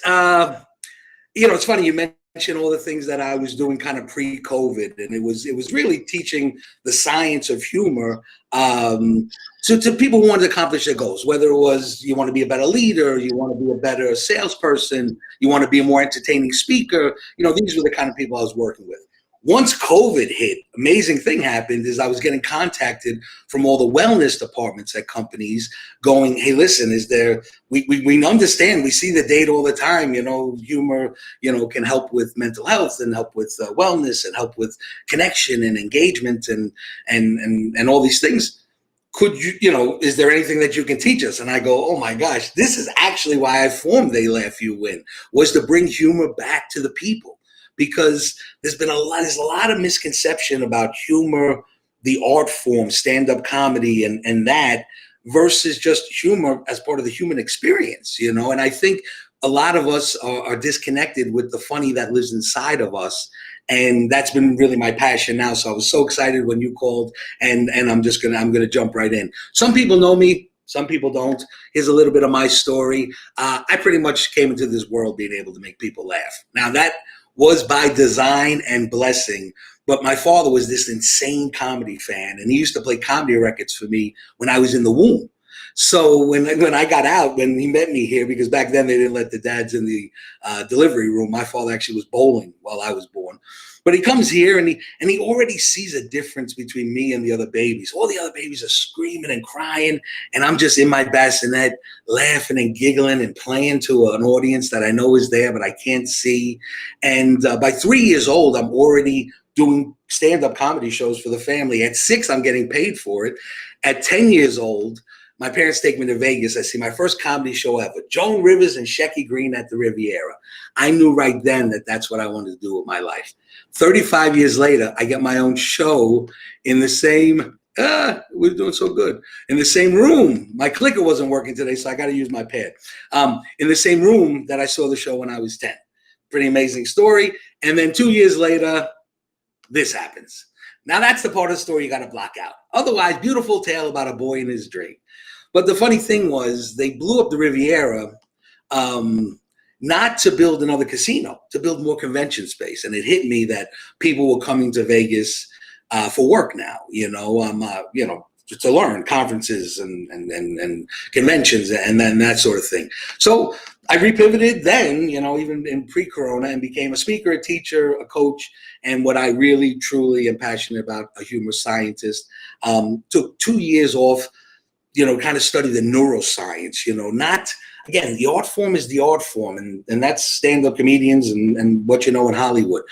it's funny you mentioned all the things that I was doing kind of pre-COVID, and it was really teaching the science of humor to people who wanted to accomplish their goals, whether it was you want to be a better leader, you want to be a better salesperson, you want to be a more entertaining speaker. These were the kind of people I was working with. Once COVID hit, amazing thing happened is I was getting contacted from all the wellness departments at companies going, hey, listen, we understand, we see the data all the time, humor, can help with mental health and help with wellness and help with connection and engagement and all these things. Could you, is there anything that you can teach us? And I go, oh my gosh, this is actually why I formed They Laugh, You Win, was to bring humor back to the people. Because there's a lot of misconception about humor, the art form, stand-up comedy, and that versus just humor as part of the human experience, And I think a lot of us are disconnected with the funny that lives inside of us, and that's been really my passion now. So I was so excited when you called, and I'm gonna jump right in. Some people know me, some people don't. Here's a little bit of my story. I pretty much came into this world being able to make people laugh. Now that was by design and blessing, but my father was this insane comedy fan, and he used to play comedy records for me when I was in the womb. So when I got out, when he met me here, because back then they didn't let the dads in the delivery room, my father actually was bowling while I was born. But he comes here and he already sees a difference between me and the other babies. All the other babies are screaming and crying, and I'm just in my bassinet laughing and giggling and playing to an audience that I know is there, but I can't see. And by 3 years old, I'm already doing stand-up comedy shows for the family. At 6, I'm getting paid for it. At 10 years old, my parents take me to Vegas. I see my first comedy show ever, Joan Rivers and Shecky Green at the Riviera. I knew right then that that's what I wanted to do with my life. 35 years later, I get my own show in the same, we're doing so good, in the same room. My clicker wasn't working today, so I got to use my pad. In the same room that I saw the show when I was 10. Pretty amazing story. And then 2 years later, this happens. Now that's the part of the story you got to block out. Otherwise, beautiful tale about a boy and his dream. But the funny thing was they blew up the Riviera, not to build another casino, to build more convention space. And it hit me that people were coming to Vegas for work now, to learn conferences and conventions and then that sort of thing. So I repivoted then, even in pre-corona, and became a speaker, a teacher, a coach, and what I really, truly am passionate about, a humor scientist. Took 2 years off, kind of study the neuroscience, not, again, the art form is the art form, and that's stand-up comedians and what in Hollywood.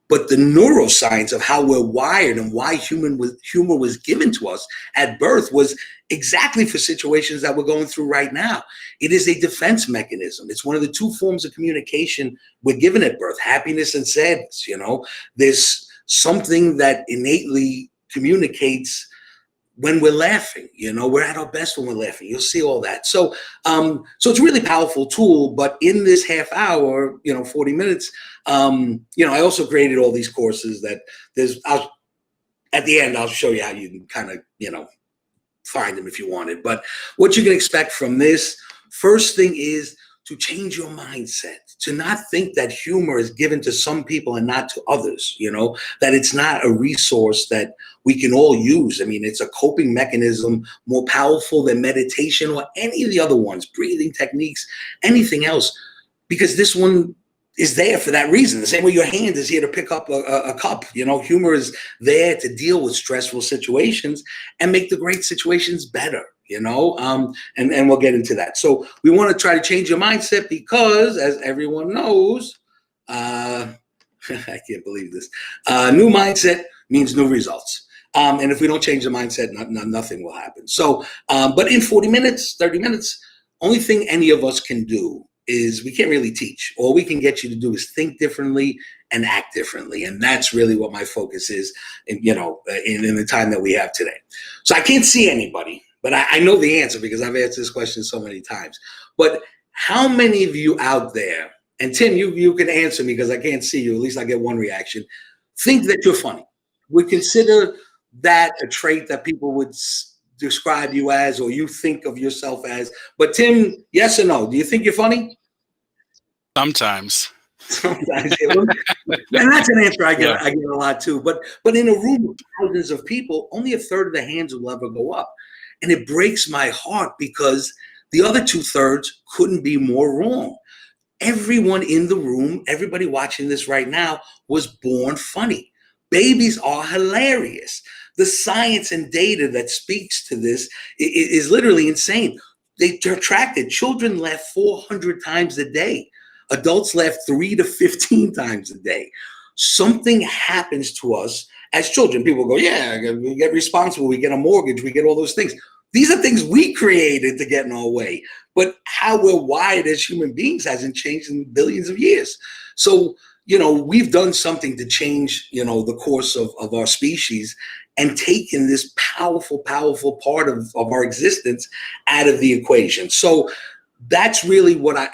But the neuroscience of how we're wired and why humor was given to us at birth was exactly for situations that we're going through right now. It is a defense mechanism. It's one of the two forms of communication we're given at birth, happiness and sadness. There's something that innately communicates when we're laughing. We're at our best when we're laughing. You'll see all that. So it's a really powerful tool. But in this half hour, 40 minutes, I also created all these courses that at the end, I'll show you how you can kind of, find them if you wanted. But what you can expect from this, first thing is to change your mindset, to not think that humor is given to some people and not to others, that it's not a resource that we can all use. I mean, it's a coping mechanism more powerful than meditation or any of the other ones, breathing techniques, anything else, because this one is there for that reason. The same way your hand is here to pick up a cup. Humor is there to deal with stressful situations and make the great situations better. And we'll get into that. So we want to try to change your mindset because, as everyone knows, I can't believe this. New mindset means new results. And if we don't change the mindset, nothing will happen. So, but in 40 minutes, 30 minutes, only thing any of us can do is we can't really teach. All we can get you to do is think differently and act differently. And that's really what my focus is, in the time that we have today. So I can't see anybody, but I know the answer because I've answered this question so many times. But how many of you out there, and Tim, you can answer me because I can't see you, at least I get one reaction, think that you're funny? Would consider that a trait that people would describe you as, or you think of yourself as? But Tim, yes or no? Do you think you're funny? Sometimes. Sometimes. And that's an answer I get a lot too. But in a room of thousands of people, only a third of the hands will ever go up. And it breaks my heart because the other 2/3 couldn't be more wrong. Everyone in the room, everybody watching this right now, was born funny. Babies are hilarious. The science and data that speaks to this is literally insane. They tracked it. Children laugh 400 times a day. Adults laugh 3 to 15 times a day. Something happens to us as children. People go, yeah, we get responsible, we get a mortgage, we get all those things. These are things we created to get in our way. But how we're wired as human beings hasn't changed in billions of years. So, we've done something to change, the course of our species and taken this powerful, powerful part of our existence out of the equation. So that's really what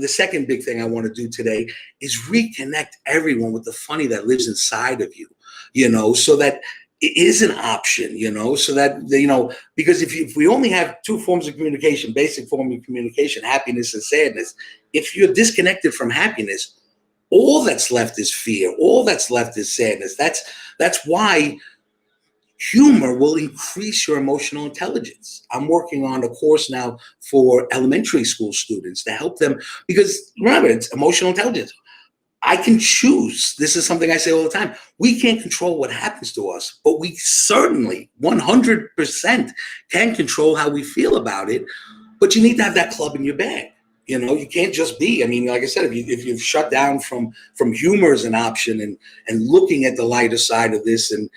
the second big thing I want to do today is reconnect everyone with the funny that lives inside of you, so that it is an option, so that, because if we only have two forms of communication, basic form of communication, happiness and sadness, if you're disconnected from happiness, all that's left is fear. All that's left is sadness. That's why humor will increase your emotional intelligence. I'm working on a course now for elementary school students to help them, because remember, it's emotional intelligence. I can choose. This is something I say all the time. We can't control what happens to us, but we certainly 100% can control how we feel about it. But you need to have that club in your bag. You can't just be, like I said, if you've shut down from humor as an option and looking at the lighter side of this and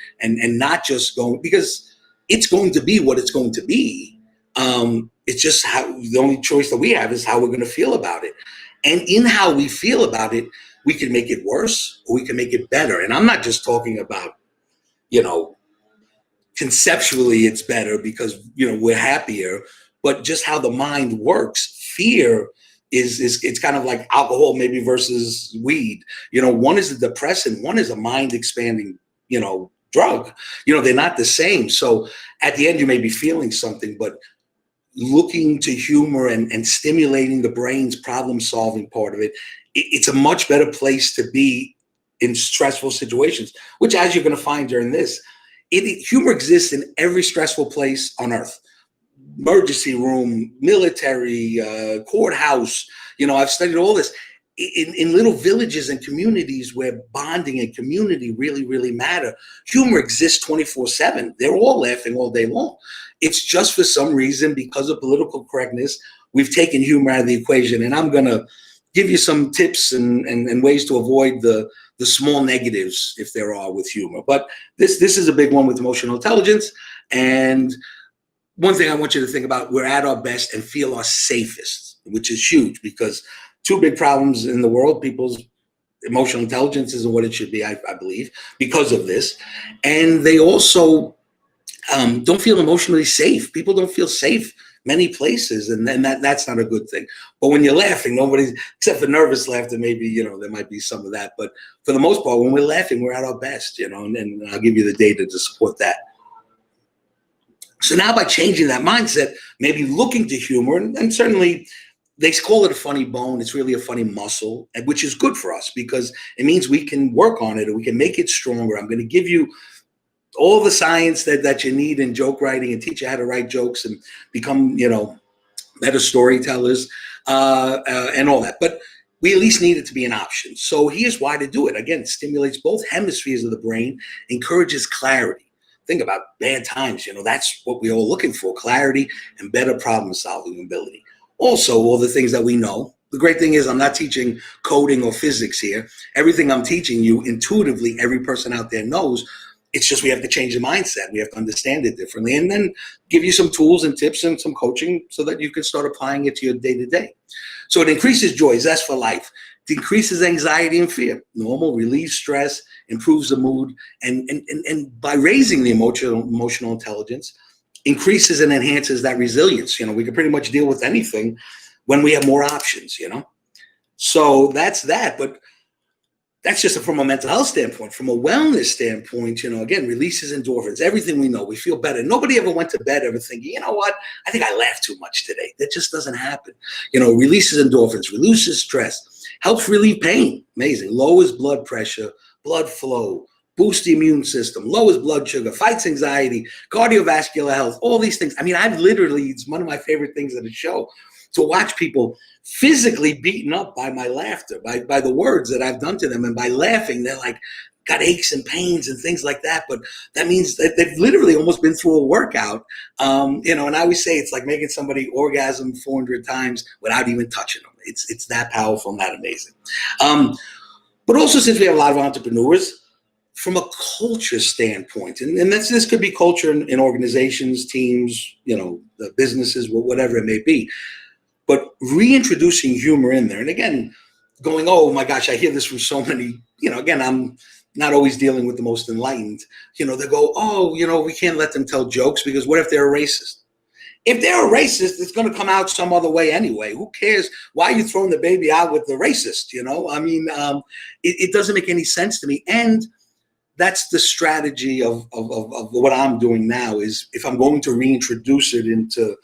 not just going, because it's going to be what it's going to be. It's just the only choice that we have is how we're going to feel about it. And in how we feel about it, we can make it worse or we can make it better. And I'm not just talking about, conceptually it's better because, we're happier, but just how the mind works. Fear is it's kind of like alcohol maybe versus weed. One is a depressant, one is a mind expanding, drug. They're not the same. So at the end you may be feeling something, but looking to humor and stimulating the brain's problem-solving part of it, it's a much better place to be in stressful situations, which, as you're going to find during this, humor exists in every stressful place on earth. Emergency room, military, courthouse. I've studied all this. In little villages and communities where bonding and community really, really matter, humor exists 24/7. They're all laughing all day long. It's just for some reason, because of political correctness, we've taken humor out of the equation. And I'm going to give you some tips and ways to avoid the small negatives, if there are, with humor. But this is a big one with emotional intelligence. And one thing I want you to think about, we're at our best and feel our safest, which is huge, because two big problems in the world: people's emotional intelligence isn't what it should be, I believe, because of this. And they also don't feel emotionally safe. People don't feel safe many places, and then that's not a good thing. But when you're laughing, nobody's, except for nervous laughter, maybe, there might be some of that. But for the most part, when we're laughing, we're at our best, and I'll give you the data to support that. So now, by changing that mindset, maybe looking to humor, and certainly they call it a funny bone. It's really a funny muscle, which is good for us because it means we can work on it and we can make it stronger. I'm going to give you all the science that you need in joke writing and teach you how to write jokes and become, better storytellers and all that. But we at least need it to be an option. So here's why to do it. Again, it stimulates both hemispheres of the brain, encourages clarity. Think about bad times. That's what we're all looking for: clarity and better problem-solving ability. Also, all the things that we know. The great thing is I'm not teaching coding or physics here. Everything I'm teaching you, intuitively, every person out there knows. It's just we have to change the mindset. We have to understand it differently, and then give you some tools and tips and some coaching so that you can start applying it to your day-to-day. So it increases joy, zest for life. It decreases anxiety and fear. Normal, relieves stress, improves the mood, and by raising the emotional intelligence, increases and enhances that resilience. We can pretty much deal with anything when we have more options, So that's that. But that's just from a mental health standpoint. From a wellness standpoint, again, releases endorphins, everything we know. We feel better. Nobody ever went to bed ever thinking, you know what, I think I laughed too much today. That just doesn't happen. Releases endorphins, reduces stress, helps relieve pain. Amazing. Lowers blood pressure, blood flow, boosts the immune system, lowers blood sugar, fights anxiety, cardiovascular health, all these things. I mean, it's one of my favorite things at a show, to watch people physically beaten up by my laughter, by the words that I've done to them. And by laughing, they're like, got aches and pains and things like that. But that means that they've literally almost been through a workout. And I always say it's like making somebody orgasm 400 times without even touching them. It's that powerful and that amazing. But also, since we have a lot of entrepreneurs, from a culture standpoint, and this could be culture in organizations, teams, the businesses, whatever it may be, but reintroducing humor in there. And again, going, oh my gosh, I hear this from so many, again, I'm not always dealing with the most enlightened, they go, oh, we can't let them tell jokes because what if they're a racist? If they're a racist, it's going to come out some other way anyway. Who cares? Why are you throwing the baby out with the racist? It doesn't make any sense to me. And that's the strategy of what I'm doing now is if I'm going to reintroduce it into,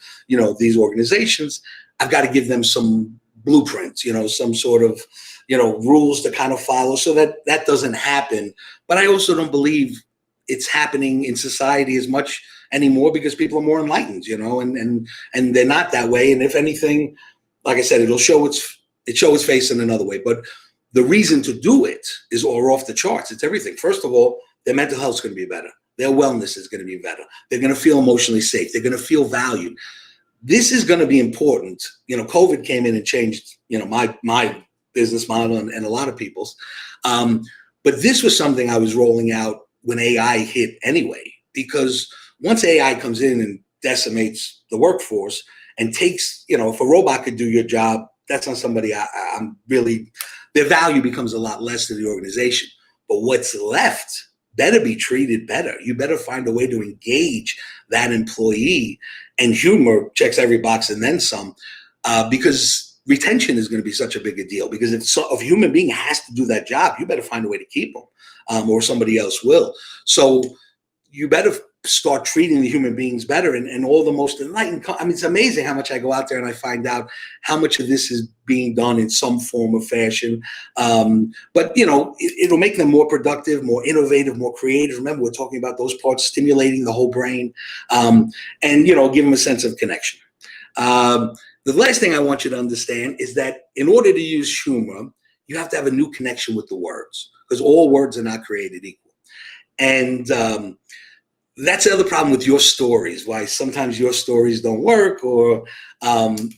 these organizations, I've got to give them some blueprints, some sort of, rules to kind of follow so that doesn't happen. But I also don't believe it's happening in society as much anymore because people are more enlightened, and they're not that way. And if anything, like I said, it show its face in another way. But the reason to do it is all off the charts. It's everything. First of all, their mental health is going to be better. Their wellness is going to be better. They're going to feel emotionally safe. They're going to feel valued. This is going to be important. COVID came in and changed, my business model and a lot of people's. But this was something I was rolling out when AI hit anyway, because once AI comes in and decimates the workforce and takes, if a robot could do your job, that's not somebody I'm really, their value becomes a lot less to the organization. But what's left better be treated better. You better find a way to engage that employee, and humor checks every box and then some, because retention is going to be such a big a deal. Because if a human being has to do that job, you better find a way to keep them, or somebody else will. So you better start treating the human beings better, and all the most enlightened. I mean, it's amazing how much I go out there and I find out how much of this is being done in some form or fashion. But it'll make them more productive, more innovative, more creative. Remember, we're talking about those parts stimulating the whole brain, and give them a sense of connection. The last thing I want you to understand is that in order to use humor, you have to have a new connection with the words, because all words are not created equal. And that's the other problem with your stories, why sometimes your stories don't work, or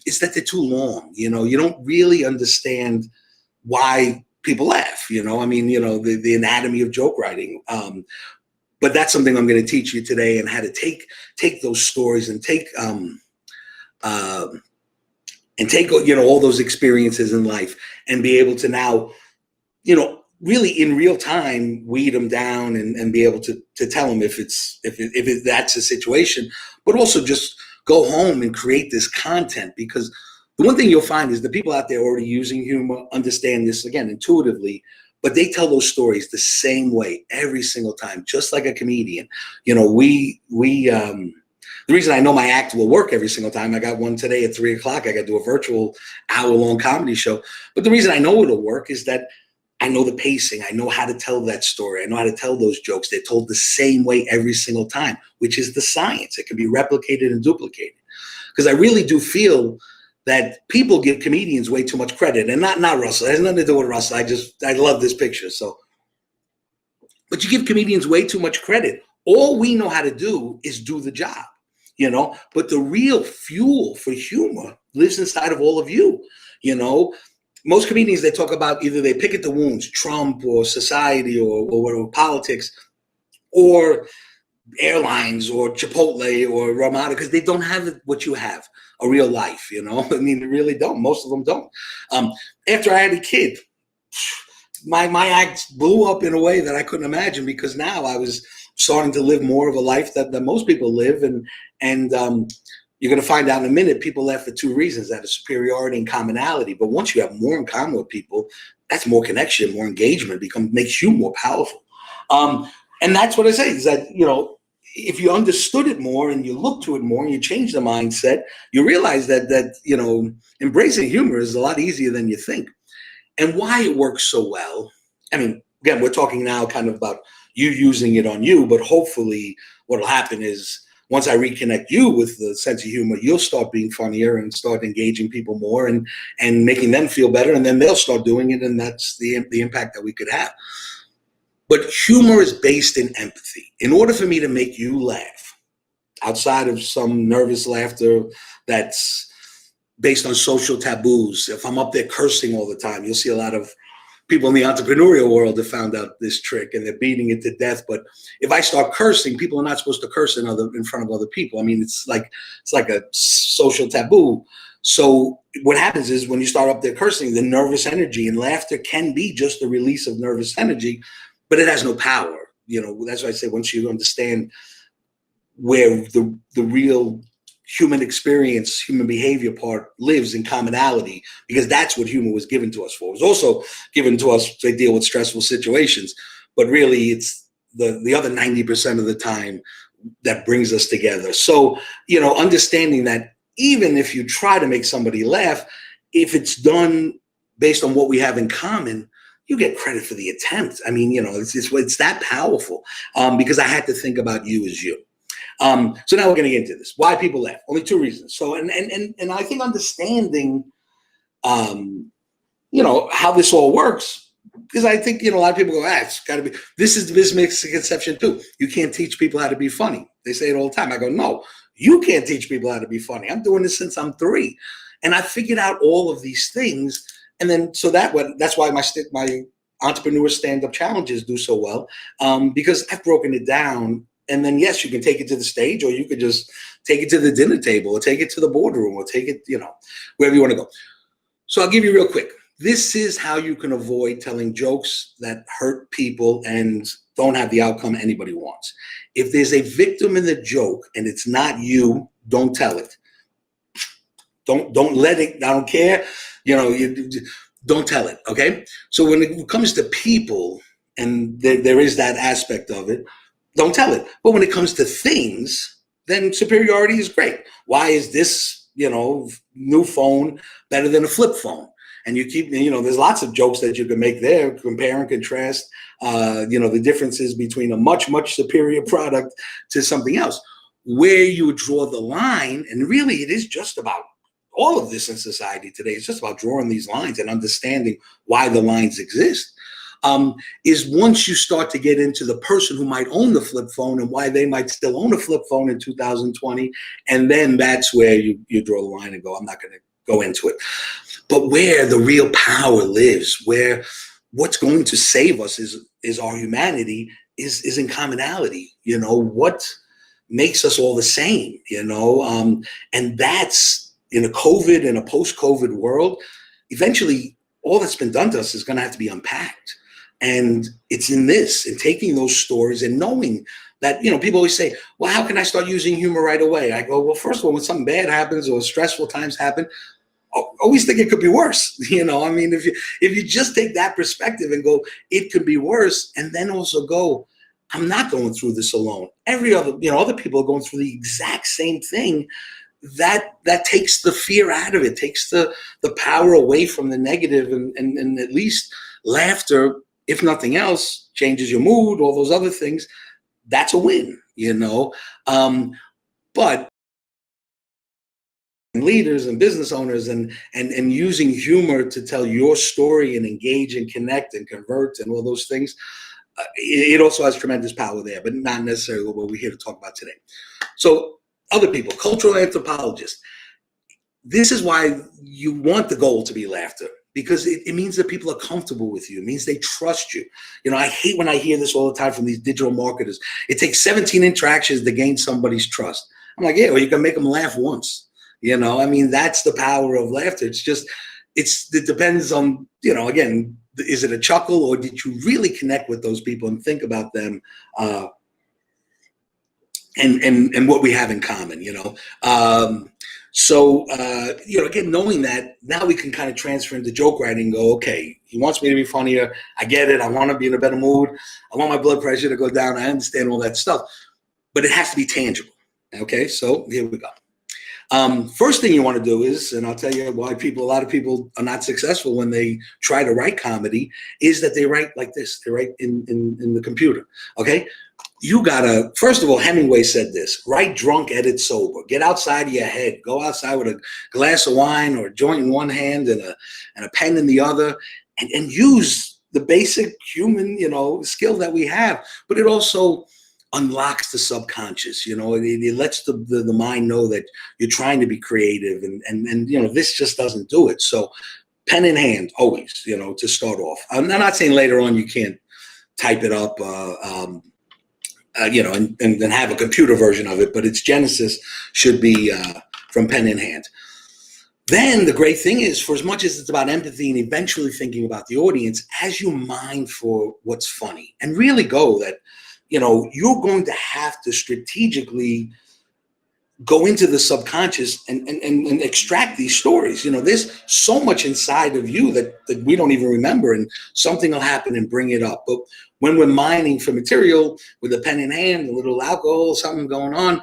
it's that they're too long. You don't really understand why people laugh. The anatomy of joke writing. But that's something I'm going to teach you today, and how to take those stories and take all those experiences in life, and be able to now, really in real time weed them down, and be able to tell them if that's a situation, but also just go home and create this content. Because the one thing you'll find is the people out there already using humor understand this, again, intuitively, but they tell those stories the same way every single time, just like a comedian. The reason I know my act will work every single time, I got one today at 3:00. I got to do a virtual hour-long comedy show. But the reason I know it'll work is that I know the pacing. I know how to tell that story. I know how to tell those jokes. They're told the same way every single time, which is the science. It can be replicated and duplicated. Because I really do feel that people give comedians way too much credit. And not Russell. It has nothing to do with Russell. I love this picture. But you give comedians way too much credit. All we know how to do is do the job. But the real fuel for humor lives inside of all of you. Most comedians, they talk about either they pick at the wounds, Trump or society or politics, or airlines or Chipotle or Ramada, because they don't have what you have, a real life. They really don't. Most of them don't. After I had a kid, my act blew up in a way that I couldn't imagine, because now I was starting to live more of a life that most people live. And you're going to find out in a minute, people laugh for two reasons: that is superiority and commonality. But once you have more in common with people, that's more connection, more engagement, makes you more powerful. And that's what I say, is that, if you understood it more and you look to it more and you change the mindset, you realize that embracing humor is a lot easier than you think. And why it works so well, I mean, again, we're talking now kind of about you using it on you, but hopefully what will happen is, once I reconnect you with the sense of humor, you'll start being funnier and start engaging people more and making them feel better, and then they'll start doing it, and that's the impact that we could have. But humor is based in empathy. In order for me to make you laugh, outside of some nervous laughter that's based on social taboos, if I'm up there cursing all the time, you'll see a lot of people in the entrepreneurial world have found out this trick, and they're beating it to death. But if I start cursing, people are not supposed to curse in front of other people. I mean, it's like a social taboo. So what happens is, when you start up there cursing, the nervous energy, and laughter can be just the release of nervous energy, but it has no power. That's why I say, once you understand where the real human experience, human behavior part lives in commonality, because that's what humor was given to us for. It was also given to us to deal with stressful situations, but really it's the other 90% of the time that brings us together. So, understanding that even if you try to make somebody laugh, if it's done based on what we have in common, you get credit for the attempt. I mean, it's that powerful, because I had to think about you as you. So now we're going to get into this. Why people laugh? Only two reasons. So, and I think understanding, how this all works, because I think, a lot of people go, it's got to be, this is this misconception too. You can't teach people how to be funny. They say it all the time. I go, no, you can't teach people how to be funny. I'm doing this since I'm 3. And I figured out all of these things. And then, that's why my entrepreneur stand-up challenges do so well, because I've broken it down. And then, yes, you can take it to the stage, or you could just take it to the dinner table, or take it to the boardroom, or take it, wherever you want to go. So I'll give you real quick. This is how you can avoid telling jokes that hurt people and don't have the outcome anybody wants. If there's a victim in the joke and it's not you, don't tell it. Don't let it. I don't care. Don't tell it. Okay. So when it comes to people, and there is that aspect of it, don't tell it. But when it comes to things, then superiority is great. Why is this, new phone better than a flip phone? And you keep, there's lots of jokes that you can make there, compare and contrast, the differences between a much, much superior product to something else. Where you draw the line, and really it is just about all of this in society today. It's just about drawing these lines and understanding why the lines exist. Is once you start to get into the person who might own the flip phone and why they might still own a flip phone in 2020. And then that's where you draw the line and go, I'm not going to go into it. But where the real power lives, where what's going to save us is our humanity, is in commonality. What makes us all the same, and that's in a COVID and a post-COVID world. Eventually, all that's been done to us is going to have to be unpacked. And it's in taking those stories and knowing that, people always say, well, how can I start using humor right away? I go, well, first of all, when something bad happens or stressful times happen, always think it could be worse. If you just take that perspective and go, it could be worse, and then also go, I'm not going through this alone. Every other, other people are going through the exact same thing. That takes the fear out of it, takes the power away from the negative, and at least laughter, if nothing else, changes your mood, all those other things. That's a win, but leaders and business owners and using humor to tell your story and engage and connect and convert and all those things, it also has tremendous power there, but not necessarily what we're here to talk about today. So other people, cultural anthropologists, this is why you want the goal to be laughter, because it means that people are comfortable with you. It means they trust you. I hate when I hear this all the time from these digital marketers. It takes 17 interactions to gain somebody's trust. I'm like, yeah, well, you can make them laugh once. That's the power of laughter. It depends on, again, is it a chuckle, or did you really connect with those people and think about them and what we have in common, again, knowing that, now we can kind of transfer into joke writing and go, okay, he wants me to be funnier. I get it. I want to be in a better mood. I want my blood pressure to go down. I understand all that stuff, but it has to be tangible. Okay, so here we go. First thing you want to do is, and I'll tell you why a lot of people are not successful when they try to write comedy, is that they write like this. They write in the computer. Okay. You gotta, first of all, Hemingway said this: write drunk, edit sober. Get outside of your head. Go outside with a glass of wine or a joint in one hand and a pen in the other, and use the basic human, skill that we have. But it also unlocks the subconscious. It lets the mind know that you're trying to be creative, and this just doesn't do it. So pen in hand always, to start off. I'm not saying later on you can't type it up, and then have a computer version of it, but its genesis should be from pen in hand. Then the great thing is, for as much as it's about empathy and eventually thinking about the audience, as you mind for what's funny, and really go that, you're going to have to strategically go into the subconscious and extract these stories. There's so much inside of you that we don't even remember, and something will happen and bring it up. But when we're mining for material with a pen in hand, a little alcohol, something going on,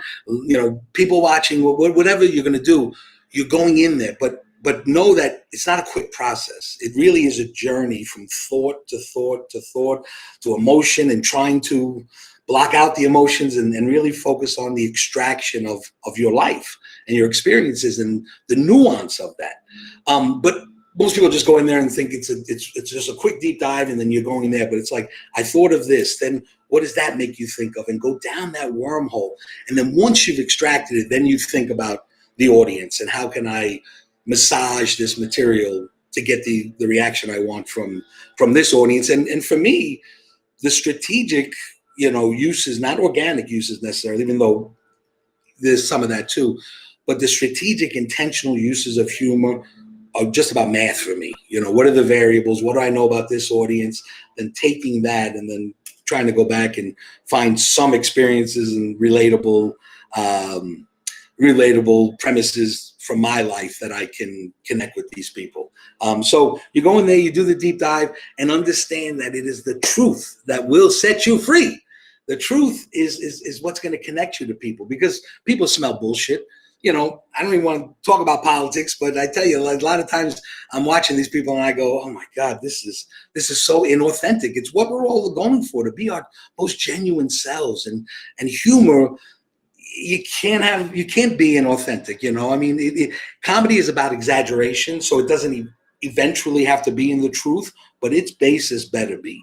people watching, whatever you're going to do, you're going in there. But know that it's not a quick process. It really is a journey from thought to thought to thought to emotion, and trying to block out the emotions and really focus on the extraction of your life and your experiences and the nuance of that. But most people just go in there and think it's just a quick deep dive, and then you're going there. But it's like, I thought of this, then what does that make you think of? And go down that wormhole. And then once you've extracted it, then you think about the audience and how can I massage this material to get the reaction I want from this audience. And for me, the strategic, uses, not organic uses necessarily, even though there's some of that too, but the strategic intentional uses of humor are just about math for me. What are the variables? What do I know about this audience? Then taking that and then trying to go back and find some experiences and relatable premises from my life that I can connect with these people. So you go in there, you do the deep dive, and understand that it is the truth that will set you free. The truth is what's going to connect you to people, because people smell bullshit. You know, I don't even want to talk about politics, but I tell you, like, a lot of times I'm watching these people and I go, oh my God, this is so inauthentic. It's what we're all going for, to be our most genuine selves. And humor, you can't be inauthentic, you know. I mean, comedy is about exaggeration, so it doesn't eventually have to be in the truth, but its basis better be,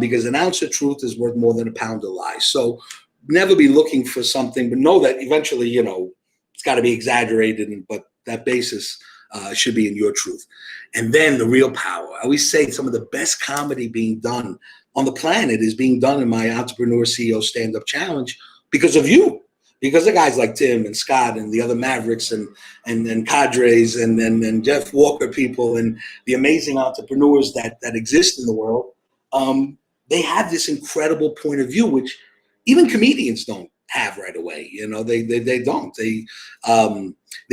because an ounce of truth is worth more than a pound of lies. So never be looking for something, but know that eventually, you know, it's got to be exaggerated, but that basis should be in your truth. And then the real power. I always say some of the best comedy being done on the planet is being done in my Entrepreneur CEO Stand-Up Challenge because of you. Because of guys like Tim and Scott and the other Mavericks and cadres and Jeff Walker people and the amazing entrepreneurs that exist in the world, they have this incredible point of view, which even comedians don't have right away. You know, they don't. They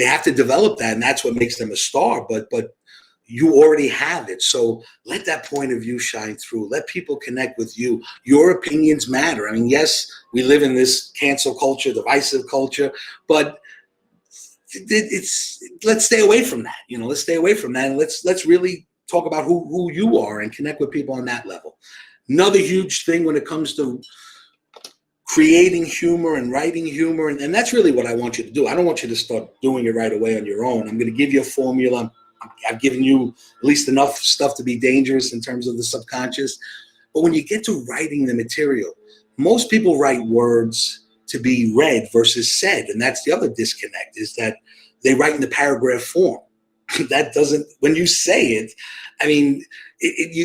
have to develop that, and that's what makes them a star. But you already have it. So let that point of view shine through. Let people connect with you. Your opinions matter. I mean, yes, we live in this cancel culture, divisive culture, but let's stay away from that. You know, let's stay away from that, and let's really talk about who you are and connect with people on that level. Another huge thing when it comes to creating humor and writing humor, and that's really what I want you to do. I don't want you to start doing it right away on your own. I'm going to give you a formula. I've given you at least enough stuff to be dangerous in terms of the subconscious. But when you get to writing the material, most people write words to be read versus said. And that's the other disconnect, is that they write in the paragraph form. That doesn't, when you say it, I mean,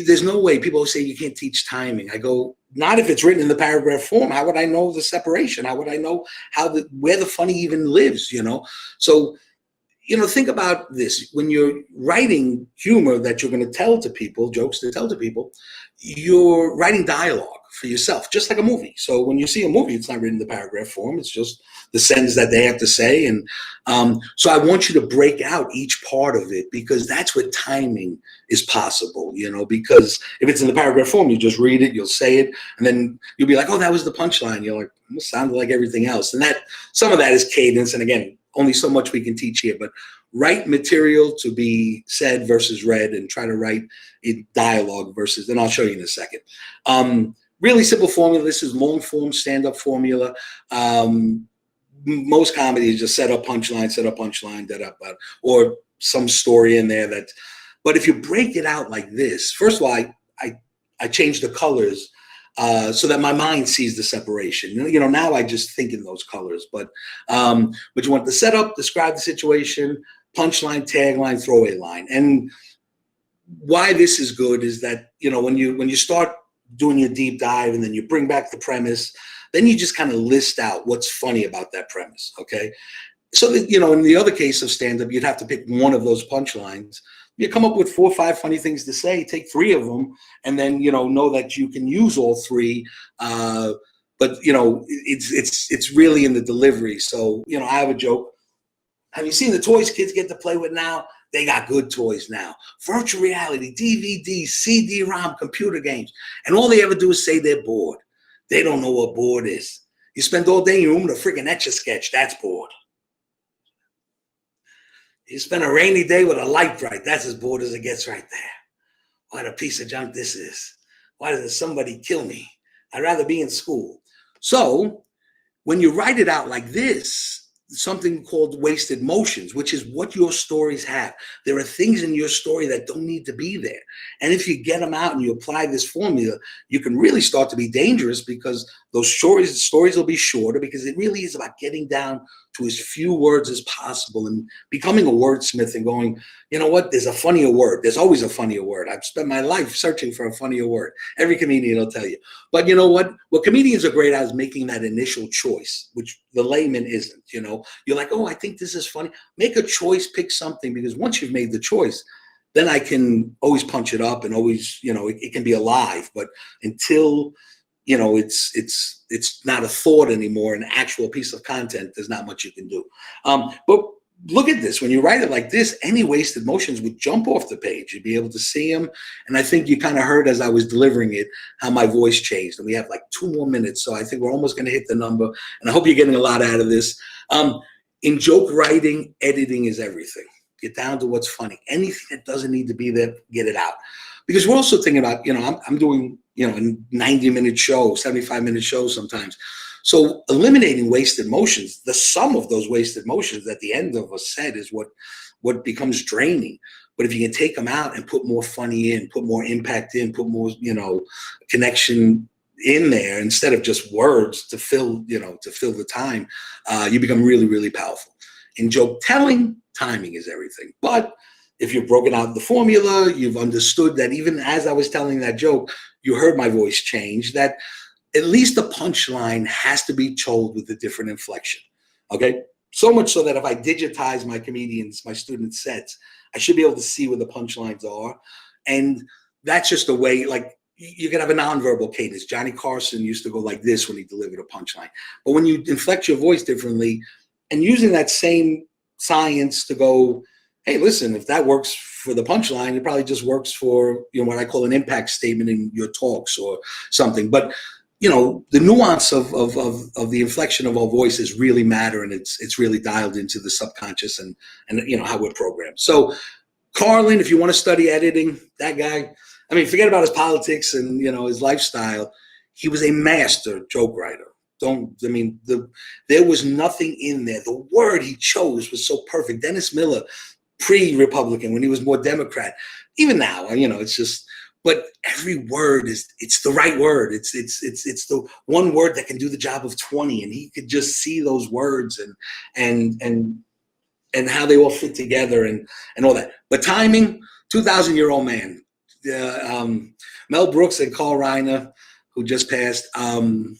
there's no way. People say you can't teach timing. I go, not if it's written in the paragraph form. How would I know the separation? How would I know where the funny even lives, you know? So, you know, think about this. When you're writing humor that you're going to tell to people, jokes to tell to people, you're writing dialogue for yourself, just like a movie. So when you see a movie, it's not written in the paragraph form. It's just the sentence that they have to say. And so I want you to break out each part of it, because that's where timing is possible, you know, because if it's in the paragraph form, you just read it, you'll say it, and then you'll be like, oh, that was the punchline. You're like, it sounded like everything else. And that, some of that is cadence. And again, only so much we can teach here, but write material to be said versus read, and try to write in dialogue versus, and I'll show you in a second. Really simple formula. This is long form stand-up formula. Most comedy is just set up punchline, or some story in there that, but if you break it out like this, first of all, I changed the colors so that my mind sees the separation. You know, now I just think in those colors, but you want the setup, describe the situation, punchline, tagline, throwaway line. And why this is good is that, you know, when you start doing your deep dive and then you bring back the premise, then you just kind of list out what's funny about that premise, okay? So that, you know, in the other case of stand-up, you'd have to pick one of those punchlines. You come up with 4 or 5 funny things to say, take 3 of them, and then, you know that you can use all 3. But, you know, it's really in the delivery. So, you know, I have a joke. Have you seen the toys kids get to play with now? They got good toys now. Virtual reality, DVD, CD-ROM, computer games. And all they ever do is say they're bored. They don't know what bored is. You spend all day in your room with a freaking Etch-a-Sketch. That's bored. You spend a rainy day with a light bright. That's as bored as it gets right there. What a piece of junk this is. Why doesn't somebody kill me? I'd rather be in school. So when you write it out like this, something called wasted motions, which is what your stories have. There are things in your story that don't need to be there. And if you get them out and you apply this formula, you can really start to be dangerous, because those stories will be shorter, because it really is about getting down to as few words as possible and becoming a wordsmith and going, you know what, there's a funnier word. There's always a funnier word. I've spent my life searching for a funnier word. Every comedian will tell you. But you know what? What comedians are great at is making that initial choice, which the layman isn't, you know. You're like, oh, I think this is funny. Make a choice, pick something, because once you've made the choice, then I can always punch it up and always, you know, it can be alive. But until, you know, it's not a thought anymore, an actual piece of content, there's not much you can do. But look at this. When you write it like this, any wasted motions would jump off the page. You'd be able to see them. And I think you kind of heard as I was delivering it how my voice changed. And we have like 2 more minutes, so I think we're almost going to hit the number. And I hope you're getting a lot out of this. In joke writing, editing is everything. Get down to what's funny. Anything that doesn't need to be there, get it out. Because we're also thinking about, I'm doing, a 90-minute show, 75-minute shows sometimes. So eliminating wasted motions, the sum of those wasted motions at the end of a set is what becomes draining. But if you can take them out and put more funny in, put more impact in, put more, connection in there instead of just words to fill the time, you become really, really powerful. In joke telling, timing is everything. But if you've broken out the formula, you've understood that even as I was telling that joke, you heard my voice change, that at least the punchline has to be told with a different inflection, okay? So much so that if I digitize my students' sets, I should be able to see where the punchlines are. And that's just a way, like, you can have a nonverbal cadence. Johnny Carson used to go like this when he delivered a punchline. But when you inflect your voice differently and using that same science to go, hey, listen, if that works for the punchline, it probably just works for, what I call an impact statement in your talks or something. But the nuance of the inflection of our voices really matter, and it's really dialed into the subconscious and how we're programmed. So Carlin, if you want to study editing, that guy, forget about his politics and his lifestyle. He was a master joke writer. There was nothing in there. The word he chose was so perfect. Dennis Miller, pre-Republican, when he was more Democrat. Even now, it's just. But every word it's the right word. It's the one word that can do the job of 20, and he could just see those words and how they all fit together and all that. But timing, 2,000-year-old man. Mel Brooks and Carl Reiner, who just passed, in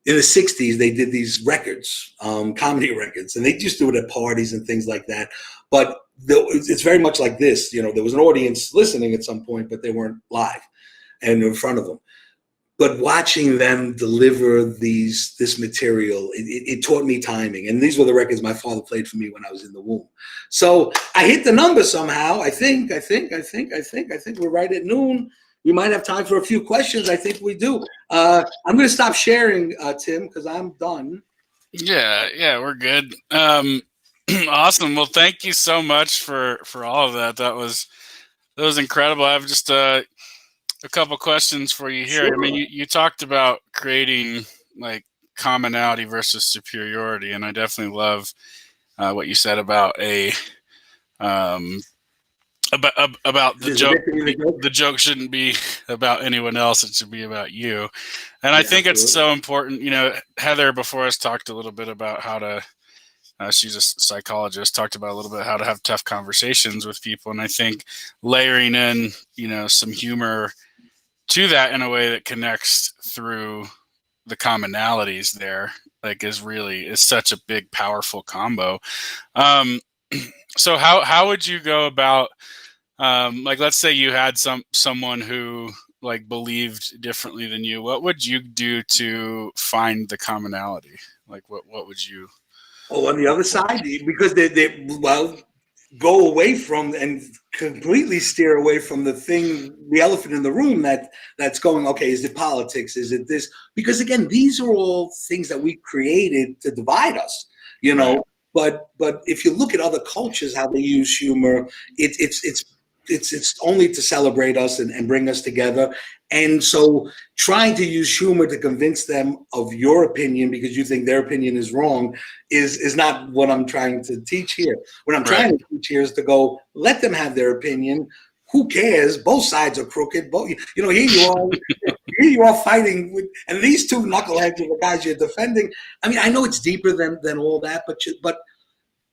the 60s, they did these records, comedy records, and they just do it at parties and things like that. But it's very much like this. There was an audience listening at some point, but they weren't live and in front of them. But watching them deliver this material, it taught me timing. And these were the records my father played for me when I was in the womb. So I hit the number somehow. I think we're right at noon. We might have time for a few questions. I think we do. I'm going to stop sharing, Tim, because I'm done. Yeah, we're good. Awesome. Well, thank you so much for all of that. That was incredible. I have just a couple questions for you here. Sure. You talked about creating like commonality versus superiority, and I definitely love what you said about about the joke. The joke shouldn't be about anyone else; it should be about you. And I think it's so important. Heather before us talked a little bit about how to. She's a psychologist, talked about a little bit how to have tough conversations with people. And I think layering in, some humor to that in a way that connects through the commonalities there, like is such a big, powerful combo. So how would you go about, like, let's say you had someone who like believed differently than you, what would you do to find the commonality? Like, what would you... Oh, on the other side, because they go away from and completely steer away from the elephant in the room that's going, okay, is it politics? Is it this? Because again, these are all things that we created to divide us, Right. But if you look at other cultures, how they use humor, it's only to celebrate us and bring us together. And so trying to use humor to convince them of your opinion because you think their opinion is wrong is not what I'm trying to teach here. What I'm trying to teach here is to go, let them have their opinion. Who cares? Both sides are crooked. Here you are fighting with, and these two knuckleheads are the guys you're defending. I know it's deeper than all that, but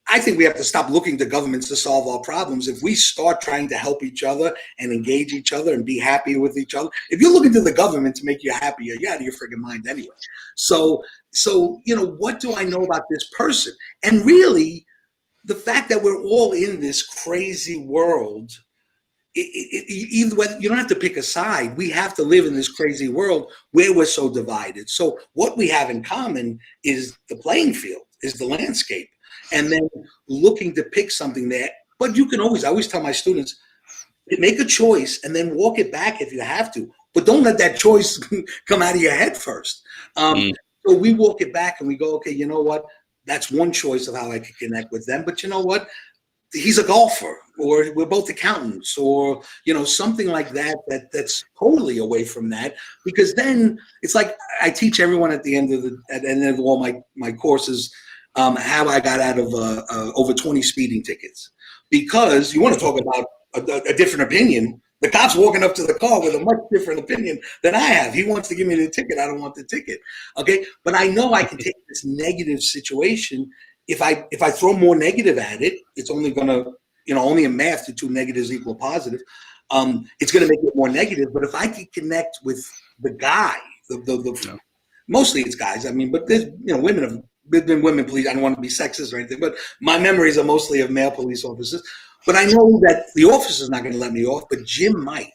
I think we have to stop looking to governments to solve our problems. If we start trying to help each other and engage each other and be happy with each other, if you're looking to the government to make you happier, you're out of your friggin' mind anyway. So what do I know about this person? And really, the fact that we're all in this crazy world, either way, you don't have to pick a side. We have to live in this crazy world where we're so divided. So what we have in common is the playing field, is the landscape. and then looking to pick something there. But you can always, I always tell my students, make a choice and then walk it back if you have to. But don't let that choice come out of your head first. So we walk it back and we go, okay, you know what? That's one choice of how I can connect with them. But you know what? He's a golfer, or we're both accountants, or something like that. That's totally away from that, because then it's like I teach everyone at the end of all my courses how I got out of over 20 speeding tickets, because you want to talk about a different opinion. The cop's walking up to the car with a much different opinion than I have. He wants to give me the ticket. I don't want the ticket. Okay, but I know I can take this negative situation. If I throw more negative at it, it's only gonna, only in math, the two negatives equal positive. It's gonna make it more negative. But if I can connect with the guy, mostly it's guys. I mean, but there's women have been women police. I don't want to be sexist or anything, but my memories are mostly of male police officers. But I know that the officer's not gonna let me off, but Jim might.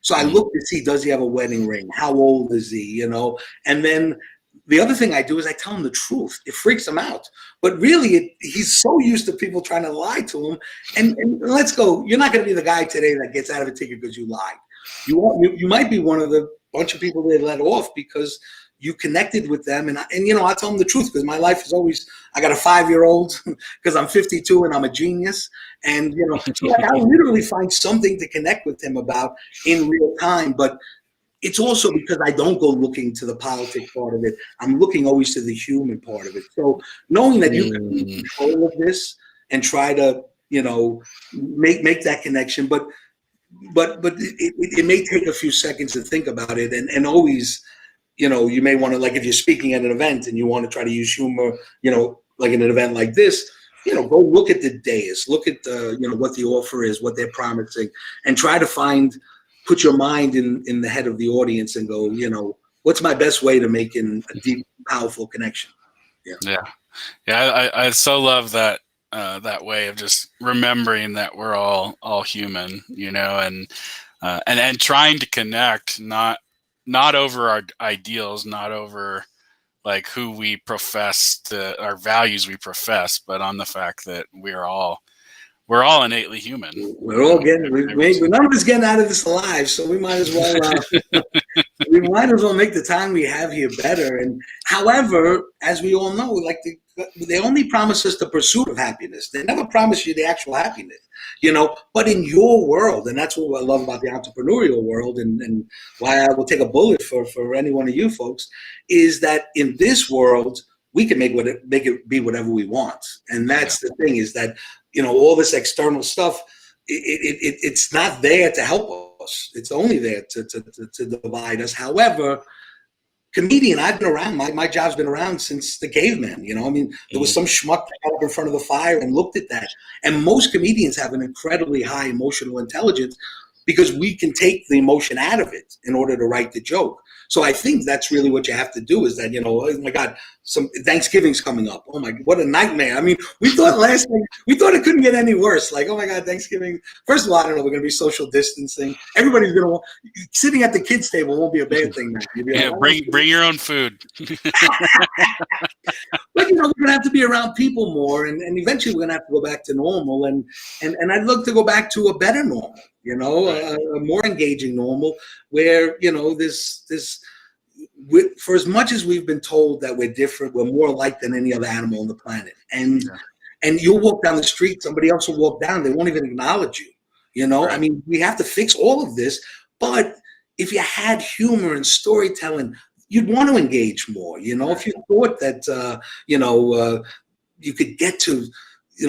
So I look to see, does he have a wedding ring? How old is he? And then the other thing I do is I tell him the truth. It freaks him out. But really, he's so used to people trying to lie to him. And let's go. You're not going to be the guy today that gets out of a ticket because you lied. You might be one of the bunch of people they let off because you connected with them. And I tell them the truth, because my life is always, I got a 5-year-old because I'm 52 and I'm a genius. And, so I literally find something to connect with him about in real time. But it's also because I don't go looking to the politics part of it. I'm looking always to the human part of it. So knowing that you can be in control of this and try to, make that connection, but it may take a few seconds to think about it, and always, you may want to, like if you're speaking at an event and you want to try to use humor, like in an event like this, go look at the dais, look at what the offer is, what they're promising, and try to put your mind in the head of the audience and go, what's my best way to make a deep, powerful connection? I so love that that way of just remembering that we're all human, and trying to connect, not over our ideals, not over like who we profess our values we profess, but on the fact that we're all innately human. We're all none of us getting out of this alive, so we might as well make the time we have here better. And however, as we all know, like they only promise us the pursuit of happiness. They never promise you the actual happiness, But in your world, and that's what I love about the entrepreneurial world, and why I will take a bullet for any one of you folks, is that in this world we can make it be whatever we want. And that's the thing, is that all this external stuff, it's not there to help us. It's only there to divide us. However, comedian, I've been around. My job's been around since the caveman. There was some schmuck that got up in front of the fire and looked at that. And most comedians have an incredibly high emotional intelligence, because we can take the emotion out of it in order to write the joke. So I think that's really what you have to do, is that, oh my God, Thanksgiving's coming up. Oh my, what a nightmare. I mean, we thought it couldn't get any worse. Like, oh my God, Thanksgiving. First of all, I don't know, we're going to be social distancing. Everybody's going to, sitting at the kids' table won't be a bad thing now. Bring your own food. But, we're going to have to be around people more, and eventually we're going to have to go back to normal. And I'd look to go back to a better normal. A more engaging normal, where for as much as we've been told that we're different, we're more alike than any other animal on the planet. And you'll walk down the street, somebody else will walk down, they won't even acknowledge you. Right. I mean, we have to fix all of this. But if you had humor and storytelling, you'd want to engage more. If you thought that you could get to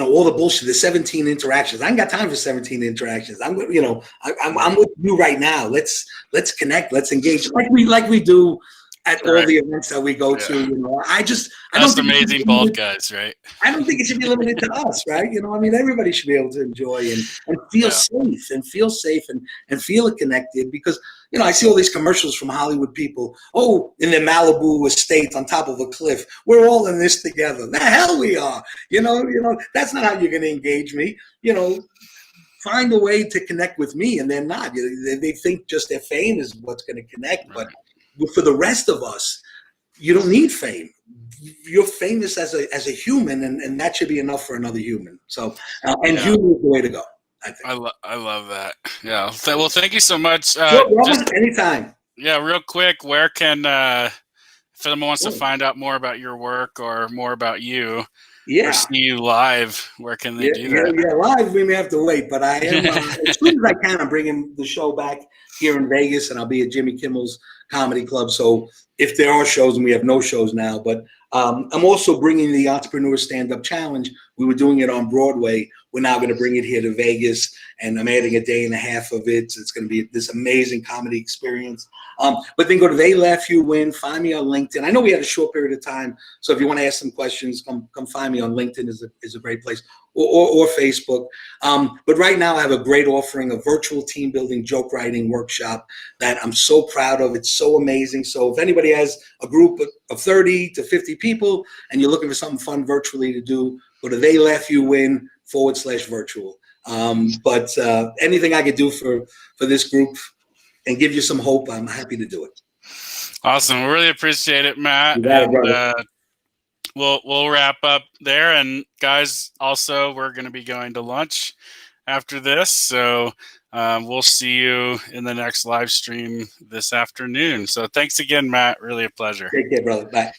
all the bullshit, the 17 interactions. I ain't got time for 17 interactions. I'm with you right now. Let's connect. Let's engage like we do at all the events that we go to. That's amazing, bald guys, right? I don't think it should be limited to us, right? Everybody should be able to enjoy and feel safe and feel connected, because I see all these commercials from Hollywood people. Oh, in their Malibu estate on top of a cliff, we're all in this together. The hell we are. That's not how you're going to engage me. Find a way to connect with me, and they're not. They think just their fame is what's going to connect, but for the rest of us, you don't need fame. You're famous as a human, and that should be enough for another human. So, and humor is the way to go, I think. I love that. Yeah. Well, thank you so much. Sure, Robert, anytime. Yeah, real quick, where can if someone wants to find out more about your work or more about you, or see you live, where can they do that? Yeah, live we may have to wait, but I am as soon as I can. I'm bringing the show back here in Vegas, and I'll be at Jimmy Kimmel's Comedy Club. So if there are shows, and we have no shows now, but I'm also bringing the Entrepreneur Stand-Up Challenge. We were doing it on Broadway. We're now going to bring it here to Vegas, and I'm adding a day and a half of it. It's going to be this amazing comedy experience. But then go to They Laugh You Win. Find me on LinkedIn. I know we had a short period of time, so if you want to ask some questions, come find me on LinkedIn. Is a great place, or Facebook. But right now I have a great offering, a virtual team building joke writing workshop that I'm so proud of. It's so amazing. So if anybody has a group of 30 to 50 people and you're looking for something fun virtually to do, go to They Laugh You Win /virtual. But anything I could do for this group and give you some hope, I'm happy to do it. Awesome. We really appreciate it, Matt. We'll wrap up there. And guys, also, we're going to be going to lunch after this. So we'll see you in the next live stream this afternoon. So thanks again, Matt. Really a pleasure. Take care, brother. Bye.